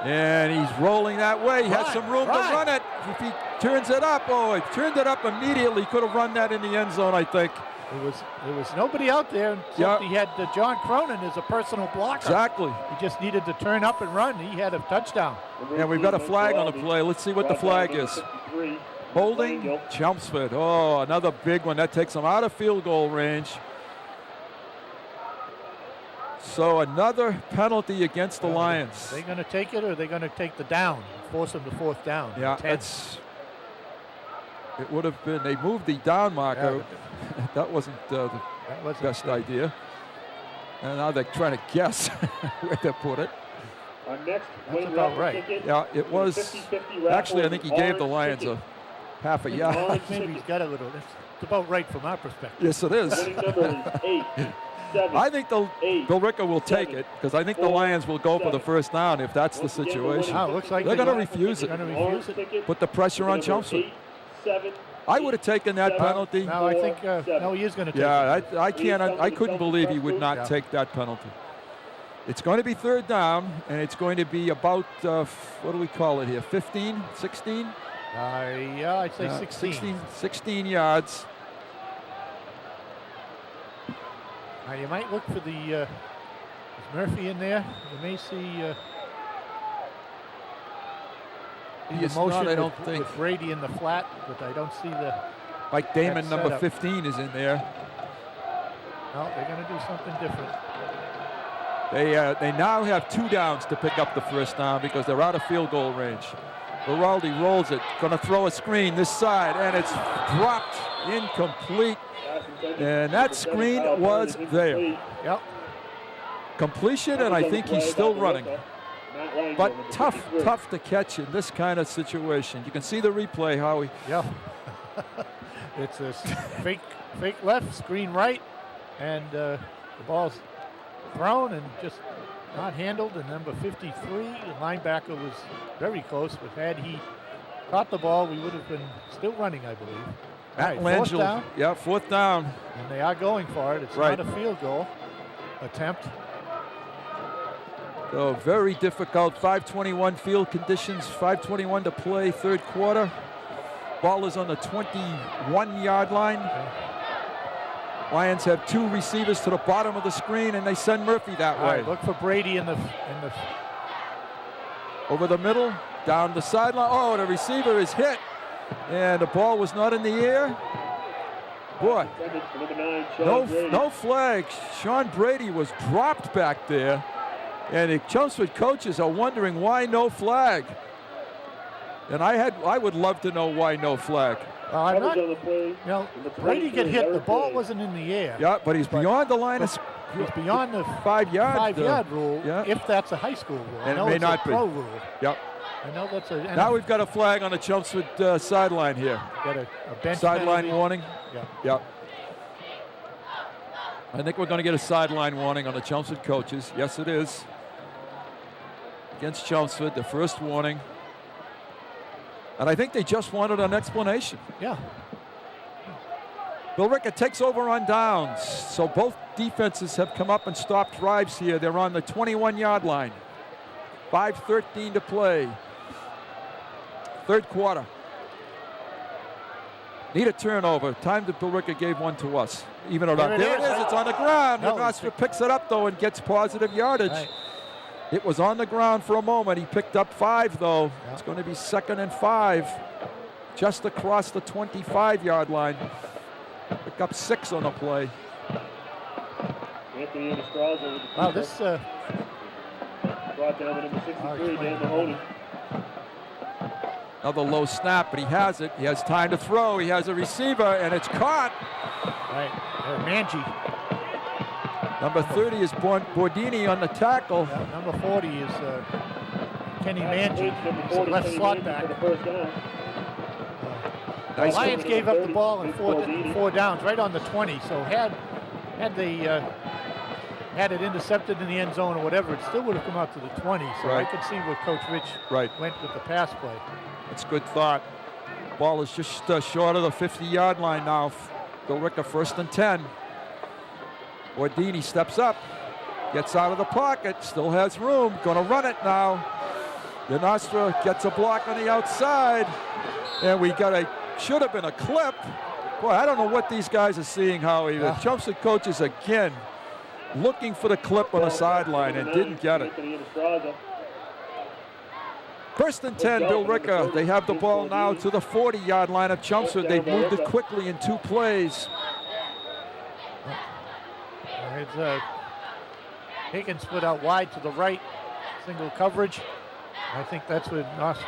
And he's rolling that way. He has some room to run it. If he turns it up, he turned it up immediately. Could have run that in the end zone, I think. There was nobody out there. Except he had John Cronin as a personal blocker. Exactly. He just needed to turn up and run. He had a touchdown. And we've got a flag on the play. Let's see what the flag is. Holding Chelmsford. Oh, another big one. That takes him out of field goal range. So another penalty against the Lions. Are they going to take it, or are they going to take the down, force them to fourth down? Yeah, it would have been. They moved the down marker. Yeah, that wasn't the best idea. And now they're trying to guess where to put it. Our next That's about right. Yeah, it was. 50-50 Actually, I think he gave the Lions a half a yard. Maybe he's got a little. It's about right from our perspective. Yes, it is. Winning number is 8. 7, I think Billerica will take it because I think the Lions will go for the first down if that's the situation. Looks like they're going to refuse it. Put the pressure on Chelmsford. 7, I would have taken that penalty. No, I think he is going to take it. Yeah, I couldn't believe he would not take that penalty. It's going to be third down, and it's going to be about, what do we call it here, 15, 16? Yeah, I'd say 16. 16 yards. Now you might look for the, is Murphy in there? You may see he is not, I don't think. With Brady in the flat, but I don't see the... Mike Damon, number 15, is in there. No, they're going to do something different. They now have 2 downs to pick up the first down because they're out of field goal range. Baraldi rolls it, going to throw a screen this side, and it's dropped incomplete. And that screen was there. Yep. Completion, and I think he's still running. But tough to catch in this kind of situation. You can see the replay, Howie. Yeah. It's a fake left, screen right, and the ball's thrown and just not handled. And number 53, the linebacker, was very close, but had he caught the ball, we would have been still running, I believe. Matt Right, fourth Langell, down. yeah, fourth down. And they are going for it. It's Right. not a field goal attempt. So very difficult. 5:21 field conditions, 5:21 to play, third quarter. Ball is on the 21-yard line. Lions have 2 receivers to the bottom of the screen, and they send Murphy that way. Right, look for Brady in the over the middle, down the sideline. Oh, the receiver is hit, and the ball was not in the air. Boy, no flag. Sean Brady was dropped back there, and the Chelmsford coaches are wondering why no flag. And I would love to know why no flag. Well, I'm not, Coverage on the play. you know, Number Brady get 23, hit. The Eric ball Day. wasn't in the air. Yeah, but he's beyond the line of He's beyond the 5 yard. 5-yard rule, yeah. if that's a high school rule. I And it know may it's not a be. pro rule. Yep. I know that's a. Now we've got a flag on the Chelmsford sideline here. Got a bench sideline penalty. warning. Yeah. Yep. I think we're going to get a sideline warning on the Chelmsford coaches. Yes, it is. Against Chelmsford, the first warning. And I think they just wanted an explanation. Yeah. Billerica takes over on downs. So both defenses have come up and stopped drives here. They're on the 21-yard line. 5:13 to play. Third quarter. Need a turnover. Time that Billerica gave one to us. Even it up. There it is. It's on the ground. No, Nostra picks it up, though, and gets positive yardage. Right. It was on the ground for a moment. He picked up 5, though. Yeah. It's going to be 2nd and 5. Just across the 25-yard line. Pick up 6 on the play. Anthony Estrada with the Wow, this. brought down the number 63, Dan Mahoney. Another low snap, but he has it. He has time to throw. He has a receiver, and it's caught. Right. Manji. Number 30 is Bordini on the tackle. Yeah, number 40 is Kenny Manji. Number He's a 40, left Kenny slot Manji back. for the first down. The Nice. Lions gave up the ball in Bordini. 4 downs, right on the 20. So had they had it intercepted in the end zone or whatever, it still would have come out to the 20. So Right. I could see where Coach Rich went with the pass play. That's good thought. Ball is just short of the 50-yard line now. Billerica 1st and 10. Bordini steps up, gets out of the pocket, still has room, going to run it now. Nostra gets a block on the outside, and we got should have been a clip. Boy, I don't know what these guys are seeing, Howie. The Chelmsford coaches again looking for the clip on the sideline and didn't get it. 1st and 10, Billerica. They have the ball now to the 40-yard line of Chelmsford. They've moved it quickly in 2 plays. It's Higgins split out wide to the right, single coverage. I think that's what Nostra.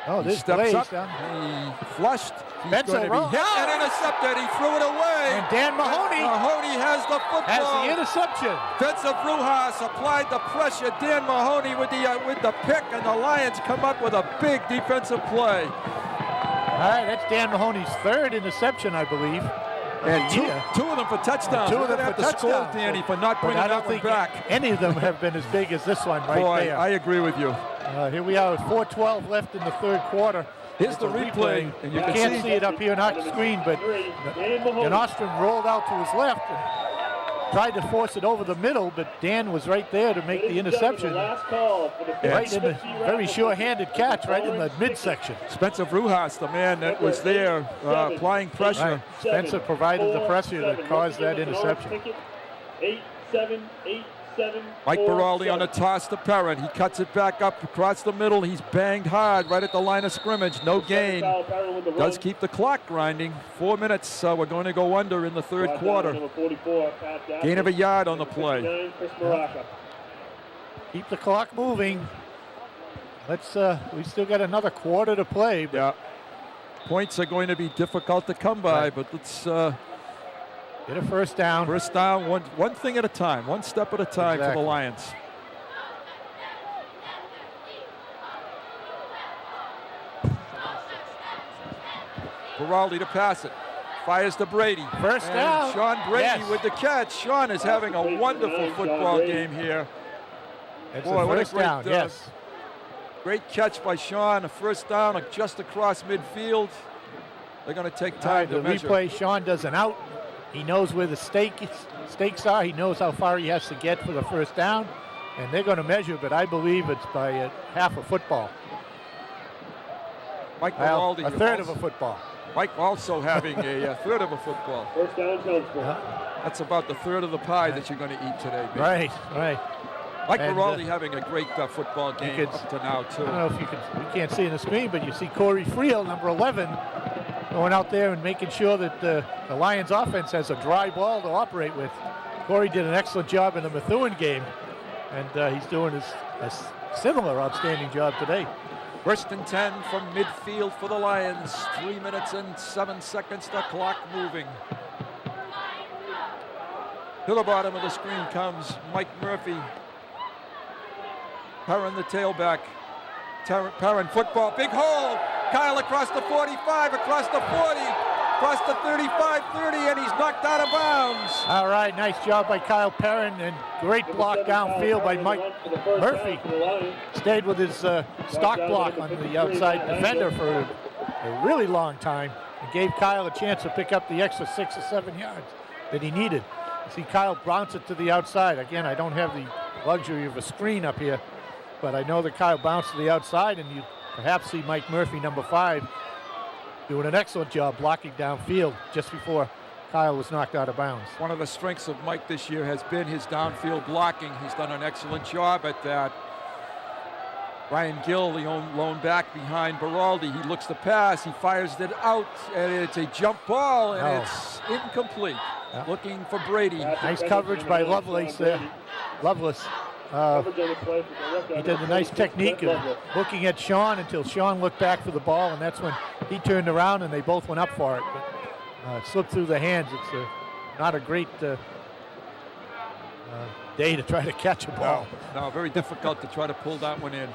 Oh, He this steps plays up. down. He flushed. He's Benson going to be Rowe. hit and intercepted. He threw it away. And Dan Mahoney Mahoney has the football. has the interception. Defensive Rujas applied the pressure. Dan Mahoney with the pick, and the Lions come up with a big defensive play. All right, that's Dan Mahoney's 3rd interception, I believe. And two of them for touchdowns. Two We're of them going to have for to scold touchdowns. Danny for not But bringing I don't that one think back. any of them have been as big as this one right Boy, there. I agree with you. Here we are with 4:12 left in the 3rd quarter. Here's It's the a replay, and you can can't see- see it up here on our screen, but Nostra rolled out to his left and tried to force it over the middle, but Dan was right there to make the interception. Right in the very sure-handed catch, right in the midsection. Spencer Rujas, the man that was there applying pressure. Right. Spencer provided the pressure that caused that interception. 8-7. Mike Baraldi on the toss to Perrin. He cuts it back up across the middle. He's banged hard right at the line of scrimmage. No gain. Does keep the clock grinding. 4 minutes. We're going to go under in the 3rd quarter. Gain of a yard on the play. Keep the clock moving. Let's. We still got another quarter to play. But Yeah. Points are going to be difficult to come by, but let's get a first down. First down, one thing at a time, one step at a time for Exactly. the Lions. Baraldi to pass it. Fires to Brady. First And down. Sean Brady Yes. with the catch. Sean is having a wonderful football game here. It's Boy, a what a first great, down. Yes. Great catch by Sean. A first down just across midfield. They're going to take All time right, to the measure. replay. Sean does an out. He knows where the stakes are. He knows how far he has to get for the first down, and they're going to measure. But I believe it's by half a football. Mike Well, Baraldi. a third of a football. Mike also having a third of a football. First down, Chelmsford. That's about the third of the pie that you're going to eat today. Pete. Right, right. Mike And, Baraldi having a great football game could- up to now, I too. don't know if you can. We can't see in the screen, but you see Corey Friel, number 11, going out there and making sure that the Lions offense has a dry ball to operate with. Corey did an excellent job in the Methuen game, and he's doing a similar outstanding job today. First and 10 from midfield for the Lions. 3 minutes and 7 seconds, the clock moving. To the bottom of the screen comes Mike Murphy. Perrin, the tailback. Perrin, football, big hole. Kyle across the 45, across the 40, across the 35, 30, and he's knocked out of bounds. All right, nice job by Kyle Perrin, and great block downfield by Mike Murphy. Stayed with his stock block on the outside defender for a really long time and gave Kyle a chance to pick up the extra 6 or 7 yards that he needed. See Kyle bounce it to the outside. Again, I don't have the luxury of a screen up here, but I know that Kyle bounced to the outside, and you perhaps see Mike Murphy, number 5, doing an excellent job blocking downfield just before Kyle was knocked out of bounds. One of the strengths of Mike this year has been his downfield blocking. He's done an excellent job at that. Ryan Gill, the lone back behind Beraldi. He looks to pass, he fires it out, and it's a jump ball, and it's incomplete. Looking for Brady. Nice coverage by Lovelace there. Lovelace. He did a nice technique of looking at Sean until Sean looked back for the ball, and that's when he turned around and they both went up for it. But it slipped through the hands. It's not a great day to try to catch a ball. No, very difficult to try to pull that one in.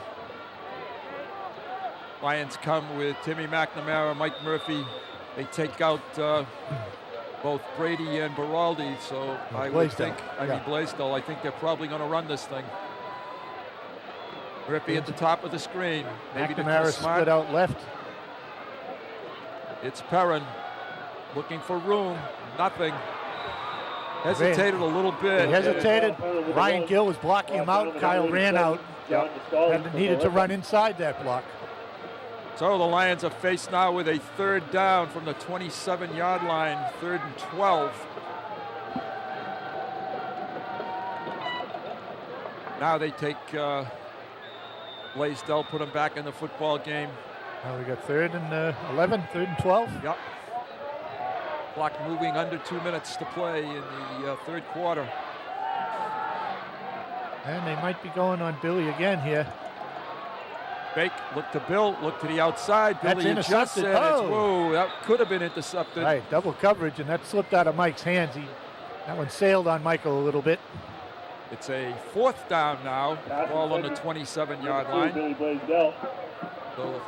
Lions come with Timmy McNamara, Mike Murphy. They take out both Brady and Beraldi, so I would think, Blaisdell, I think they're probably going to run this thing. Murphy at the top of the screen. Maybe McNamara split out left. It's Perrin looking for room. Nothing. Hesitated a little bit. He hesitated. Ryan Gill was blocking him out. Kyle ran out. And needed to run inside that block. So the Lions are faced now with a 3rd down from the 27-yard line, 3rd and 12. Now they take Blaisdell, put him back in the football game. Now we got 3rd and 11, 3rd and 12. Yep. Clock moving under 2 minutes to play in the 3rd quarter. And they might be going on Billy again here. Fake, look to Bill, look to the outside. That's Billy adjusts intercepted. it. Whoa, that could have been intercepted. Right, double coverage, and that slipped out of Mike's hands. That one sailed on Michael a little bit. It's a 4th down now. Ball on the 27-yard line. Billy Blaisdell. So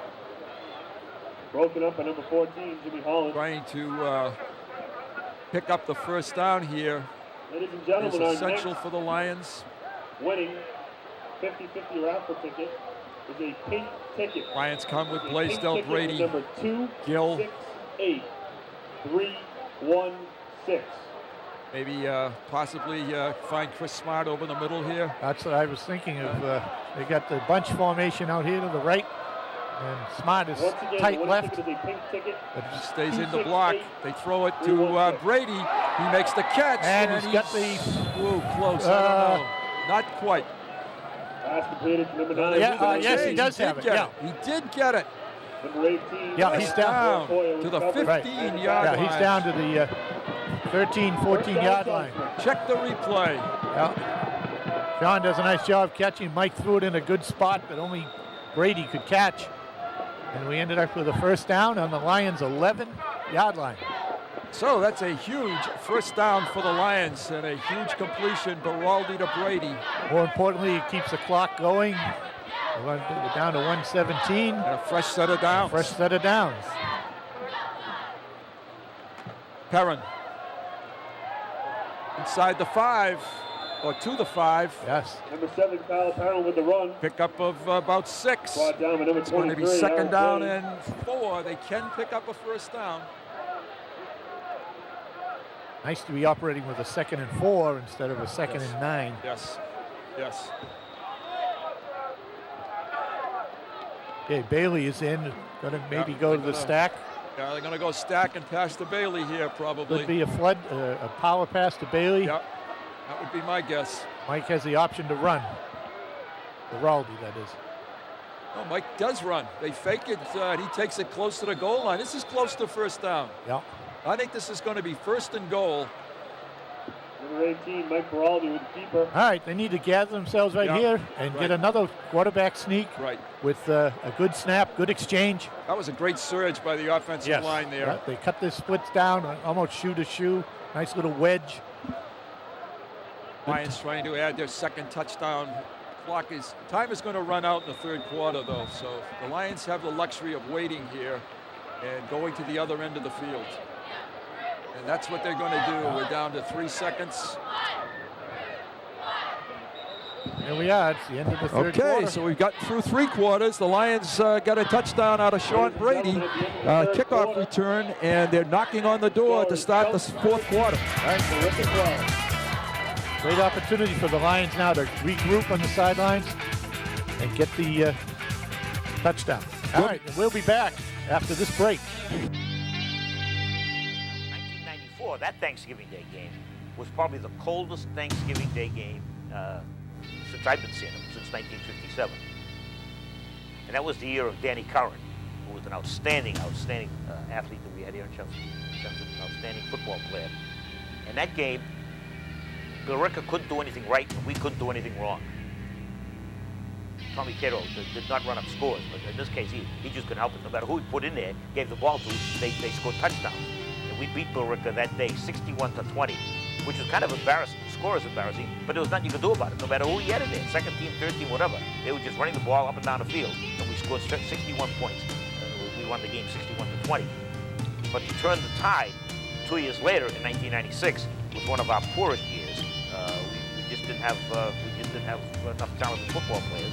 broken up by number 14, Jimmy Holland. Trying to pick up the 1st down here. Ladies and gentlemen, is essential for the Lions. Winning 50-50 raffle ticket is a pink ticket. Lions come with Blaisdell, Brady, number 2, Gill, 6, 8, 3, 1, 6. Maybe possibly find Chris Smart over the middle here. That's what I was thinking of. They got the bunch formation out here to the right, and Smart is tight left. But he stays in the block. They throw it to Brady. He makes the catch. And he's got the... Whoa, close. I don't know. Not quite. Pass completed to number 9. Yes, he does have it. Yeah. He did get it. Number 18. Yeah, he's down to the 15-yard line. Yeah, he's down to the 13, 14-yard line. Check the replay. Yeah. Sean does a nice job catching. Mike threw it in a good spot that only Brady could catch. And we ended up with a 1st down on the Lions' 11-yard line. So that's a huge 1st down for the Lions and a huge completion, Beraldi to Brady. More importantly, it keeps the clock going. We're down to 117. And a fresh set of downs. Fresh set of downs. Perrin. Inside the 5, or to the 5. Yes. Number 7, Kyle Perrin with the run. Pickup of about 6. Brought down by number 23. It's going to be 2nd down and 4. They can pick up a 1st down. Nice to be operating with a 2nd and 4 instead of a 2nd and 9. Yes, yes. Okay, Bailey is in. Going to maybe go to the stack. Yeah, they're going to go stack and pass to Bailey here, probably. Could be a power pass to Bailey. Yep, that would be my guess. Mike has the option to run. Beraldi, that is. Oh, Mike does run. They fake it, and he takes it close to the goal line. This is close to 1st down. Yeah. I think this is going to be 1st and goal. Number 18, Mike Baraldi with the keeper. All right, they need to gather themselves right here and get another quarterback sneak with a good snap, good exchange. That was a great surge by the offensive line there. Yeah, they cut their splits down, almost shoe to shoe. Nice little wedge. Lions trying to add their second touchdown. Time is going to run out in the third quarter, though, so the Lions have the luxury of waiting here and going to the other end of the field. And that's what they're going to do. We're down to 3 seconds. Here we are. It's the end of the third quarter. Okay, so we've got through 3 quarters. The Lions got a touchdown out of Sean Brady, kickoff return, and they're knocking on the door to start the fourth quarter. All right, great opportunity for the Lions now to regroup on the sidelines and get the touchdown. All right, and we'll be back after this break. 1994, that Thanksgiving Day game was probably the coldest Thanksgiving Day game since I've been seeing them, since 1957. And that was the year of Danny Curran, who was an outstanding athlete that we had here in Chelsea, an outstanding football player. And that game, Billerica couldn't do anything right, and we couldn't do anything wrong. Tommy Cato did not run up scores, but in this case, he just couldn't help it. No matter who he put in there, gave the ball to, they scored touchdowns. And we beat Billerica that day, 61-20, which was kind of embarrassing. The score is embarrassing, but there was nothing you could do about it. No matter who he had in there, second team, third team, whatever, they were just running the ball up and down the field, and we scored 61 points. We won the game 61-20. But to turn the tide 2 years later in 1996 was one of our poorest years. We just didn't have enough talented football players.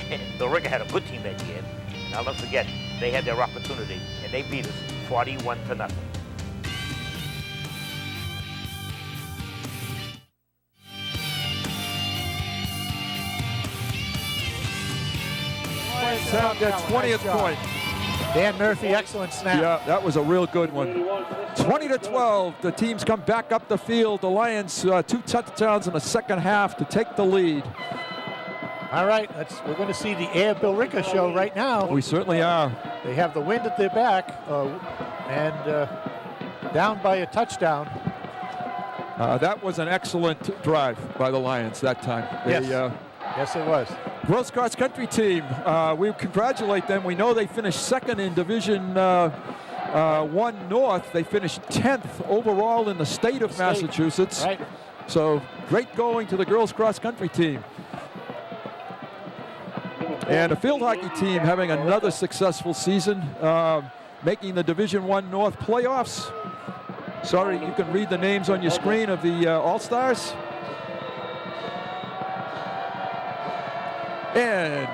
And Billerica had a good team that year. And I'll never forget, they had their opportunity, and they beat us 41-0. Sound their 20th point. Dan Murphy, excellent snap. Yeah, that was a real good one. 20-12, the teams come back up the field. The Lions 2 touchdowns in the second half to take the lead. All right, we're going to see the Air Billerica show right now. We certainly are. They have the wind at their back and down by a touchdown. That was an excellent drive by the Lions that time. Yes, it was. Girls cross country team, we congratulate them. We know they finished second in Division 1 North. They finished 10th overall in the state of Massachusetts. Right. So great going to the girls cross country team. And the field hockey team having another successful season, making the Division 1 North playoffs. Sorry, you can read the names on your screen of the All-Stars. And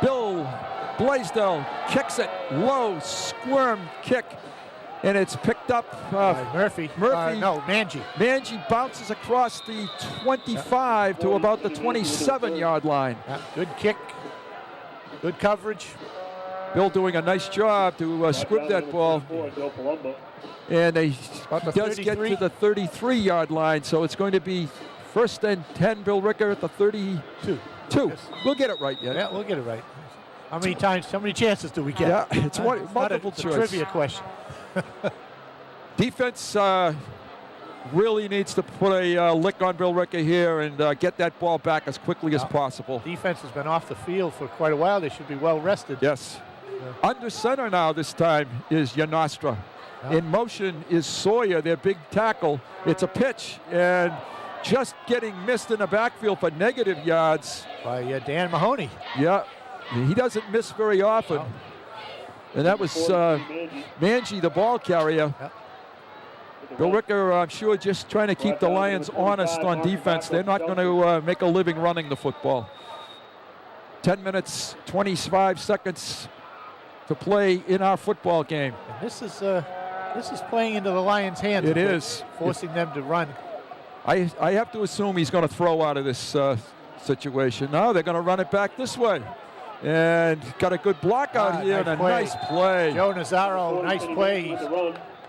Bill Blaisdell kicks it low, squirm kick, and it's picked up. Murphy. No, Manji. Manji bounces across the 25 to about the 27-yard line. Good kick, good coverage. Bill doing a nice job to script that ball. And he does get to the 33-yard line, so it's going to be first and 10, Billerica at the 32. Yes. We'll get it right yet. Yeah, we'll get it right. How many chances do we get? Yeah, it's multiple choice. It's a trivia question. Defense really needs to put a lick on Billerica here and get that ball back as quickly as possible. Defense has been off the field for quite a while. They should be well rested. Yes. Under center now this time is Yanastra. In motion is Sawyer, their big tackle. It's a pitch, and just getting missed in the backfield for negative yards. By Dan Mahoney. Yeah, he doesn't miss very often. And that was Manji, the ball carrier. Billerica, I'm sure, just trying to keep the Lions honest on defense. They're not going to make a living running the football. 10 minutes, 25 seconds to play in our football game. And this is playing into the Lions' hands. It is. Forcing them to run. I have to assume he's going to throw out of this situation. No, they're going to run it back this way. And got a good block out here and a nice play. Joe Nazaro, nice play. He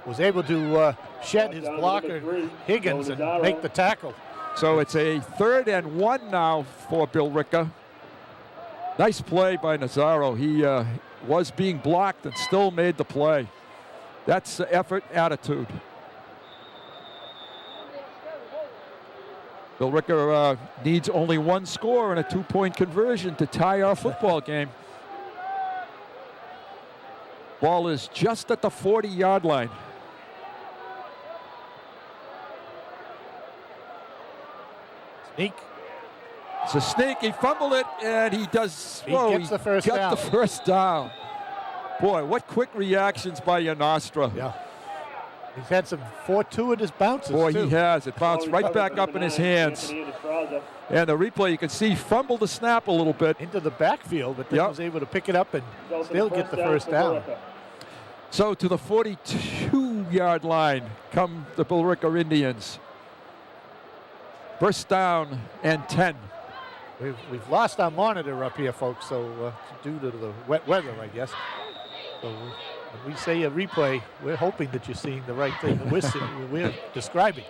was able to shed his blocker, Higgins, and make the tackle. So it's a 3rd and 1 now for Billerica. Nice play by Nazaro. He was being blocked and still made the play. That's effort, attitude. Billerica needs only one score and a 2-point conversion to tie our football game. Ball is just at the 40-yard line. Sneak. It's a sneak. He fumbled it, and he does. He gets the first got down. the first down. Boy, what quick reactions by Yanastra. Yeah. He's had some fortuitous bounces, Boy, too. he has. It bounced right back up in his hands. And the replay, you can see, fumbled the snap a little bit. Into the backfield, but then was able to pick it up and still get the first down. So to the 42-yard line come the Billerica Indians. First down and 10. We've lost our monitor up here, folks, so due to the wet weather, I guess. So when we say a replay, we're hoping that you're seeing the right thing that we're describing.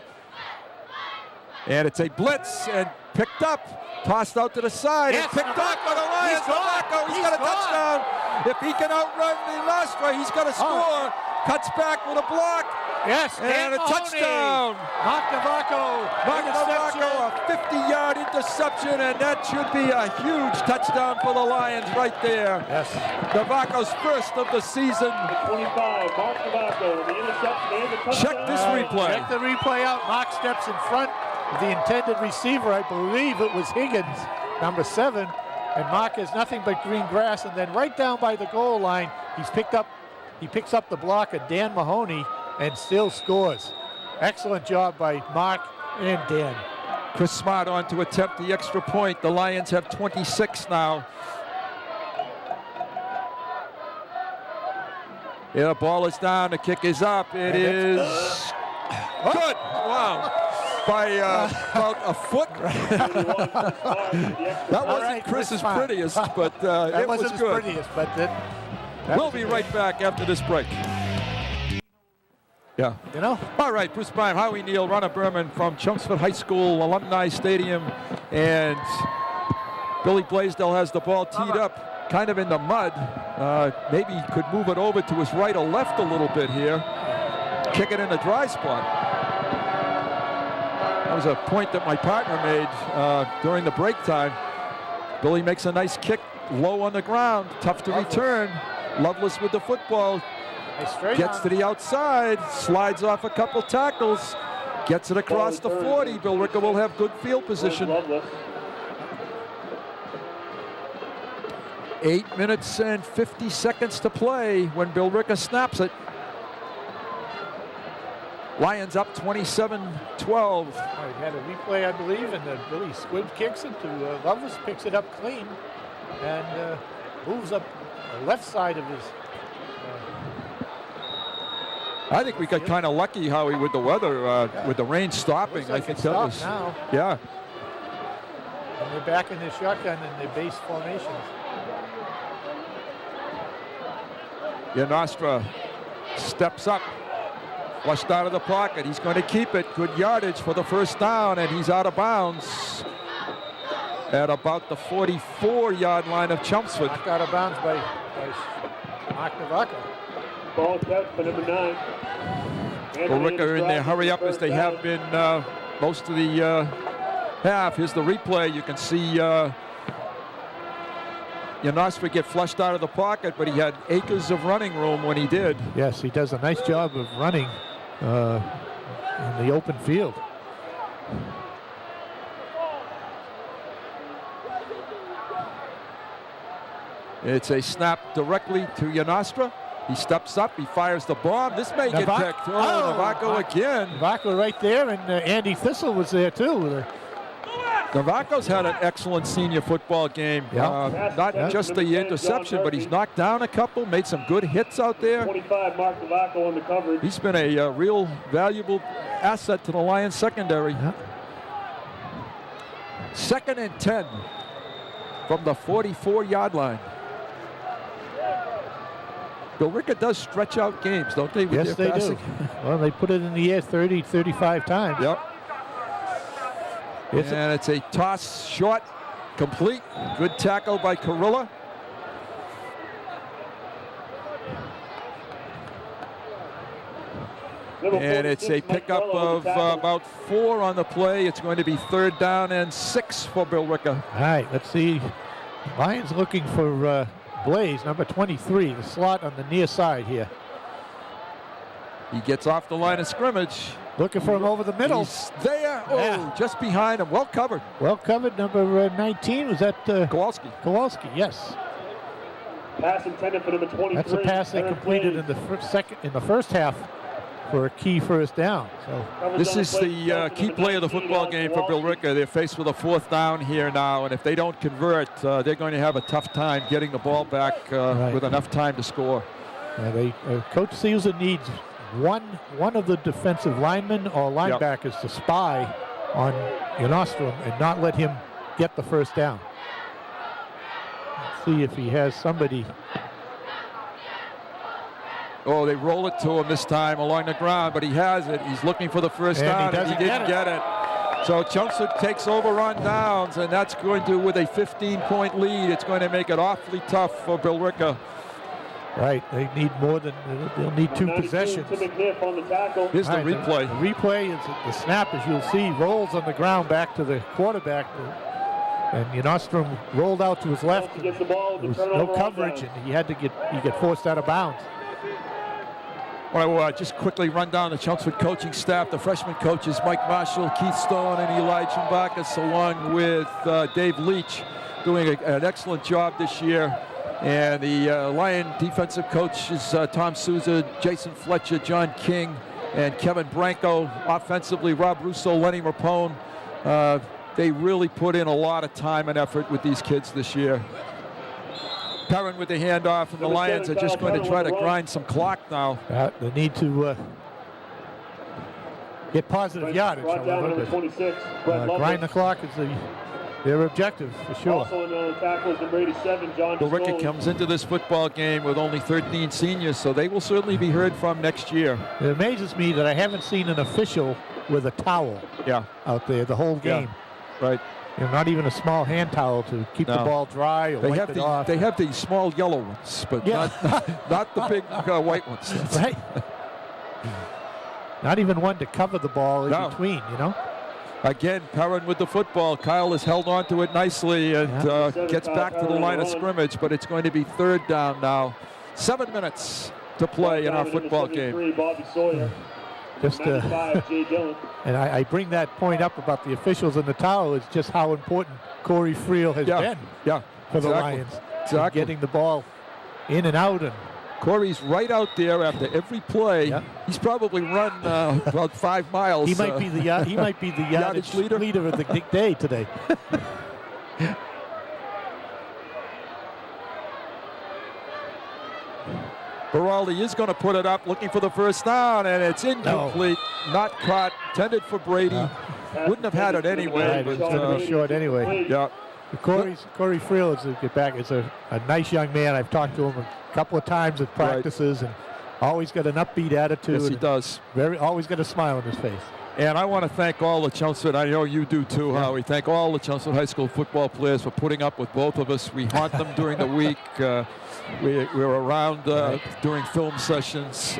And it's a blitz and picked up, tossed out to the side, and picked up by the Lions. He's got a touchdown. If he can outrun the Nostra, he's got to score. Cuts back with a block. Yes, and a touchdown. Mark Navaco. Mark Navaco, a 50-yard interception, and that should be a huge touchdown for the Lions right there. Yes. Navaco's first of the season. 25, Mark Navaco, the interception and the touchdown. Check this replay. Check the replay out. Mark steps in front of the intended receiver. I believe it was Higgins, number 7. And Mark has nothing but green grass. And then right down by the goal line, he picks up the block of Dan Mahoney and still scores. Excellent job by Mark and Dan. Chris Smart on to attempt the extra point. The Lions have 26 now. Yeah, the ball is down. The kick is up. It is good. Wow. By about a foot. That wasn't Chris's prettiest, but it was wasn't good. his prettiest, but We'll be right back after this break. Yeah. You know? All right, Bruce Bryan, Howie Neal, Ronnie Berman from Chelmsford High School Alumni Stadium. And Billy Blaisdell has the ball teed up kind of in the mud. Maybe he could move it over to his right or left a little bit here. Kick it in the dry spot. That was a point that my partner made during the break time. Billy makes a nice kick low on the ground, tough to return. Loveless with the football. Gets to the outside, slides off a couple tackles, gets it across the 40. Billerica will have good field position. 8 minutes and 50 seconds to play when Billerica snaps it. Lions up 27-12. He had a replay, I believe, and Billy Squibb kicks it to Loveless, picks it up clean, and moves up the left side of his. I think we got kind of lucky, Howie, with the weather, with the rain stopping. Like I think that was. Now. Yeah. And they're back in their shotgun and their base formations. Yanastra steps up, flushed out of the pocket. He's going to keep it. Good yardage for the first down, and he's out of bounds at about the 44-yard line of Chelmsford. Knocked out of bounds by Mark Navaco. Ball kept for number 9. Billerica in their hurry up as they have been most of the half. Here's the replay. You can see Yanastra get flushed out of the pocket, but he had acres of running room when he did. Yes, he does a nice job of running in the open field. It's a snap directly to Yanastra. He steps up, he fires the bomb. This may get picked. Navaco again. Navaco right there, and Andy Thistle was there too. Navaco's had an excellent senior football game. Not just the interception, but he's knocked down a couple, made some good hits out there. 25, Mark Navaco on the coverage. He's been a real valuable asset to the Lions secondary. Second and 10 from the 44-yard line. Billerica does stretch out games, don't they? Yes, they do. Well, they put it in the air 30, 35 times. Yep. And it's a toss short, complete. Good tackle by Carilla. And it's a pickup of about 4 on the play. It's going to be 3rd down and 6 for Billerica. All right, let's see. Lions looking for Blaze, number 23, the slot on the near side here. He gets off the line of scrimmage. Looking for him over the middle. He's there. Yeah. Oh, just behind him. Well covered. Well covered. Number 19, was that? Kowalski. Kowalski, yes. Pass intended for number 23. That's a pass they completed in the first half for a key first down. So this is the key play of the football game for Billerica. They're faced with a 4th down here now, and if they don't convert, they're going to have a tough time getting the ball back with enough time to score. Coach Caesar needs one of the defensive linemen or linebackers to spy on Nostrum and not let him get the first down. Let's see if he has somebody. Oh, they roll it to him this time along the ground, but he has it. He's looking for the first down, and he didn't get it. So Chelmsford takes over on downs, and that's going to, with a 15-point lead, it's going to make it awfully tough for Billerica. Right, they need more than, they'll need 2 possessions. Here's the replay. The replay is the snap, as you'll see, rolls on the ground back to the quarterback. And Nostrum rolled out to his left. There was no coverage, and he get forced out of bounds. Well, just quickly run down the Chelmsford coaching staff. The freshman coaches, Mike Marshall, Keith Stone, and Elijah Bacchus, along with Dave Leach, doing an excellent job this year. And the Lion defensive coaches, Tom Souza, Jason Fletcher, John King, and Kevin Branco. Offensively, Rob Russo, Lenny Rapone. They really put in a lot of time and effort with these kids this year. Perrin with the handoff, and the Lions are just going to try to grind some clock now. They need to get positive yardage, however, grind the clock is their objective, for sure. Also on the tackle is number 87, John Billerica comes into this football game with only 13 seniors, so they will certainly be heard from next year. It amazes me that I haven't seen an official with a towel out there the whole game. Yeah. Right. Not even a small hand towel to keep the ball dry or wipe it off. They have these small yellow ones, but not the big white ones. Right. Not even one to cover the ball in between, Again, Perrin with the football. Kyle has held on to it nicely and gets back to the line of scrimmage, but it's going to be 3rd down now. 7 minutes to play in our football game. Bobby Sawyer. And I bring that point up about the officials in the towel is just how important Corey Friel has been for the Lions. Exactly. Getting the ball in and out. And Corey's right out there after every play. He's probably run about 5 miles. He might be the yardage leader of the day today. Baraldi is going to put it up, looking for the first down, and it's incomplete. Not caught. Intended for Brady. Wouldn't have had it anyway. Right, it's going to be short anyway. Yeah. Corey Friel is a nice young man. I've talked to him a couple of times at practices, and always got an upbeat attitude. Yes, he does. Always got a smile on his face. And I want to thank all the Chelmsford, I know you do too, Howie. Thank all the Chelmsford High School football players for putting up with both of us. We haunt them during the week. We're around during film sessions.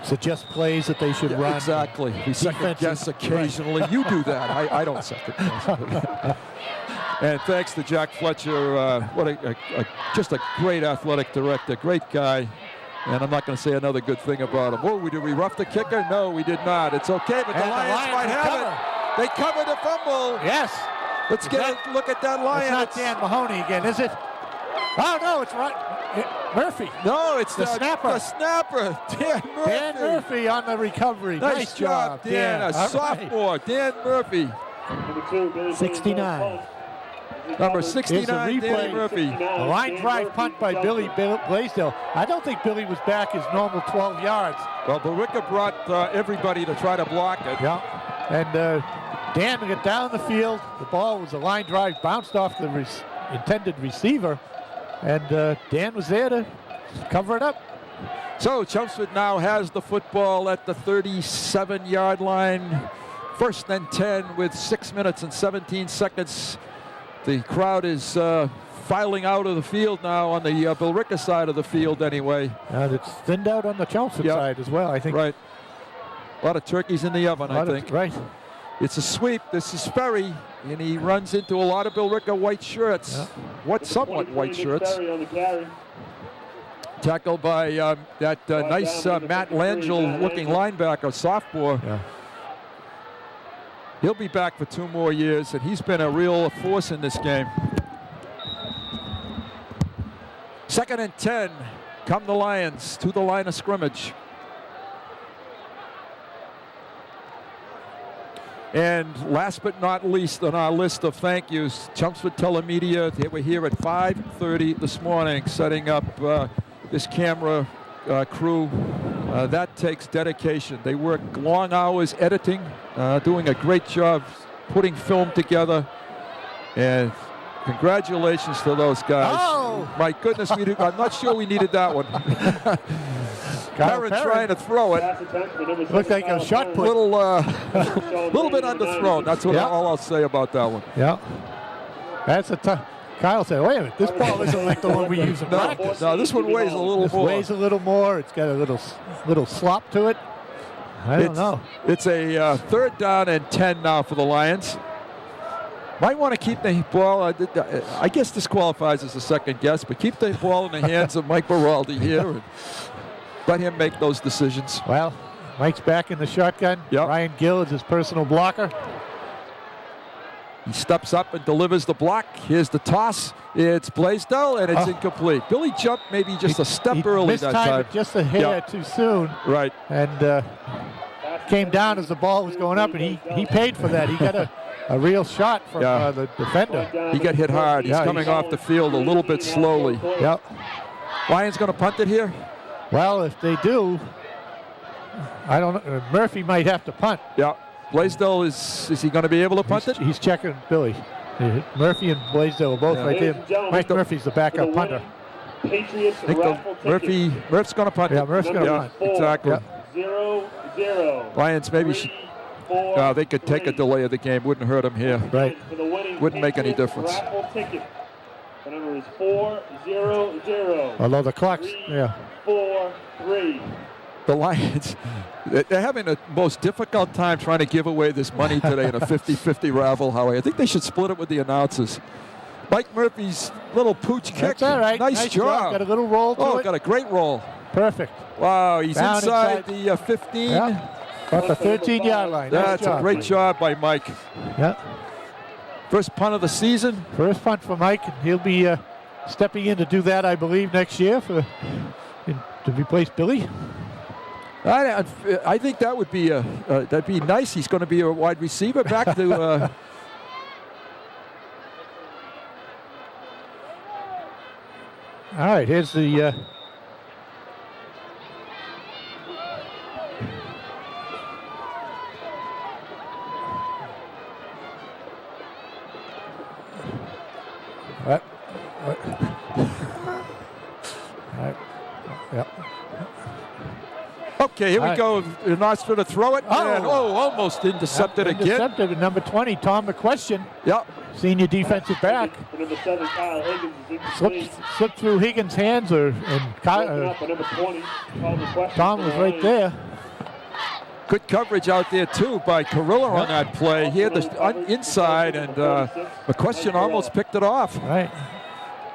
Suggest plays that they should run. Exactly. We second guess occasionally. Right. You do that. I don't second guess. And thanks to Jack Fletcher. What just a great athletic director. Great guy. And I'm not going to say another good thing about him. Oh, did we rough the kicker? No, we did not. It's okay, but the Lions might have it. They covered the fumble. Yes. Let's get a look at that Lion. It's not Dan Mahoney again, is it? Oh, no, it's Murphy. No, it's the snapper. The snapper, Dan Murphy. Dan Murphy on the recovery. Nice job, Dan. A sophomore, Dan Murphy. 69. Number 69, Dan Murphy. A line drive punt by Billy Blaisdell. I don't think Billy was back his normal 12 yards. Well, Billerica brought everybody to try to block it. Yeah, and Dan got down the field. The ball was a line drive, bounced off the intended receiver, and Dan was there to cover it up. So Chelmsford now has the football at the 37-yard line. 1st and 10 with 6 minutes and 17 seconds. The crowd is filing out of the field now on the Billerica side of the field anyway. And it's thinned out on the Chelmsford side as well, I think. Right. A lot of turkeys in the oven, I think. Right. It's a sweep. This is Ferry, and he runs into a lot of Billerica white shirts. Somewhat white shirts. Ferry on the carry. Tackled by that nice Matt Langell-looking linebacker, sophomore. Yeah. He'll be back for 2 more years, and he's been a real force in this game. 2nd and 10. Come the Lions to the line of scrimmage. And last but not least on our list of thank yous, Chelmsford Telemedia. They were here at 5:30 this morning setting up this camera crew. That takes dedication. They work long hours editing, doing a great job putting film together. And congratulations to those guys. Oh! My goodness, I'm not sure we needed that one. Karen trying to throw it. Looked like a shot put. Little bit underthrown. That's what all I'll say about that one. Yeah. That's a tough. Kyle said, wait a minute, this ball isn't like the one we use in practice. No, this one weighs a little more. Weighs a little more. It's got a little slop to it. I don't know. It's a 3rd down and 10 now for the Lions. Might want to keep the ball. I guess this qualifies as a second guess, but keep the ball in the hands of Mike Baraldi here and let him make those decisions. Well, Mike's back in the shotgun. Yep. Ryan Gill is his personal blocker. He steps up and delivers the block. Here's the toss. It's Blaisdell, and it's incomplete. Billy jumped maybe just a step early that time. It just a hair too soon. Right. And came down as the ball was going up, and he paid for that. He got a real shot from the defender. He got hit hard. He's coming off the field a little bit slowly. Yep. Lions going to punt it here? Well, if they do, I don't know. Murphy might have to punt. Yeah. Blaisdell, is he going to be able to punt it? He's checking Billy. Murphy and Blaisdell are both right there. Mike Murphy's the backup punter. Patriots Murph's going to punt it. Yeah, Murph's going to punt. Exactly. 0-0. Lions maybe should. They could take a delay of the game. Wouldn't hurt them here. Right. Wouldn't make any difference. The number is 4-0-0. Although the clock's, 4-3. The Lions, they're having the most difficult time trying to give away this money today in a 50-50 raffle, Howie. I think they should split it with the announcers. Mike Murphy's little pooch kick. That's all right. Nice job. Got a little roll to it. Got a great roll. Perfect. Wow, he's Down inside the 15. Yeah. Got the 13-yard line. That's a great job by Mike. Yeah. First punt of the season. First punt for Mike. He'll be stepping in to do that, I believe, next year to replace Billy. I think that would be that'd be nice. He's going to be a wide receiver back to. All right, here's the. What? All right. Yep. Okay, here we go. Nostra to throw it. And, almost intercepted again. Intercepted at number 20, Tom McQuestion. Yep. Senior defensive back. Number 7, Kyle Higgins is incomplete. Slipped through Higgins' hands, Number 20, Tom was right there. Good coverage out there, too, by Carrillo on that play. He had the inside, and McQuestion almost picked it off. Right.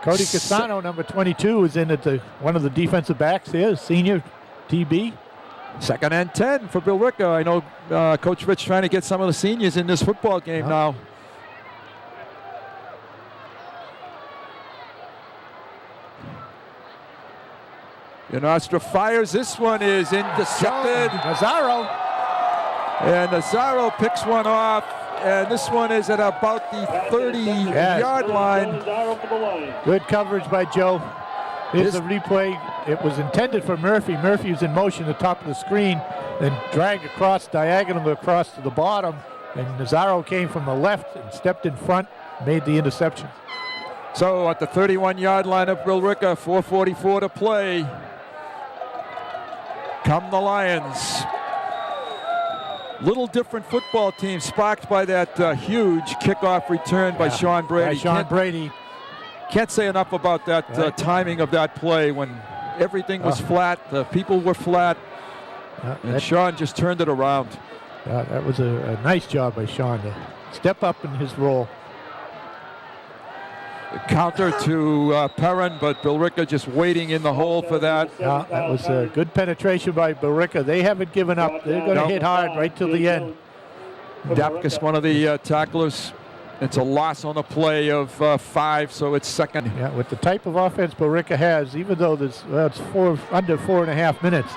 Cody Cassano, number 22, is in at one of the defensive backs here, senior TB. 2nd and 10 for Billerica. I know Coach Rich trying to get some of the seniors in this football game now. Nostra fires. This one is intercepted. Nazaro. And Nazaro picks one off. And this one is at about the 30-yard line. Good coverage by Joe. Here's the replay. It was intended for Murphy. Murphy was in motion at the top of the screen, then dragged across, diagonally across to the bottom. And Nazaro came from the left and stepped in front, made the interception. So at the 31-yard line of Billerica, 4:44 to play. Come the Lions. Little different football team sparked by that huge kickoff return by Sean Brady. Sean Brady. Can't say enough about that timing of that play when everything was flat, the people were flat. And Sean just turned it around. That was a nice job by Sean to step up in his role. Counter to Perrin, but Billerica just waiting in the hole for that. That was a good penetration by Billerica. They haven't given up. They're going to hit hard right till the end. Dapkus, one of the tacklers. It's a loss on a play of 5, so it's second. Yeah, with the type of offense Billerica has, even though it's under 4.5 minutes,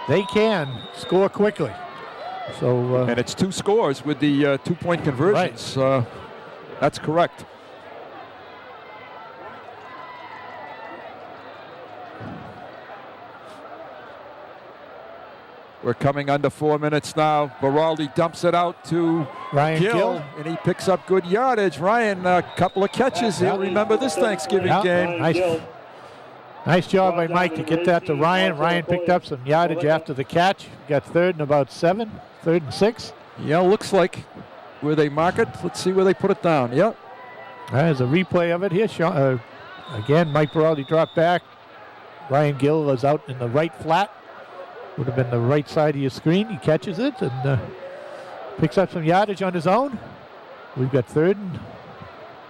they can score quickly. So and it's 2 scores with the 2-point conversions. Right. That's correct. We're coming under 4 minutes now. Baraldi dumps it out to Ryan Gill. And he picks up good yardage. Ryan, a couple of catches. He'll remember this Thanksgiving game. Nice job by Mike to get that to Ryan. Ryan picked up some yardage after the catch. Got 3rd and about 7, 3rd and 6. Yeah, looks like where they mark it. Let's see where they put it down. Yep. There's a replay of it here. Again, Mike Baraldi dropped back. Ryan Gill was out in the right flat. Would have been the right side of your screen. He catches it and picks up some yardage on his own. We've got 3rd and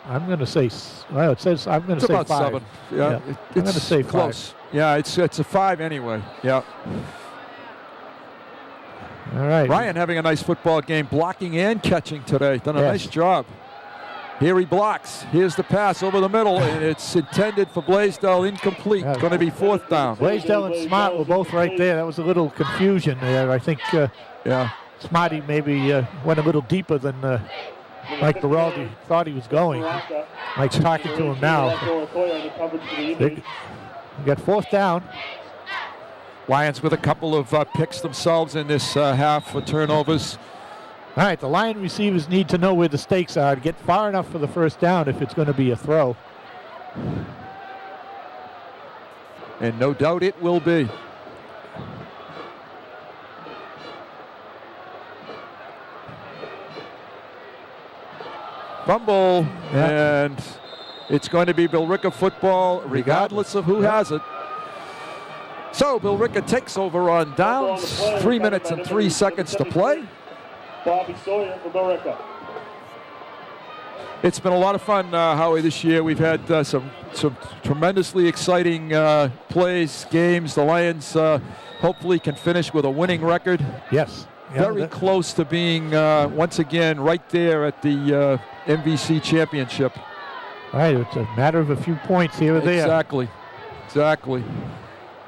I'm going to say, well, it says I'm going to say about 5. 7. Yeah, I'm going to say close. 5. Yeah, it's a 5 anyway. Yeah. All right. Ryan having a nice football game, blocking and catching today. Done a nice job. Here he blocks. Here's the pass over the middle, and it's intended for Blaisdell, incomplete. Going to be 4th down. Blaisdell and Smart were both right there. That was a little confusion there. I think Smarty maybe went a little deeper than Mike Baraldi thought he was going. Mike's talking to him now. We got 4th down. Lions with a couple of picks themselves in this half for turnovers. All right, the Lion receivers need to know where the stakes are to get far enough for the 1st down if it's going to be a throw. And no doubt it will be. Fumble, and it's going to be Billerica football regardless of who has it. So Billerica takes over on downs. 3 minutes and 3 seconds to play. Bobby Sawyer for Billerica. It's been a lot of fun, Howie, this year. We've had some tremendously exciting plays, games. The Lions hopefully can finish with a winning record. Yes. Very close to being, once again, right there at the MVC championship. Right, it's a matter of a few points here or there. Exactly.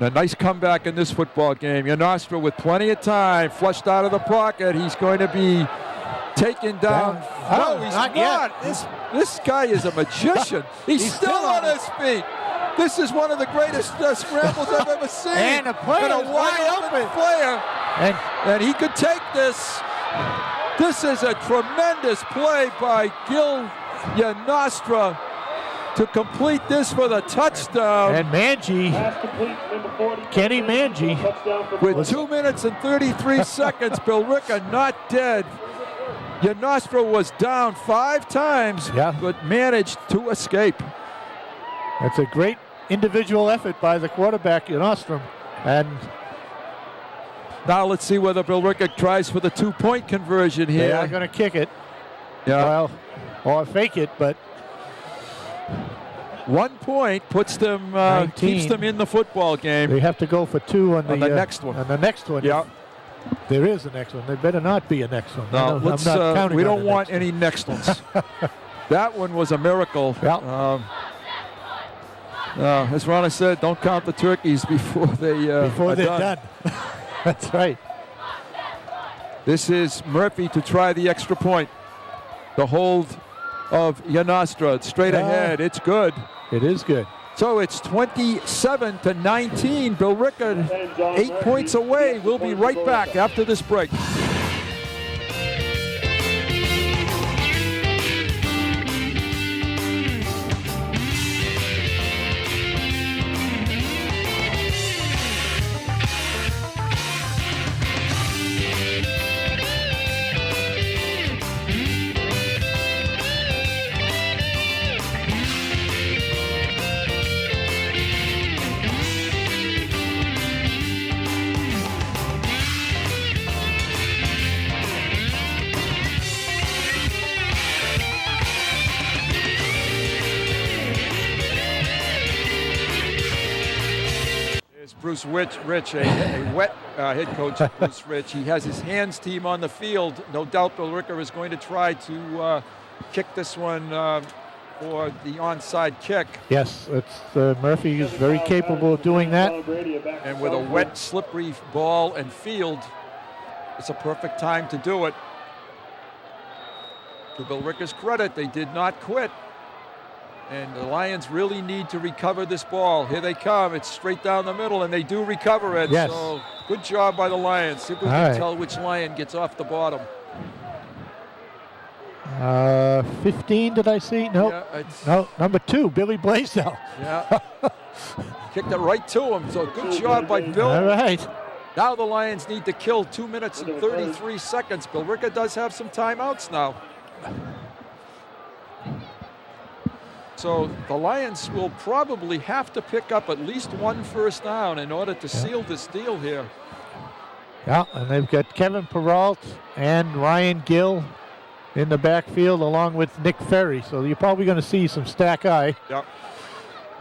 A nice comeback in this football game. Yanostra with plenty of time, flushed out of the pocket. He's going to be taken down. No, he's not. This guy is a magician. He's still on his feet. This is one of the greatest scrambles I've ever seen. And a player a wide open player. And he could take this. This is a tremendous play by Gil Yanostra to complete this for the touchdown. And Manji, Kenny Manji. With 2 minutes and 33 seconds, Billerica not dead. Yanostra was down 5 times, but managed to escape. That's a great individual effort by the quarterback, Yanostra. And now let's see whether Billerica tries for the 2-point conversion here. They are going to kick it. Yeah. Well, or fake it, but 1 point puts them, keeps them in the football game. They have to go for 2 on the next one. On the next one. Yeah. There is a next one. There better not be a next one. No, I'm not counting we on don't want any next ones. That one was a miracle. Yeah. As Ronna said, don't count the turkeys before they're done. That's right. This is Murphy to try the extra point. The hold of Yanostra straight ahead. It's good. It is good. So it's 27-19. Billerica 8 points away. We'll be right back after this break. Bruce Rich, a wet head coach, Bruce Rich. He has his hands team on the field. No doubt Billerica is going to try to kick this one for the onside kick. Yes, Murphy is very capable of doing that. And with a wet, slippery ball and field, it's a perfect time to do it. To Billerica's credit, they did not quit. And the Lions really need to recover this ball. Here they come. It's straight down the middle, and they do recover it. Yes. So good job by the Lions. See if we can tell which Lion gets off the bottom. 15, did I see? Nope. Yeah, No, number 2, Billy Blaisdell. Yeah. Kicked it right to him. So good job by Bill. All right. Now the Lions need to kill 2 minutes and 33 seconds. Billerica does have some timeouts now. So the Lions will probably have to pick up at least one first down in order to seal this deal here. Yeah, and they've got Kevin Peralt and Ryan Gill in the backfield along with Nick Ferry. So you're probably going to see some stack eye. Yep.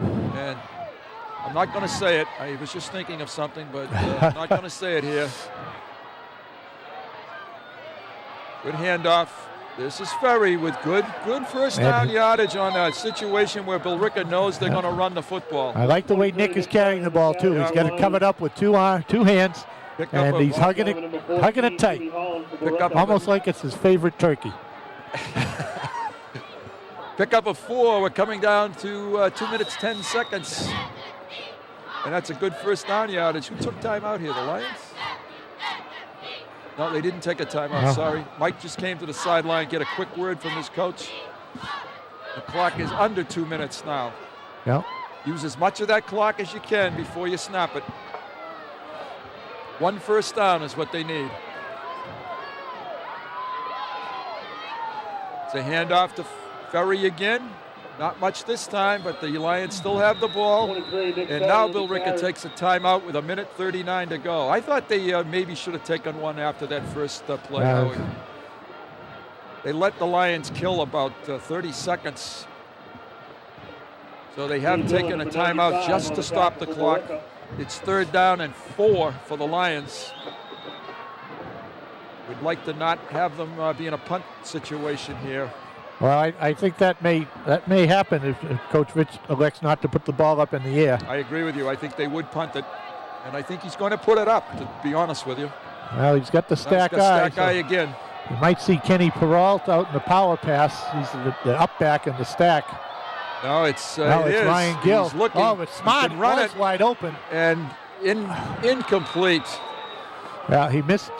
And I'm not going to say it. I was just thinking of something, but I'm not going to say it here. Good handoff. This is Ferry with good first down yardage on a situation where Billerica knows they're going to run the football. I like the way Nick is carrying the ball too. He's got it covered up with two hands, and he's hugging it tight. Almost like it's his favorite turkey. Pick up a 4. We're coming down to 2 minutes, 10 seconds. And that's a good first down yardage. Who took time out here, the Lions? No, they didn't take a timeout, No. sorry. Mike just came to the sideline, get a quick word from his coach. The clock is under 2 minutes now. Yeah. Use as much of that clock as you can before you snap it. One first down is what they need. It's a handoff to Ferry again. Not much this time, but the Lions still have the ball. And now Billerica takes a timeout with 1:39 to go. I thought they maybe should have taken one after that first play. Howie. They let the Lions kill about 30 seconds. So they have taken a timeout just to stop the clock. It's 3rd down and 4 for the Lions. We'd like to not have them be in a punt situation here. Well, I think that may happen if Coach Rich elects not to put the ball up in the air. I agree with you. I think they would punt it. And I think he's going to put it up, to be honest with you. Well, he's got the stack eye. Again. You might see Kenny Peralt out in the power pass. He's the up back in the stack. No, it's Ryan Gill. He's looking. Oh, it's smart. Run it wide open. And incomplete. Yeah, he missed.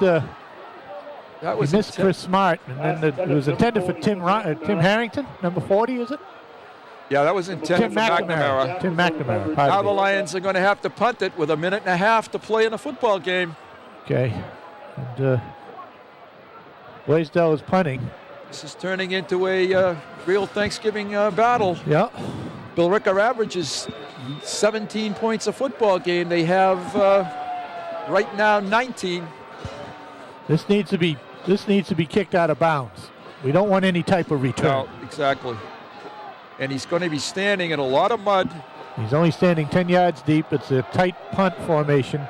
That was he missed Chris Smart, and then it was intended for Tim Harrington, number 40, is it? Yeah, that was intended for McNamara. Tim McNamara. Now the Lions are going to have to punt it with 1.5 minutes to play in a football game. Okay. And Blaisdell is punting. This is turning into a real Thanksgiving battle. Yeah. Billerica averages 17 points a football game. They have right now 19. This needs to be kicked out of bounds. We don't want any type of return. No, exactly. And he's going to be standing in a lot of mud. He's only standing 10 yards deep. It's a tight punt formation.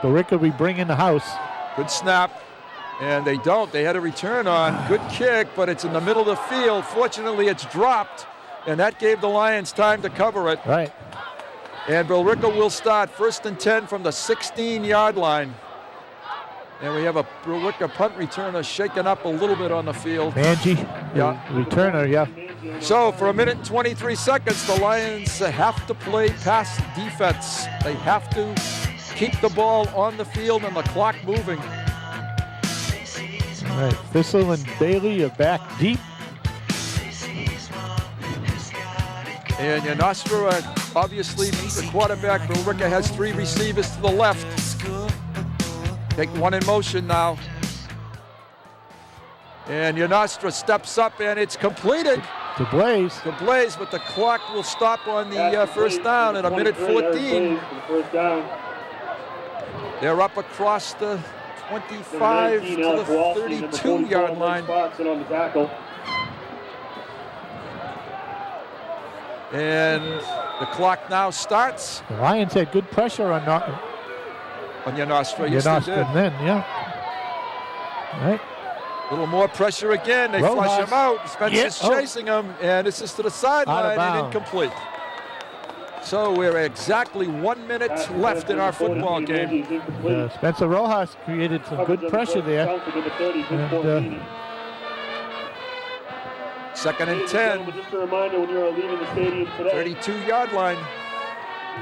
Billerica will be bringing the house. Good snap. And they don't. They had a return on. Good kick, but it's in the middle of the field. Fortunately, it's dropped, and that gave the Lions time to cover it. Right. And Billerica will start 1st and 10 from the 16-yard line. And we have a Billerica punt returner shaken up a little bit on the field. Manji, yeah. Returner, yeah. So for 1 minute and 23 seconds, the Lions have to play pass defense. They have to keep the ball on the field and the clock moving. All right, Thistle and Bailey are back deep. And Yanostra, obviously, the quarterback. Billerica has 3 receivers to the left. Take one in motion now. And Yanostra steps up, and it's completed. To Blaze. To Blaze, but the clock will stop on the first down at 1:14. They're up across the 25 to the 32-yard line. And the clock now starts. The Lions had good pressure on Yanastra. Yes, they did. then, yeah. Right. A little more pressure again. They flush him out. Spencer's chasing him, and this is to the sideline and incomplete. So we're exactly 1 minute left in our football game. Spencer Rojas created some good pressure there. And, 2nd and 10. Just a reminder, when you are leaving the stadium today, 32-yard line.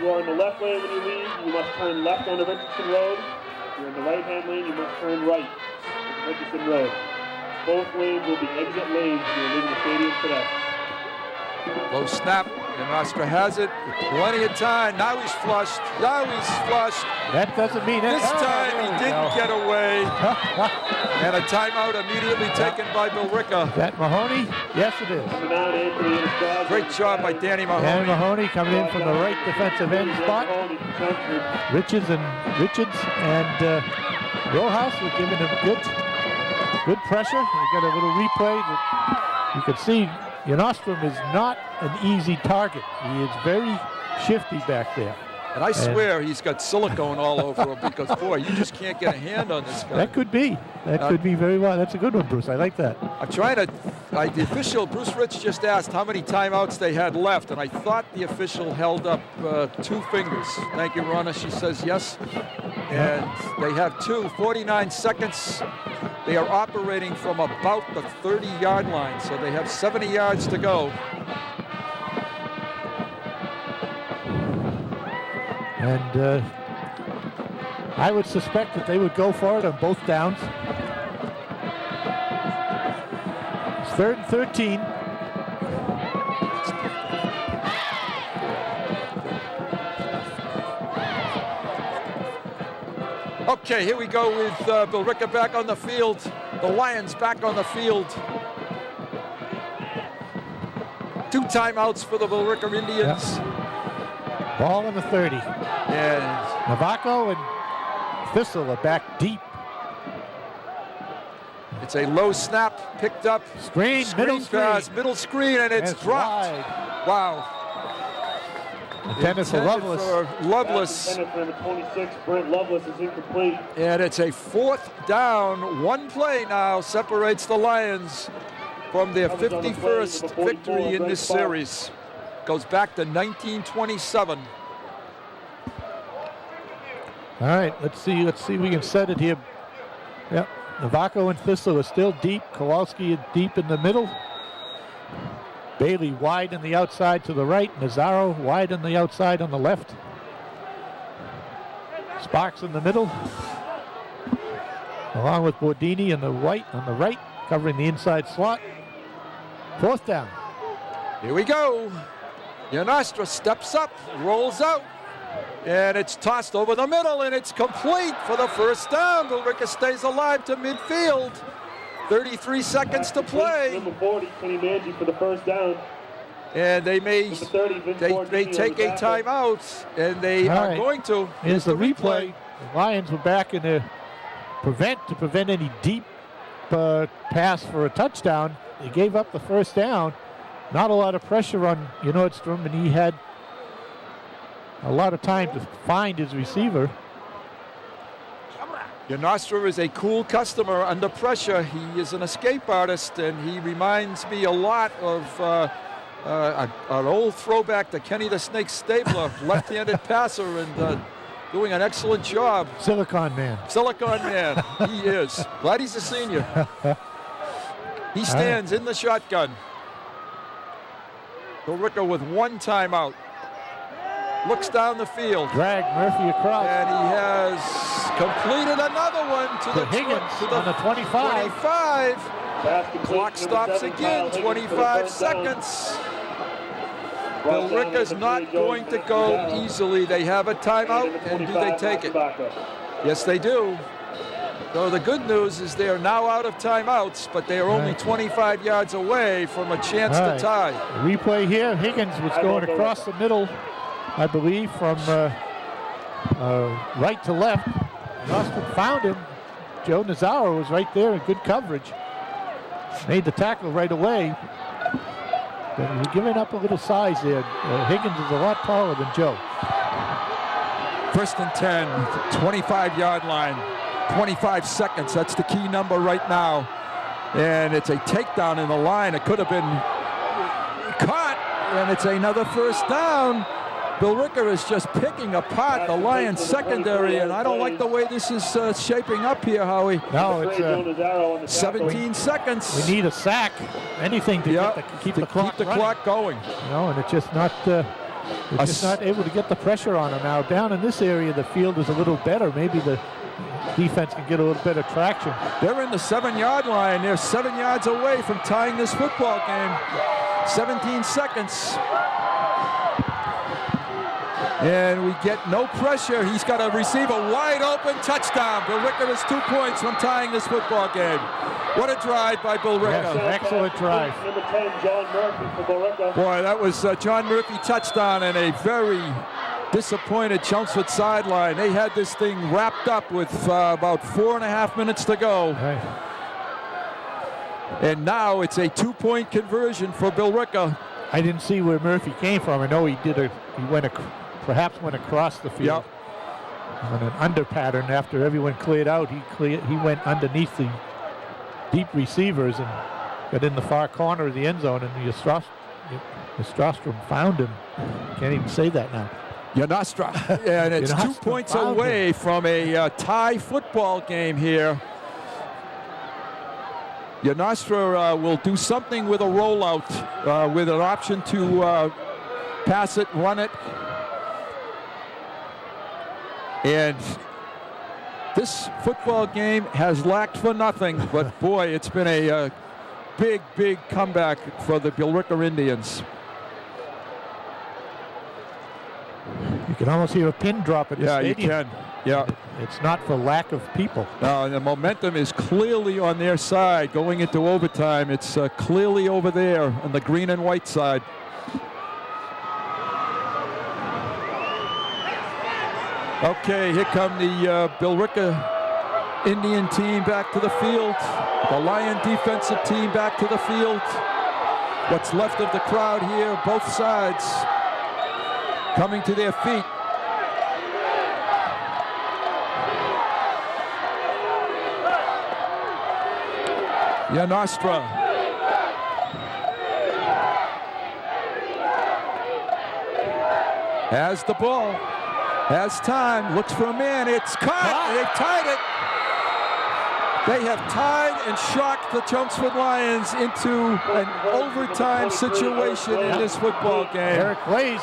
You are in the left lane when you leave. You must turn left onto Richardson Road. You're in the right-hand lane. You must turn right on Richardson Road. Both lanes will be exit lanes when you're leaving the stadium today. Low snap. Yanastra has it. Plenty of time. Now he's flushed. That doesn't mean this time he didn't get away. And a timeout immediately taken by Billerica. Is that Mahoney? Yes, it is. Great job by Danny Mahoney. Danny Mahoney coming in from the right defensive end spot. Richards and Rojas were giving him good pressure. We got a little replay. You can see Yanostrom is not an easy target. He is very shifty back there. And I swear he's got silicone all over him because, boy, you just can't get a hand on this guy. That could be. That could be very well. That's a good one, Bruce. I like that. I'm trying to, the official, Bruce Rich just asked how many timeouts they had left, and I thought the official held up 2 fingers. Thank you, Ronna. She says yes. And they have 49 seconds. They are operating from about the 30-yard line, so they have 70 yards to go. And I would suspect that they would go for it on both downs. It's 3rd and 13. Okay, here we go with Billerica back on the field. The Lions back on the field. 2 timeouts for the Billerica Indians. Yep. Ball in the 30. And Navaco and Thistle are back deep. It's a low snap, picked up. Screen middle pass, middle screen, and it's dropped. Wide. Wow. Intended for Lovelace. Number 26, Brent Lovelace is incomplete. And it's a 4th down. 1 play now separates the Lions from their 51st victory in this series. Goes back to 1927. All right, let's see if we can set it here. Yep, Navaco and Thistle are still deep. Kowalski is deep in the middle. Bailey wide on the outside to the right. Nazaro wide on the outside on the left. Sparks in the middle, along with Bordini on the right, covering the inside slot. 4th down. Here we go. Yanastra steps up, rolls out, and it's tossed over the middle, and it's complete for the 1st down. Billerica stays alive to midfield. 33 seconds to play. Number 40, Kenny Manji for the 1st down. And they may take a timeout, and they are going to. Here's the replay. The Lions were back in to prevent any deep pass for a touchdown. They gave up the 1st down. Not a lot of pressure on Nordstrom, and he had a lot of time to find his receiver. Yanastra is a cool customer under pressure. He is an escape artist, and he reminds me a lot of an old throwback to Kenny the Snake Stabler, left-handed passer, and doing an excellent job. Silicon Man. He is. Glad he's a senior. He stands in the shotgun. Billerica with 1 timeout. Looks down the field. Drag Murphy across. And he has completed another one to the Higgins on the 25. Clock stops again, 25 seconds. Billerica's not going to go easily. They have a timeout, and do they take it? Yes, they do. So the good news is they are now out of timeouts, but they are only 25 yards away from a chance to tie. Replay here. Higgins was going across the middle, I believe, from right to left. Nostrum found him. Joe Nazaro was right there in good coverage. Made the tackle right away. But you're giving up a little size there. Higgins is a lot taller than Joe. 1st and 10, 25-yard line, 25 seconds. That's the key number right now. And it's a takedown in the line. It could have been caught, and it's another first down. Billerica is just picking apart the Lions secondary, and I don't like the way this is shaping up here, Howie. No, it's 17 seconds. We need a sack, anything to keep the clock going. You know, and it's just not. They're just not able to get the pressure on them now. Down in this area, the field is a little better. Maybe the defense can get a little better traction. They're in the 7-yard line. They're 7 yards away from tying this football game. 17 seconds. And we get no pressure. He's got to receive a wide open touchdown. Billerica is 2 points from tying this football game. What a drive by Billerica. Yes, excellent drive. Number 10, John Murphy for Billerica. Boy, that was John Murphy touchdown and a very disappointed Chelmsford sideline. They had this thing wrapped up with about 4.5 minutes to go. Right. And now it's a 2-point conversion for Billerica. I didn't see where Murphy came from. I know he perhaps went across the field on an under pattern. After everyone cleared out, he went underneath the deep receivers and got in the far corner of the end zone, and Ystrostrom found him. Can't even say that now. Yanastra. And it's 2 points away from a tie football game here. Yanastra will do something with a rollout with an option to pass it, run it. And this football game has lacked for nothing, but boy, it's been a big, big comeback for the Billerica Indians. You can almost hear a pin drop at the stadium. You can. Yeah. It's not for lack of people. No, the momentum is clearly on their side going into overtime. It's clearly over there on the green and white side. Okay, here come the Billerica Indian team back to the field. The Lion defensive team back to the field. What's left of the crowd here, both sides coming to their feet. Yanastra. Has the ball. Has time, looks for a man, it's caught, they've tied it. They have tied and shocked the Chelmsford Lions into an overtime situation in this football game. Eric Blaze,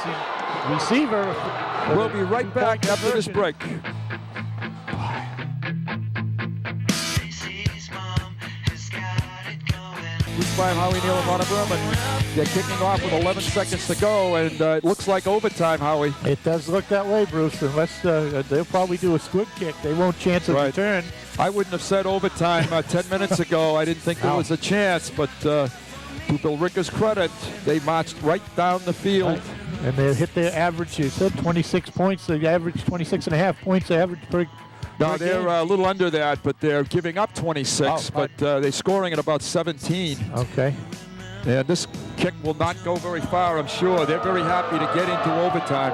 receiver. We'll be right back after this break. Bruce Prime, Howie Neal, and Ron Berman. They're kicking off with 11 seconds to go, and it looks like overtime, Howie. It does look that way, Bruce, unless they'll probably do a squib kick. They won't chance a return. I wouldn't have said overtime 10 minutes ago. I didn't think there was a chance, but to Billerica's credit, they marched right down the field. Right. And they hit their average, you said 26 points. They averaged 26.5 points average per No, they're a little under that, but they're giving up 26, but they're scoring at about 17. Okay. And this kick will not go very far, I'm sure. They're very happy to get into overtime.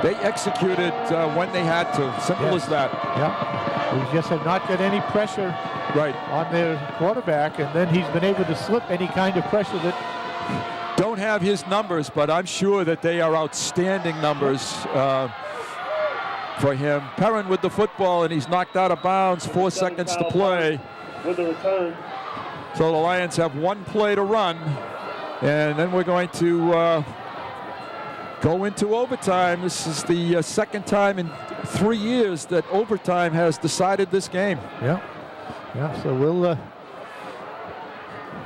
They executed when they had to. Simple as that. Yeah. We just have not got any pressure on their quarterback, and then he's been able to slip any kind of pressure that... Don't have his numbers, but I'm sure that they are outstanding numbers for him. Perrin with the football, and he's knocked out of bounds. 4 seconds to play. With the return. So the Lions have one play to run, and then we're going to go into overtime. This is the second time in 3 years that overtime has decided this game. Yeah. Yeah, so we'll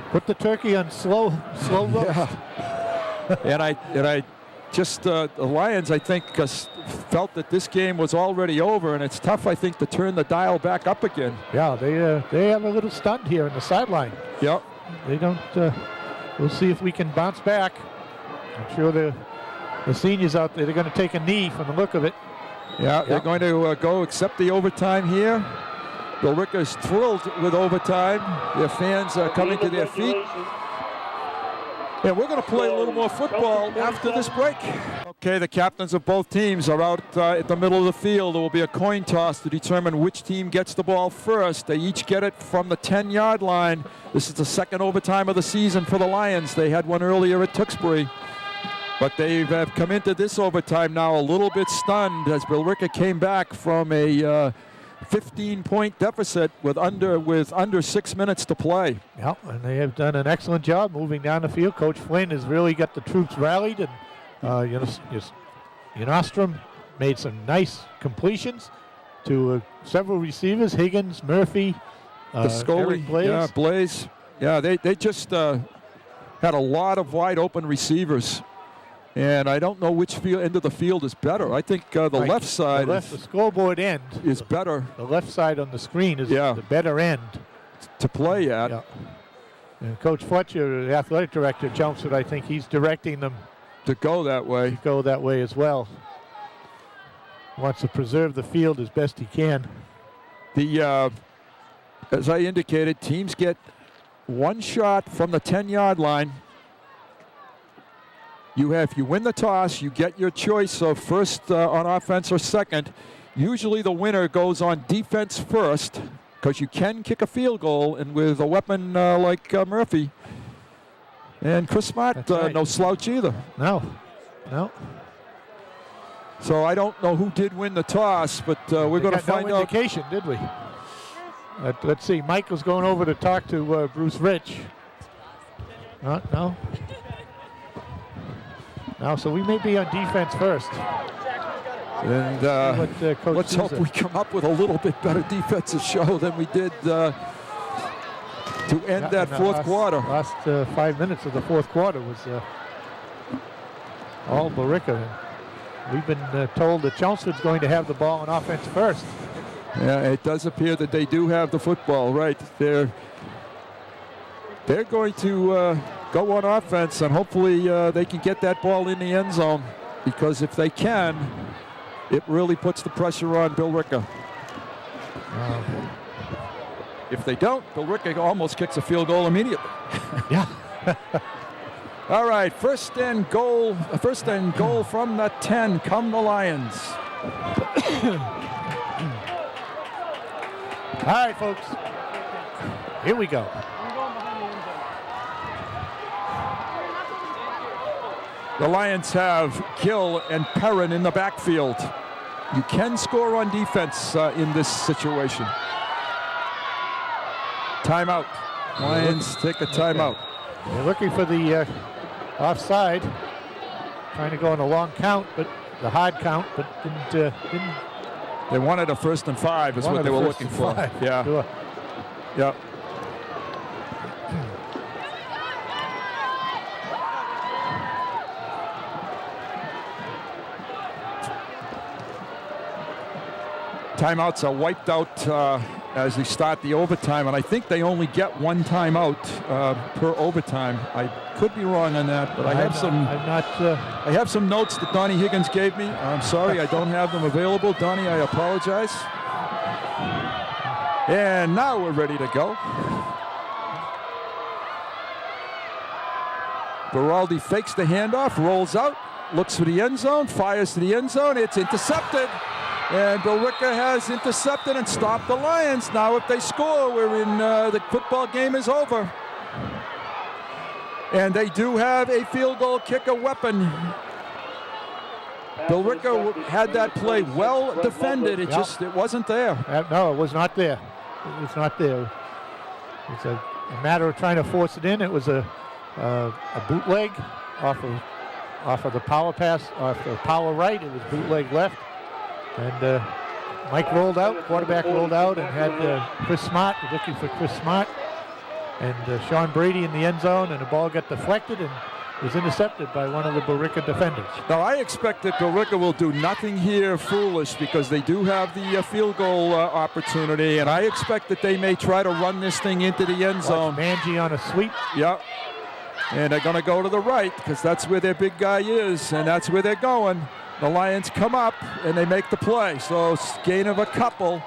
put the turkey on slow roast. And I just the Lions, I think, felt that this game was already over, and it's tough, I think, to turn the dial back up again. Yeah, they have a little stunt here in the sideline. Yep. They don't. We'll see if we can bounce back. I'm sure the seniors out there, they're going to take a knee from the look of it. Yeah, they're going to go accept the overtime here. Billerica is thrilled with overtime. Their fans are coming to their feet. And we're going to play a little more football after this break. Okay, the captains of both teams are out at the middle of the field. There will be a coin toss to determine which team gets the ball first. They each get it from the 10-yard line. This is the second overtime of the season for the Lions. They had one earlier at Tewksbury. But they have come into this overtime now a little bit stunned as Billerica came back from a 15-point deficit with under 6 minutes to play. Yeah, and they have done an excellent job moving down the field. Coach Flynn has really got the troops rallied, and Unostrom made some nice completions to several receivers, Higgins, Murphy, Piscoli, Blaze. Yeah, Blaze. Yeah, they just had a lot of wide open receivers. And I don't know which end of the field is better. I think the left side, the scoreboard end is better. The left side on the screen is the better end to play at. Yeah. And Coach Fletcher, the athletic director, Chelmsford, I think he's directing them to go that way. As well. Wants to preserve the field as best he can. As I indicated, teams get one shot from the 10-yard line. If you win the toss, you get your choice of first on offense or second. Usually the winner goes on defense first because you can kick a field goal, and with a weapon like Murphy. And Chris Smart, right. No slouch either. No. So I don't know who did win the toss, but we're going to find no out. Indication, did we? Let's see. Michael's going over to talk to Bruce Rich. No. Now, so we may be on defense first. And let's hope we come up with a little bit better defensive show than we did to end that fourth quarter. Last 5 minutes of the fourth quarter was all Billerica. We've been told that Chelmsford's going to have the ball on offense first. Yeah, it does appear that they do have the football, right? They're going to go on offense, and hopefully they can get that ball in the end zone, because if they can, it really puts the pressure on Billerica. If they don't, Billerica almost kicks a field goal immediately. Yeah. All right, first and goal from the 10. Come the Lions. All right, folks. Here we go. The Lions have Gill and Perrin in the backfield. You can score on defense in this situation. Timeout. Lions take a timeout. They're looking for the offside. Trying to go on a long count, but the hard count, but didn't. They wanted a 1st and 5 is what they were looking for. Yeah. Sure. Yep. Timeouts are wiped out as they start the overtime, and I think they only get one timeout per overtime. I could be wrong on that, but I have some notes that Donnie Higgins gave me. I'm sorry, I don't have them available. Donnie, I apologize. And now we're ready to go. Baraldi fakes the handoff, rolls out, looks for the end zone, fires to the end zone. It's intercepted. And Billerica has intercepted and stopped the Lions. Now if they score, we're in the football game is over. And they do have a field goal kicker weapon. Billerica had that play well defended. It wasn't there. No, it was not there. It was not there. It's a matter of trying to force it in. It was a bootleg off of the power pass, off the power right. It was bootleg left. And Mike rolled out, quarterback rolled out, and had Chris Smart, looking for Chris Smart, and Sean Brady in the end zone, and the ball got deflected and was intercepted by one of the Billerica defenders. Now I expect that Billerica will do nothing here foolish, because they do have the field goal opportunity, and I expect that they may try to run this thing into the end zone. Manji on a sweep. Yep. And they're going to go to the right, because that's where their big guy is, and that's where they're going. The Lions come up and they make the play. So gain of a couple.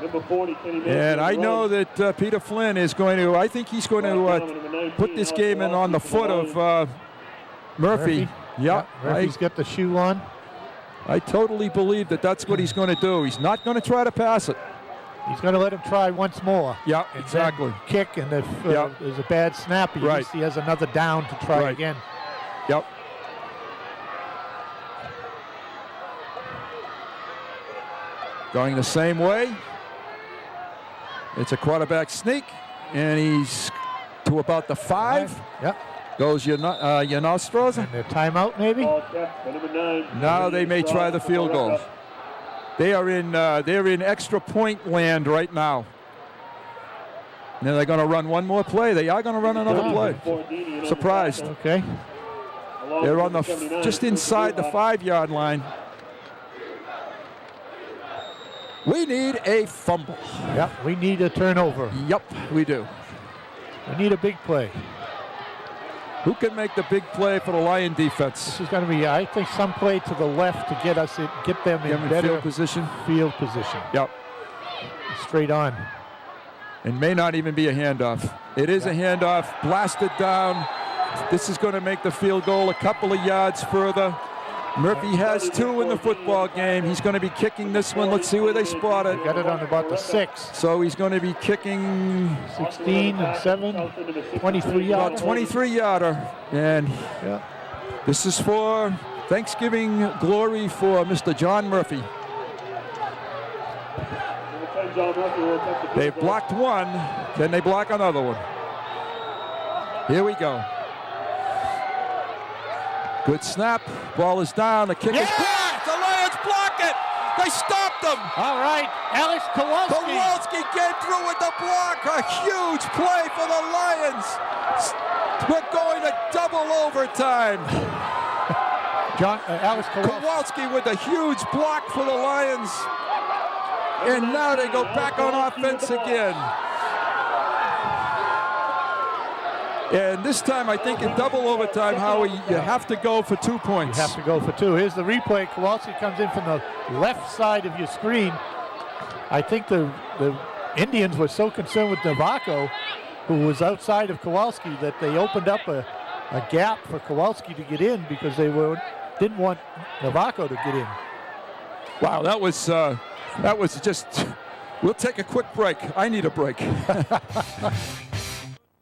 Number 40, Kenny Murphy. And I know that Peter Flynn is going to, I think he's going to put this game in on the foot of Murphy. Yeah, Murphy's got the shoe on. I totally believe that that's what he's going to do. He's not going to try to pass it. He's going to let him try once more. Yeah, exactly. Kick, and if there's a bad snap, he has another down to try again. Yep. Going the same way. It's a quarterback sneak, and he's to about the 5. Yep. Goes Yanostros. And a timeout, maybe? Now they may try the field goal. They're in extra point land right now. And they're going to run one more play. They are going to run another play. Surprised. Okay. They're on the just inside the 5-yard line. We need a fumble. Yep, we need a turnover. Yep, we do. We need a big play. Who can make the big play for the Lion defense? This is going to be, I think, some play to the left to get them in better field position. Field position. Yep. Straight on. It may not even be a handoff. It is a handoff, blasted down. This is going to make the field goal a couple of yards further. Murphy has 2 in the football game. He's going to be kicking this one. Let's see where they spot it. Got it on about the 6. So he's going to be kicking 16 and 7, 23 yards. About 23-yarder. And this is for Thanksgiving glory for Mr. John Murphy. They've blocked one. Can they block another one? Here we go. Good snap. Ball is down. The kick is blocked. The Lions block it. They stopped them. All right. Alex Kowalski. Kowalski came through with the block. A huge play for the Lions. We're going to double overtime. Alex Kowalski with a huge block for the Lions. And now they go back on offense again. And this time, I think in double overtime, Howie, you have to go for 2 points. You have to go for 2. Here's the replay. Kowalski comes in from the left side of your screen. I think the Indians were so concerned with Navaco, who was outside of Kowalski, that they opened up a gap for Kowalski to get in because they didn't want Navaco to get in. Wow, that was just. We'll take a quick break. I need a break.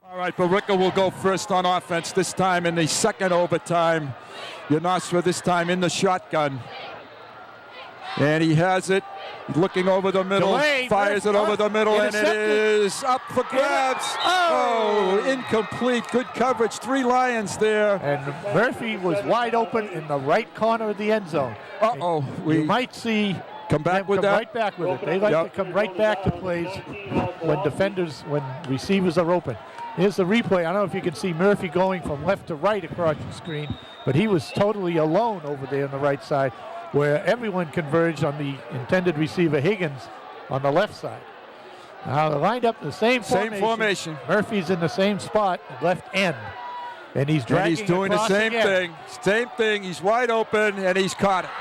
All right, Billerica will go first on offense, this time in the second overtime. Yanostra this time in the shotgun. And he has it, looking over the middle, Delayed. fires it over the middle, and it is up for grabs. Oh, incomplete. Good coverage. 3 Lions there. And Murphy was wide open in the right corner of the end zone. Uh-oh. You might see come back with that. Right back with it. They like to come right back to plays when receivers are open. Here's the replay. I don't know if you can see Murphy going from left to right across the screen, but he was totally alone over there on the right side, where everyone converged on the intended receiver, Higgins, on the left side. Now they're lined up in the same formation. Murphy's in the same spot, left end. And he's dragging. And he's doing the same thing. Same thing. He's wide open, and he's caught it.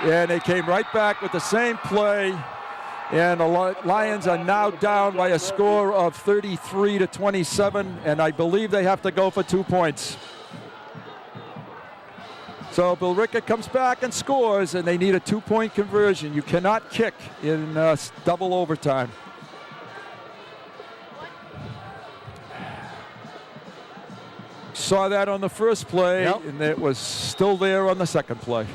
And they came right back with the same play. And the Lions are now down by a score of 33-27, and I believe they have to go for 2 points. So Billerica comes back and scores, and they need a 2-point conversion. You cannot kick in double overtime. Saw that on the first play, and it was still there on the second play.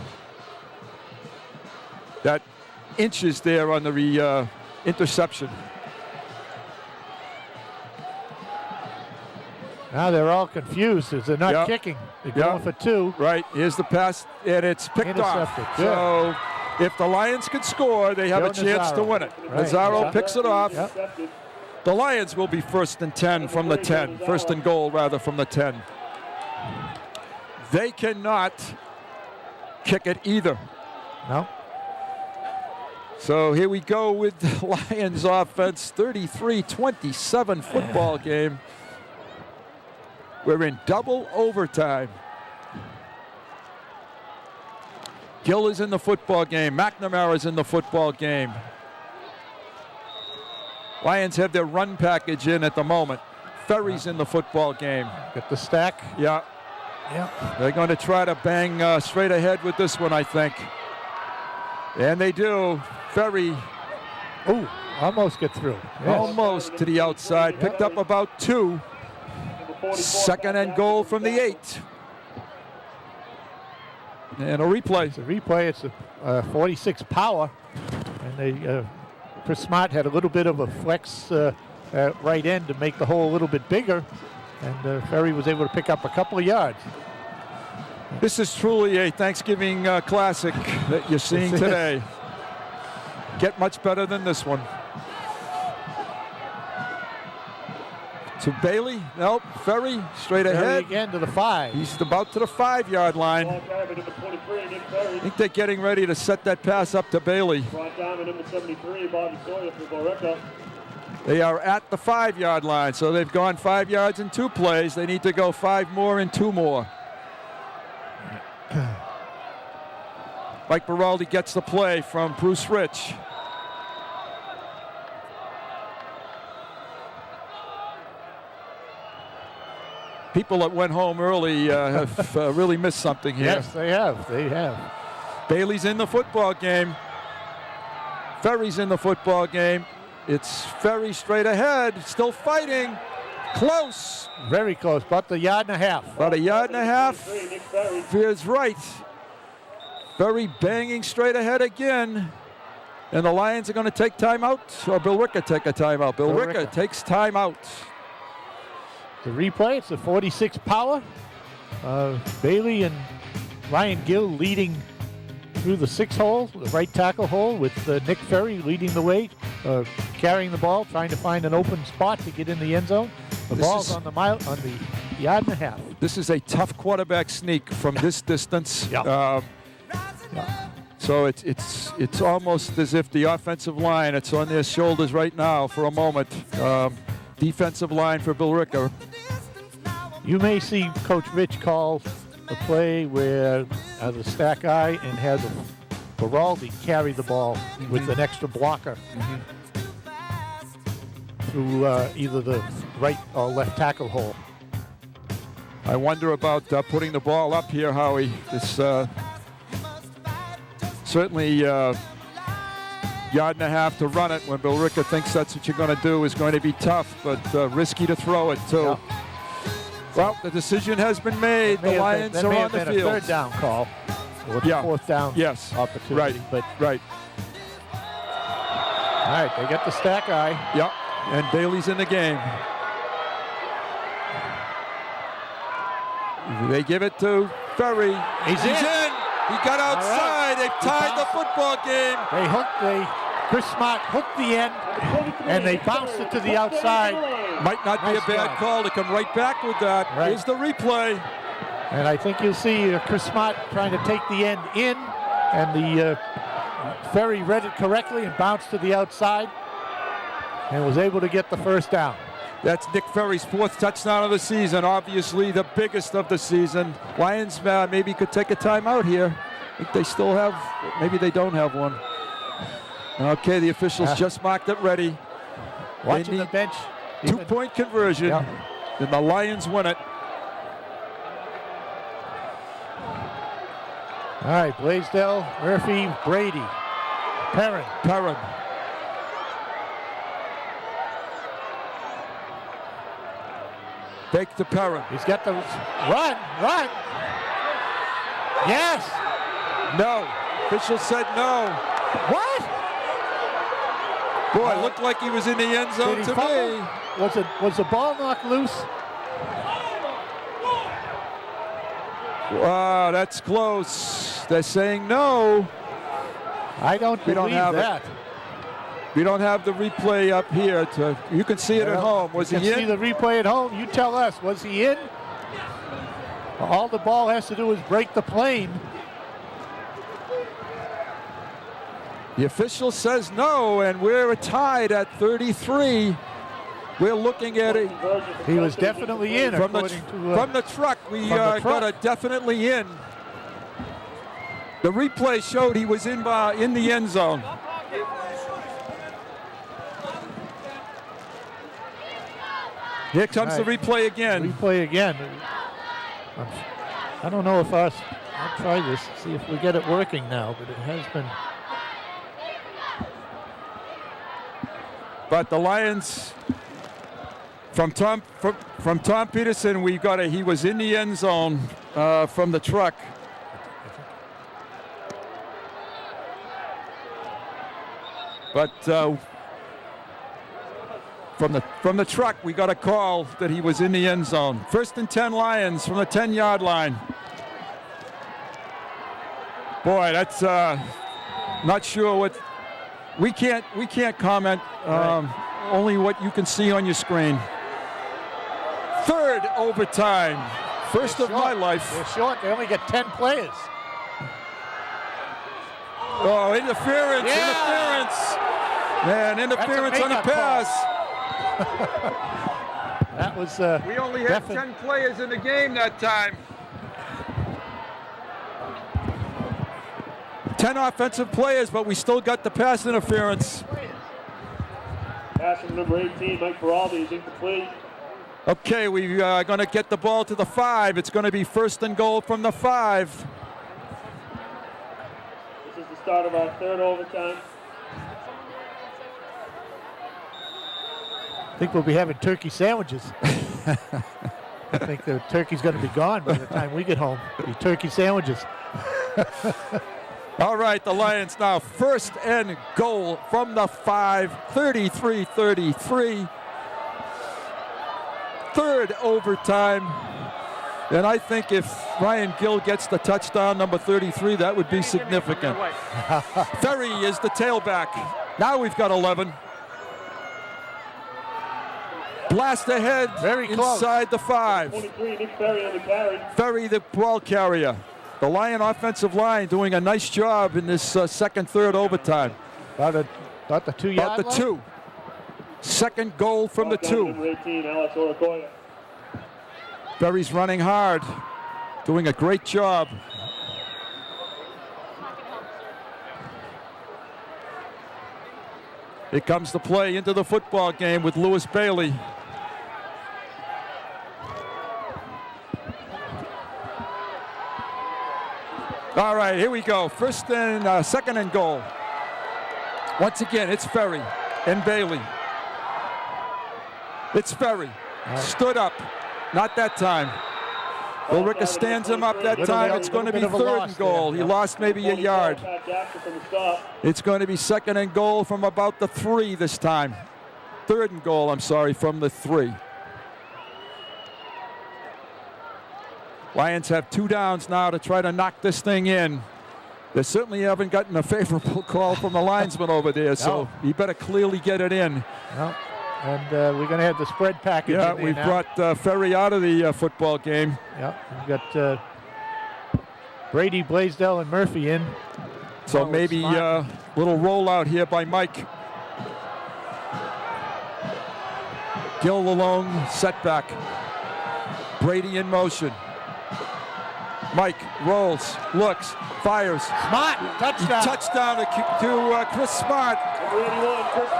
That inches there on the interception. Now they're all confused as they're not kicking. They're going for 2. Right. Here's the pass, and it's picked off. Good. So if the Lions can score, they have a chance to win it. Right. Nazaro picks it off. The Lions will be 1st and 10 from the 10. 1st and goal, rather, from the 10. They cannot kick it either. No. So here we go with the Lions offense, 33-27 football game. We're in double overtime. Gill is in the football game. McNamara's in the football game. Lions have their run package in at the moment. Ferry's in the football game. Get the stack. Yeah. Yep. They're going to try to bang straight ahead with this one, I think. And they do. Ferry. Oh, almost get through. Yes. Almost to the outside. Picked up about 2. Second and goal from the 8. And a replay. It's a replay. It's a 46 power. And they, Chris Smart had a little bit of a flex at right end to make the hole a little bit bigger. And Ferry was able to pick up a couple of yards. This is truly a Thanksgiving classic that you're seeing today. Get much better than this one. To Bailey. Nope. Ferry straight Ferry ahead. again to the 5. He's about to the 5-yard line. I think they're getting ready to set that pass up to Bailey. Brought down to number 73, Bobby Sawyer for Billerica. They are at the 5-yard line, so they've gone 5 yards in 2 plays. They need to go 5 more in 2 more. Mike Baraldi gets the play from Bruce Rich. People that went home early have really missed something here. Yes, they have. They have. Bailey's in the football game. Ferry's in the football game. It's Ferry straight ahead, still fighting. Close. Very close, about a yard and a half. About a yard and a half. Fears right. Ferry banging straight ahead again. And the Lions are going to take timeout, or Billerica take a timeout. Billerica takes timeout. The replay, it's a 46 power. Bailey and Ryan Gill leading through the 6 hole, the right tackle hole, with Nick Ferry leading the way, carrying the ball, trying to find an open spot to get in the end zone. The ball's on the yard and a half. This is a tough quarterback sneak from this distance. So it's almost as if the offensive line, it's on their shoulders right now for a moment. Defensive line for Billerica. You may see Coach Rich call a play where the stack eye and has Baraldi carry the ball with an extra blocker through either the right or left tackle hole. I wonder about putting the ball up here, Howie. This certainly yard and a half to run it when Billerica thinks that's what you're going to do is going to be tough, but risky to throw it too. Yeah. Well, the decision has been made. The Lions are on the field. That may have been a 3rd down call, or 4th down opportunity. Right, but right. All right, they get the stack eye. Yep, and Bailey's in the game. They give it to Ferry. He's in. He got outside. Right. They've tied the football game. Chris Smart hooked the end, and they bounced it to the outside. Might not be a bad call to come right back with that. Right. Here's the replay. And I think you'll see Chris Smart trying to take the end in, and the Ferry read it correctly and bounced to the outside, and was able to get the 1st down. That's Nick Ferry's 4th touchdown of the season, obviously the biggest of the season. Lions maybe could take a timeout here. I think they still have, maybe they don't have one. Okay, the officials just marked it ready. Watching the bench. 2-point conversion, and the Lions win it. All right, Blaisdell, Murphy, Brady, Perrin. Fake to Perrin. He's got the run. Yes. No. Official said no. What? Boy, it looked like he was in the end zone to me. Was the ball knocked loose? Wow, that's close. They're saying no. I don't believe that. We don't have the replay up here. You can see it at home. Was he in? You can see the replay at home. You tell us. Was he in? All the ball has to do is break the plane. The official says no, and we're tied at 33. We're looking at it. He was definitely in. From the truck, we got a definitely in. The replay showed he was in the end zone. Here comes the replay again. Replay again. I don't know if I'll try this, see if we get it working now, but it has been. But the Lions, from Tom Peterson, we got he was in the end zone from the truck. But from the truck, we got a call that he was in the end zone. 1st and 10 Lions from the 10-yard line. Boy, that's not sure what. We can't comment. Only what you can see on your screen. 3rd overtime. First of my life. They're short. They only get 10 players. Oh, interference! Yeah. Interference! Man, interference on the pass. That was. We only had 10 players in the game that time. 10 offensive players, but we still got the pass interference. Pass from number 18, Mike Baraldi, is incomplete. Okay, we are going to get the ball to the 5. It's going to be 1st and goal from the 5. This is the start of our 3rd overtime. I think we'll be having turkey sandwiches. I think the turkey's going to be gone by the time we get home. It'll be turkey sandwiches. All right, the Lions now 1st and goal from the 5, 33-33. 3rd overtime. And I think if Ryan Gill gets the touchdown, number 33, that would be significant. Ferry is the tailback. Now we've got 11. Blast ahead Very close. Inside the 5. 23, Nick Ferry on the carry. Ferry, the ball carrier. The Lion offensive line doing a nice job in this 2nd, 3rd overtime. About the 2-yard About the 2. 2nd goal from the 2. Number 18, Alex Oracoya. Ferry's running hard, doing a great job. Here comes the play into the football game with Lewis Bailey. All right, here we go. 2nd and goal. Once again, it's Ferry and Bailey. It's Ferry. Stood up. Not that time. Billerica stands him up that time. It's going to be 3rd and goal. He lost maybe a yard. It's going to be 2nd and goal from about the 3 this time. 3rd and goal, I'm sorry, from the 3. Lions have 2 downs now to try to knock this thing in. They certainly haven't gotten a favorable call from the linesman over there, so you better clearly get it in. No. And we're going to have the spread package. Yeah, in there we've now. brought Ferry out of the football game. Yeah, we've got Brady, Blaisdell, and Murphy in. So maybe a little rollout here by Mike. Gill alone, setback. Brady in motion. Mike rolls, looks, fires. Smart, touchdown. Touchdown to Chris Smart.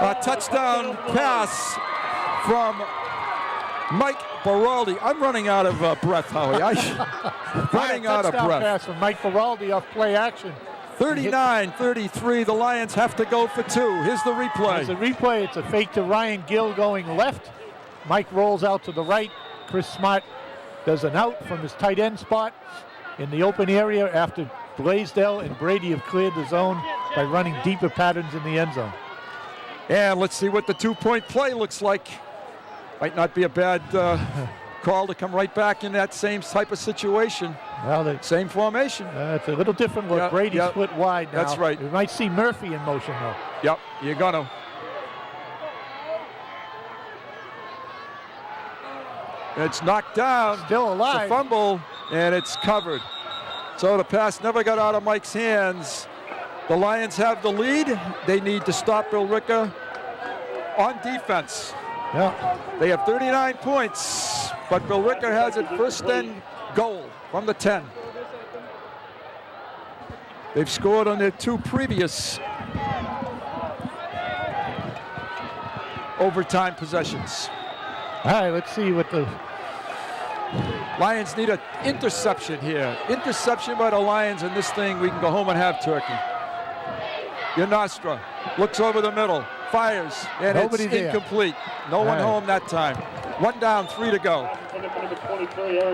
A touchdown pass from Mike Baraldi. I'm running out of breath, Howie. Running out of breath. Pass from Mike Baraldi off play action. 39-33. The Lions have to go for 2. Here's the replay. Here's the replay. It's a fake to Ryan Gill going left. Mike rolls out to the right. Chris Smart does an out from his tight end spot in the open area after Blaisdell and Brady have cleared the zone by running deeper patterns in the end zone. And let's see what the 2-point play looks like. Might not be a bad call to come right back in that same type of situation. Well, same formation. It's a little different look. Brady's split wide now. That's right. We might see Murphy in motion, though. Yep, you're gonna. It's knocked down. Still alive. It's a fumble, and it's covered. So the pass never got out of Mike's hands. The Lions have the lead. They need to stop Billerica on defense. Yeah. They have 39 points, but Billerica has it 1st and goal from the 10. They've scored on their 2 previous overtime possessions. All right, let's see what the Lions need an interception here. Interception by the Lions, and this thing, we can go home and have turkey. Yanastra looks over the middle, fires, and Nobody it's there. incomplete. No one home that time. 1 down, 3 to go.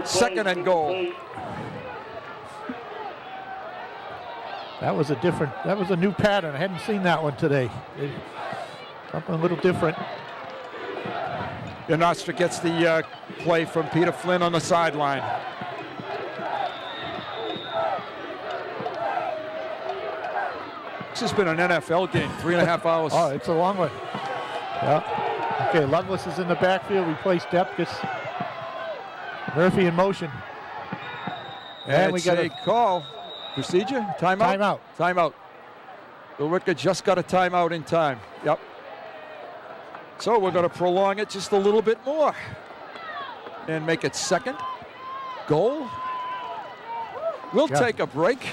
Second and goal. That was a new pattern. I hadn't seen that one today. Something a little different. Yanastra gets the play from Peter Flynn on the sideline. This has been an NFL game, 3.5 hours. Oh, it's a long one. Yeah. Okay, Lovelace is in the backfield. We play Stepkus. Murphy in motion. And we it's got a call. Procedure? Timeout? Timeout. Timeout. Billerica just got a timeout in time. Yep. So we're going to prolong it just a little bit more and make it second. Goal. We'll take a break.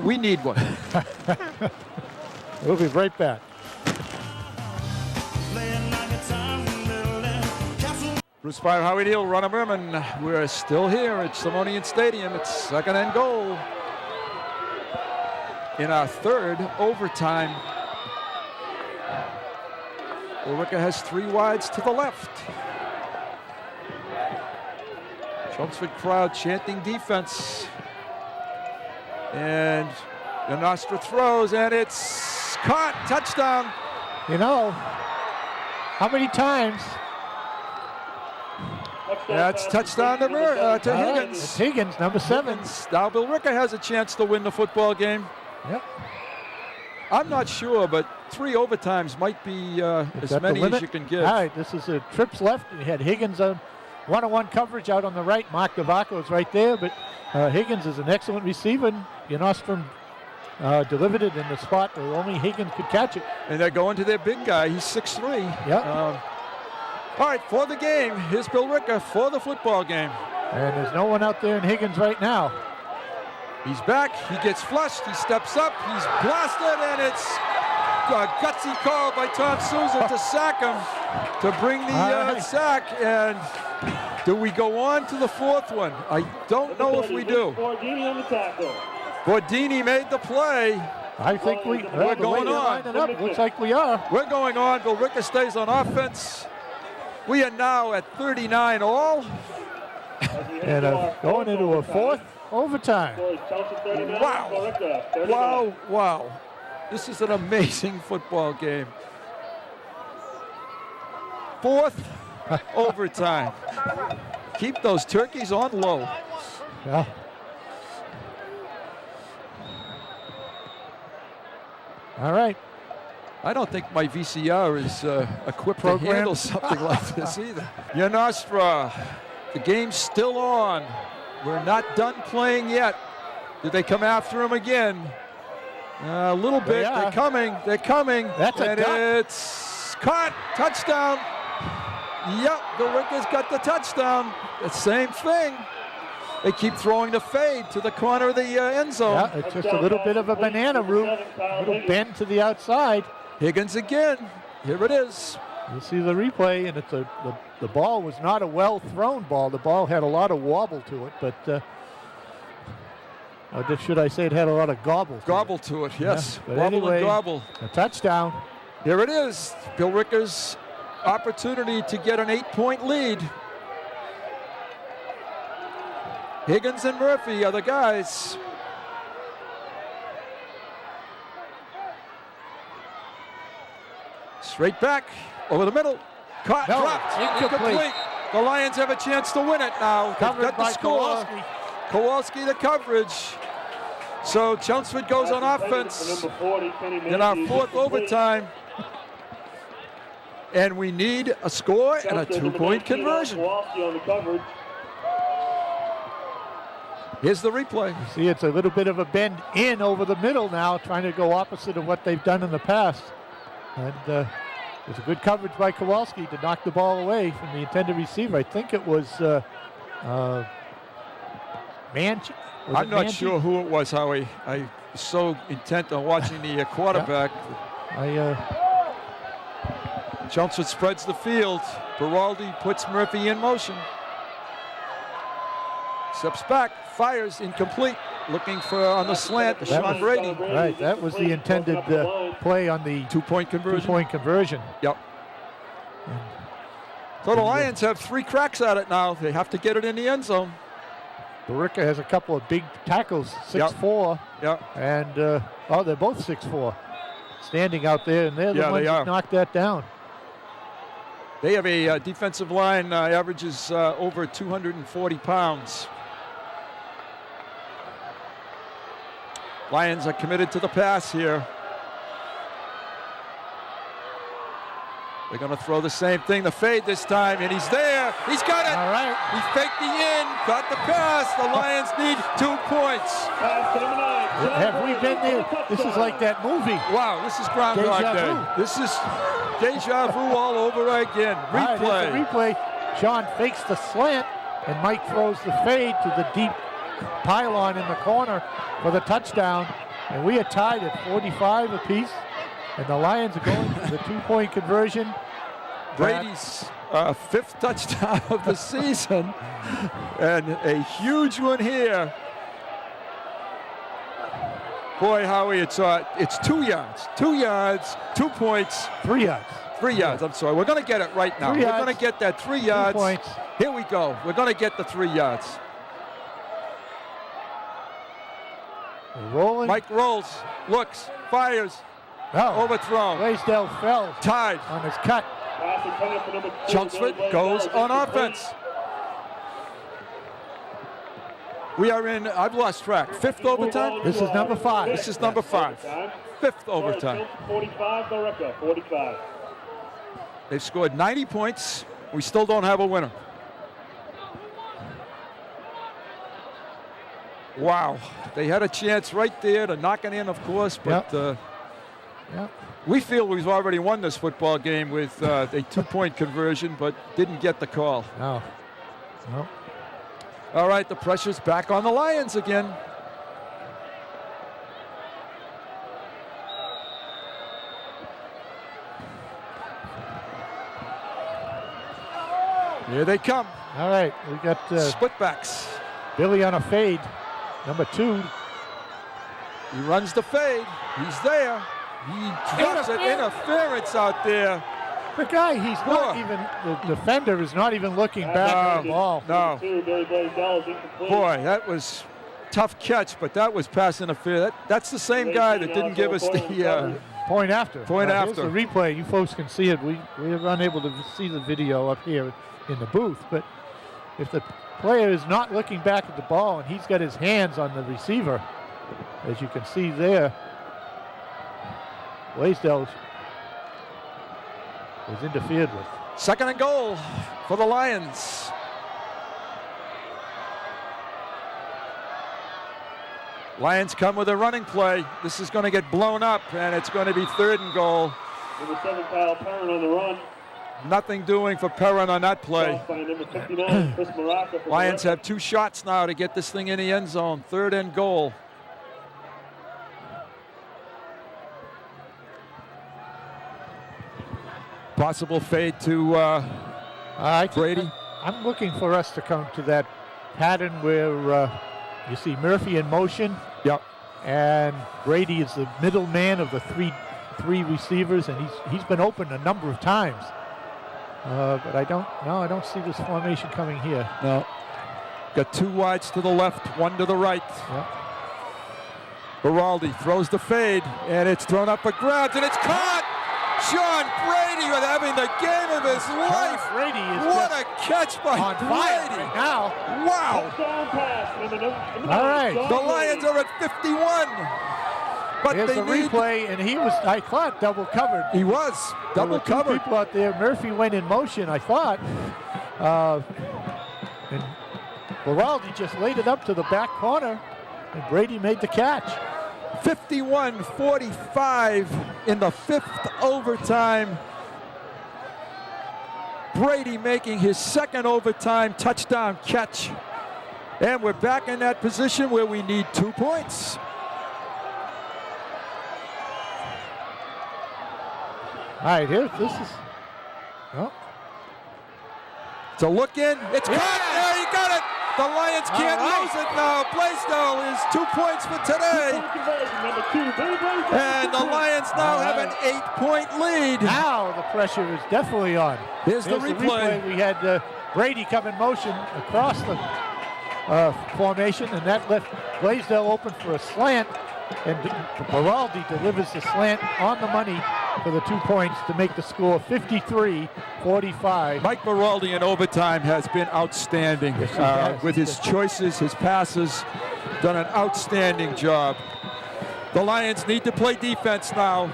We need one. We'll be right back. Bruce Spire, Howie Neal, Ron Merman. We're still here at Simonian Stadium. It's second and goal in our third overtime. Billerica has 3 wides to the left. Chelmsford crowd chanting defense. And Yanastra throws, and it's caught. Touchdown. You know, how many times? That's touchdown to Higgins. It's Higgins, number 7. Now Billerica has a chance to win the football game. Yep. I'm not sure, but 3 overtimes might be as many as you can give. All right, this is a trips left. You had Higgins on one-on-one coverage out on the right. Mark DeVacco is right there, but Higgins is an excellent receiver. Yanostrom delivered it in the spot where only Higgins could catch it. And they're going to their big guy. He's 6'3". Yep. All right, for the game, here's Billerica for the football game. And there's no one out there in Higgins right now. He's back. He gets flushed. He steps up. He's blasted, and it's a gutsy call by Tom Souza to sack him, to bring the sack. And do we go on to the 4th one? I don't know if we do. Bordini on the tackle. Bordini made the play. I think we're going on. It up, looks like we are. We're going on. Billerica stays on offense. We are now at 39 all. And going into a 4th overtime. Wow. Wow, wow. This is an amazing football game. 4th overtime. Keep those turkeys on low. Yeah. All right. I don't think my VCR is equipped to handle something like this either. Yanastra, the game's still on. We're not done playing yet. Did they come after him again? A little bit. They're coming. They're coming. That's a duck. It's caught. Touchdown. Yep, Billerica's got the touchdown. The same thing. They keep throwing the fade to the corner of the end zone. Yeah, it's just a little bit of a banana route, a little bend to the outside. Higgins again. Here it is. You see the replay, and it's the ball was not a well-thrown ball. The ball had a lot of wobble to it, but should I say it had a lot of gobble to it, yes. Yeah, but Wobble anyway, and gobble. A touchdown. Here it is. Billerica's opportunity to get an 8-point lead. Higgins and Murphy are the guys. Straight back, over the middle. Caught, No, dropped, incomplete. The Lions have a chance to win it now. They've Covered got the by score. Kowalski. Kowalski the coverage. So Chelmsford goes on offense in our 4th overtime. And we need a score and a 2-point conversion. Here's the replay. You see, it's a little bit of a bend in over the middle now, trying to go opposite of what they've done in the past. And there's a good coverage by Kowalski to knock the ball away from the intended receiver. I think it was Manchi. I'm not sure who it was, Howie. I was so intent on watching the quarterback. Yeah. Chelmsford spreads the field. Beraldi puts Murphy in motion. Steps back, fires, incomplete. Looking for on the slant, Sean Brady. Right, that was the intended play on the two-point conversion. Two-point conversion. Yep. So the Lions have 3 cracks at it now. They have to get it in the end zone. Billerica has a couple of big tackles, 6'4". Yep. And, they're both 6'4", standing out there, and they're the ones that knocked that down. They have a defensive line averages over 240 pounds. Lions are committed to the pass here. They're going to throw the same thing, the fade this time, and he's there. He's got it. All right. He faked the in, got the pass. The Lions need 2 points. Have we been there? This is like that movie. Wow, this is Groundhog Day. This is deja vu all over again. Replay. All right, it's a replay. Sean fakes the slant, and Mike throws the fade to the deep pylon in the corner for the touchdown. And we are tied at 45 apiece. And the Lions are going for the 2-point conversion. Brady's 5th touchdown of the season. And a huge one here. Boy, Howie, it's 2 yards. 2 yards, 2 points. 3 yards. 3 yards, I'm sorry. We're going to get it right now. We're going to get that 3 yards. 2 points. Here we go. We're going to get the 3 yards. Rolling. Mike rolls, looks, fires. Overthrown. Blaisdell fell. Tied. On his cut. Chelmsford goes on offense. We are in, I've lost track, 5th overtime? This is number 5. This is number 5. 5th overtime. 45, Billerica, 45. They've scored 90 points. We still don't have a winner. Wow. They had a chance right there to knock it in, of course, but we feel we've already won this football game with a 2-point conversion, but didn't get the call. No. All right, the pressure's back on the Lions again. Here they come. All right, we got split backs. Billy on a fade, number 2. He runs the fade. He's there. He drops it. Interference out there. The guy, he's not even, the defender is not even looking back at the ball. No. Boy, that was tough catch, but that was pass interference. That's the same guy that didn't give us the point after. Here's the replay. You folks can see it. We are unable to see the video up here in the booth, but if the player is not looking back at the ball and he's got his hands on the receiver, as you can see there, Blaisdell was interfered with. 2nd and goal for the Lions. Lions come with a running play. This is going to get blown up, and it's going to be 3rd and goal. Number 7, Kyle Perrin on the run. Nothing doing for Perrin on that play. Number 59, Chris Maraca. Lions have 2 shots now to get this thing in the end zone. 3rd and goal. Possible fade to Brady. I'm looking for us to come to that pattern where you see Murphy in motion. Yep. And Brady is the middle man of the three receivers, and he's been open a number of times. But I don't see this formation coming here. No. Got 2 wides to the left, 1 to the right. Yep. Beraldi throws the fade, and it's thrown up for grabs, and it's caught! Sean Brady with having the game of his life. Brady is what a catch by on fire Brady. Right now. Wow. All right. The Lions are at 51. But here's they the replay, and he was, I thought, double covered. He was double covered. 2 people out there. Murphy went in motion, I thought. And Beraldi just laid it up to the back corner, and Brady made the catch. 51-45 in the 5th overtime. Brady making his 2nd overtime touchdown catch. And we're back in that position where we need 2 points. All right, here, this is Oh. It's a look in. It's caught. There, you got it. The Lions can't lose it now. Blaisdell is 2 points for today. And the Lions now have an 8-point lead. Now the pressure is definitely on. Here's the replay. We had Brady come in motion across the formation, and that left Blaisdell open for a slant. And Beraldi delivers the slant on the money for the 2 points to make the score 53-45. Mike Beraldi in overtime has been outstanding with his choices, his passes, done an outstanding job. The Lions need to play defense now.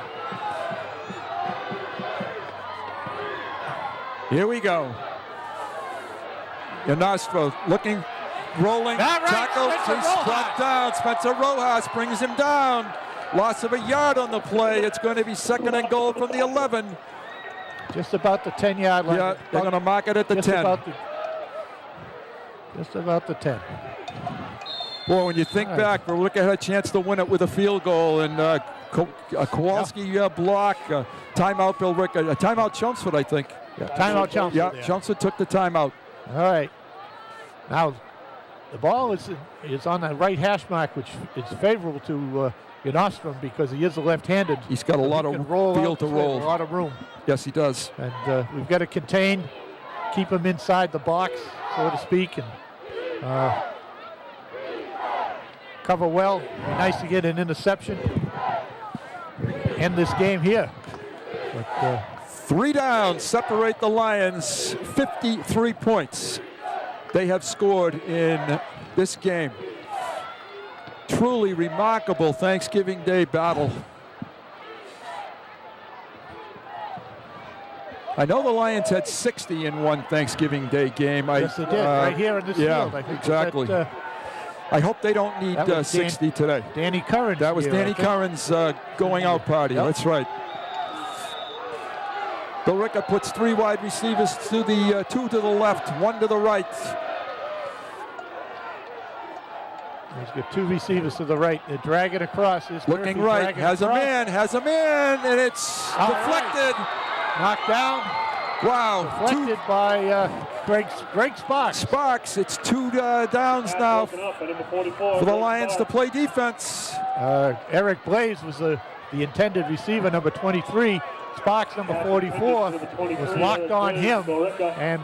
Here we go. Yanastra looking, rolling, tackle, he's brought down. Spencer Rojas brings him down. Loss of a yard on the play. It's going to be 2nd and goal from the 11. Just about the 10-yard line. Yeah, they're going to mark it at the 10. Just about the 10. Boy, when you think back, Billerica had a chance to win it with a field goal, and Kowalski block, timeout Billerica, timeout Chelmsford, I think. Yeah, timeout Chelmsford. Yeah, Chelmsford took the timeout. All right. Now, the ball is on the right hash mark, which is favorable to Nostrum because he is a left-handed. He's got a lot of field to roll. A lot of room. Yes, he does. And we've got to contain, keep him inside the box, so to speak, and cover well. Be nice to get an interception. End this game here. But, 3 downs separate the Lions. 53 points they have scored in this game. Truly remarkable Thanksgiving Day battle. I know the Lions had 60 in one Thanksgiving Day game. Yes, they did, right here in this field. I think exactly. I hope they don't need 60 today. Danny Curran's. That was Danny Curran's going out party. Yep. That's right. Billerica puts 3 wide receivers to the 2 to the left, 1 to the right. He's got 2 receivers to the right. They drag it across. Looking right, has a man, and it's deflected. Knocked down. Wow. Deflected by Greg Sparks. Sparks, it's 2 downs now for the Lions to play defense. Eric Blaze was the intended receiver, number 23. Sparks, number 44, was locked on him and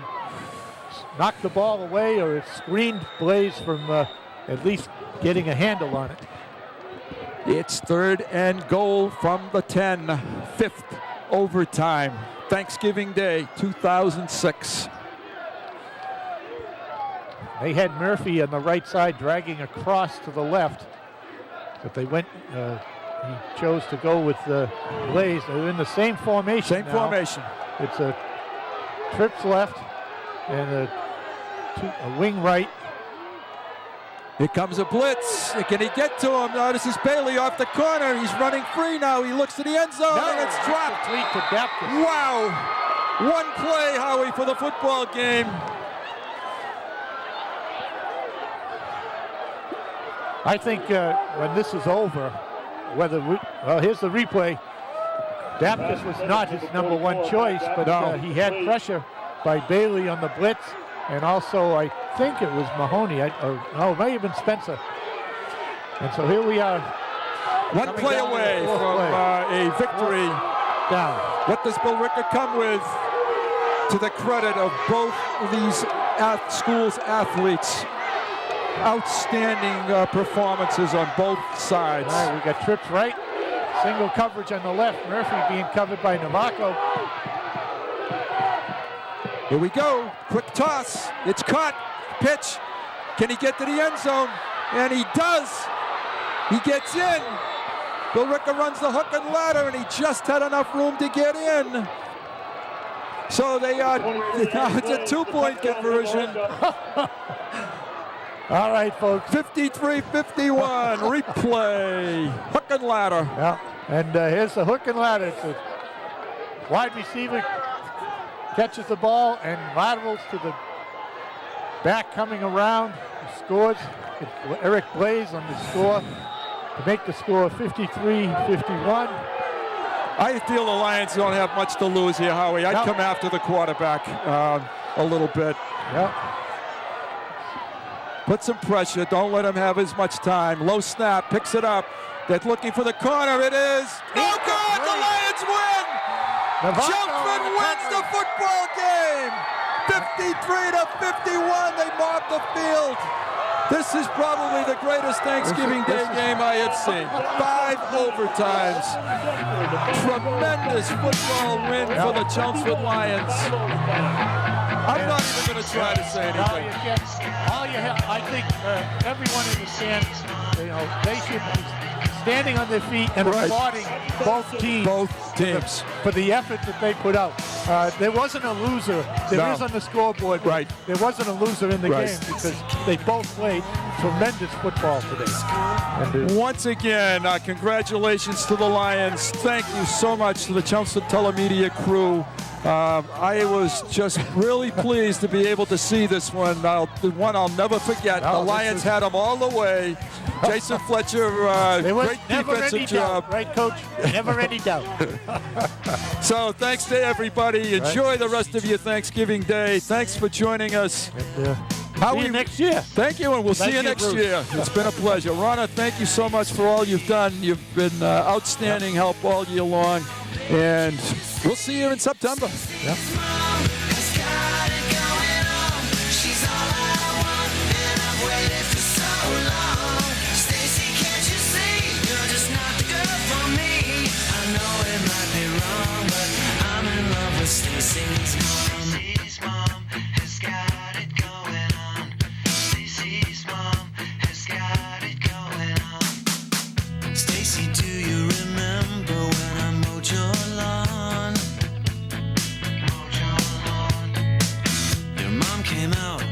knocked the ball away, or it screened Blaze from at least getting a handle on it. It's 3rd and goal from the 10, 5th overtime, Thanksgiving Day, 2006. They had Murphy on the right side dragging across to the left, but they went. He chose to go with Blaze. They're in the same formation. Same formation. It's a trips left and a wing right. Here comes a blitz. Can he get to him? No, this is Bailey off the corner. He's running free now. He looks to the end zone, and it's dropped. Wow. One play, Howie, for the football game. I think when this is over, here's the replay. Dapkus was not his number 1 choice, but he had pressure by Bailey on the blitz, and also I think it was Mahoney, it may have been Spencer. And so here we are. One play away from a victory. Down. What does Billerica come with to the credit of both of these schools' athletes? Outstanding performances on both sides. All right, we got trips right. Single coverage on the left. Murphy being covered by Navaco. Here we go. Quick toss. It's caught. Pitch. Can he get to the end zone? And he does. He gets in. Billerica runs the hook and ladder, and he just had enough room to get in. So they are. It's a 2-point conversion. All right, folks. 53-51, replay. Hook and ladder. Yeah, and here's the hook and ladder. It's a wide receiver catches the ball and laterals to the back coming around. He scores. It's Eric Blaze on the score to make the score 53-51. I feel the Lions don't have much to lose here, Howie. I'd come after the quarterback a little bit. Yep. Put some pressure. Don't let him have as much time. Low snap. Picks it up. They're looking for the corner. It is. Oh, God! The Lions win! Chelmsford wins the football game! 53-51. They mobbed the field. This is probably the greatest Thanksgiving Day game I have seen. 5 overtimes. Tremendous football win for the Chelmsford Lions. I'm not even going to try to say anything. I think everyone in the stands, they should be standing on their feet and applauding both teams. For the effort that they put out. There wasn't a loser. There is on the scoreboard. Right. There wasn't a loser in the game because they both played tremendous football today. And, once again, congratulations to the Lions. Thank you so much to the Chelmsford Telemedia crew. I was just really pleased to be able to see this one. The one I'll never forget. The Lions had them all the way. Jason Fletcher, great defensive job. Right, Coach? Never any doubt. So thanks to everybody. Enjoy the rest of your Thanksgiving Day. Thanks for joining us. See you next year. Thank you, and we'll see you next year. It's been a pleasure. Ronna, thank you so much for all you've done. You've been outstanding help all year long, and we'll see you in September. Yep. Stacy's mom has got it going on. Stacy's mom has got it going on. Stacy, do you remember when I mowed your lawn? Your mom came out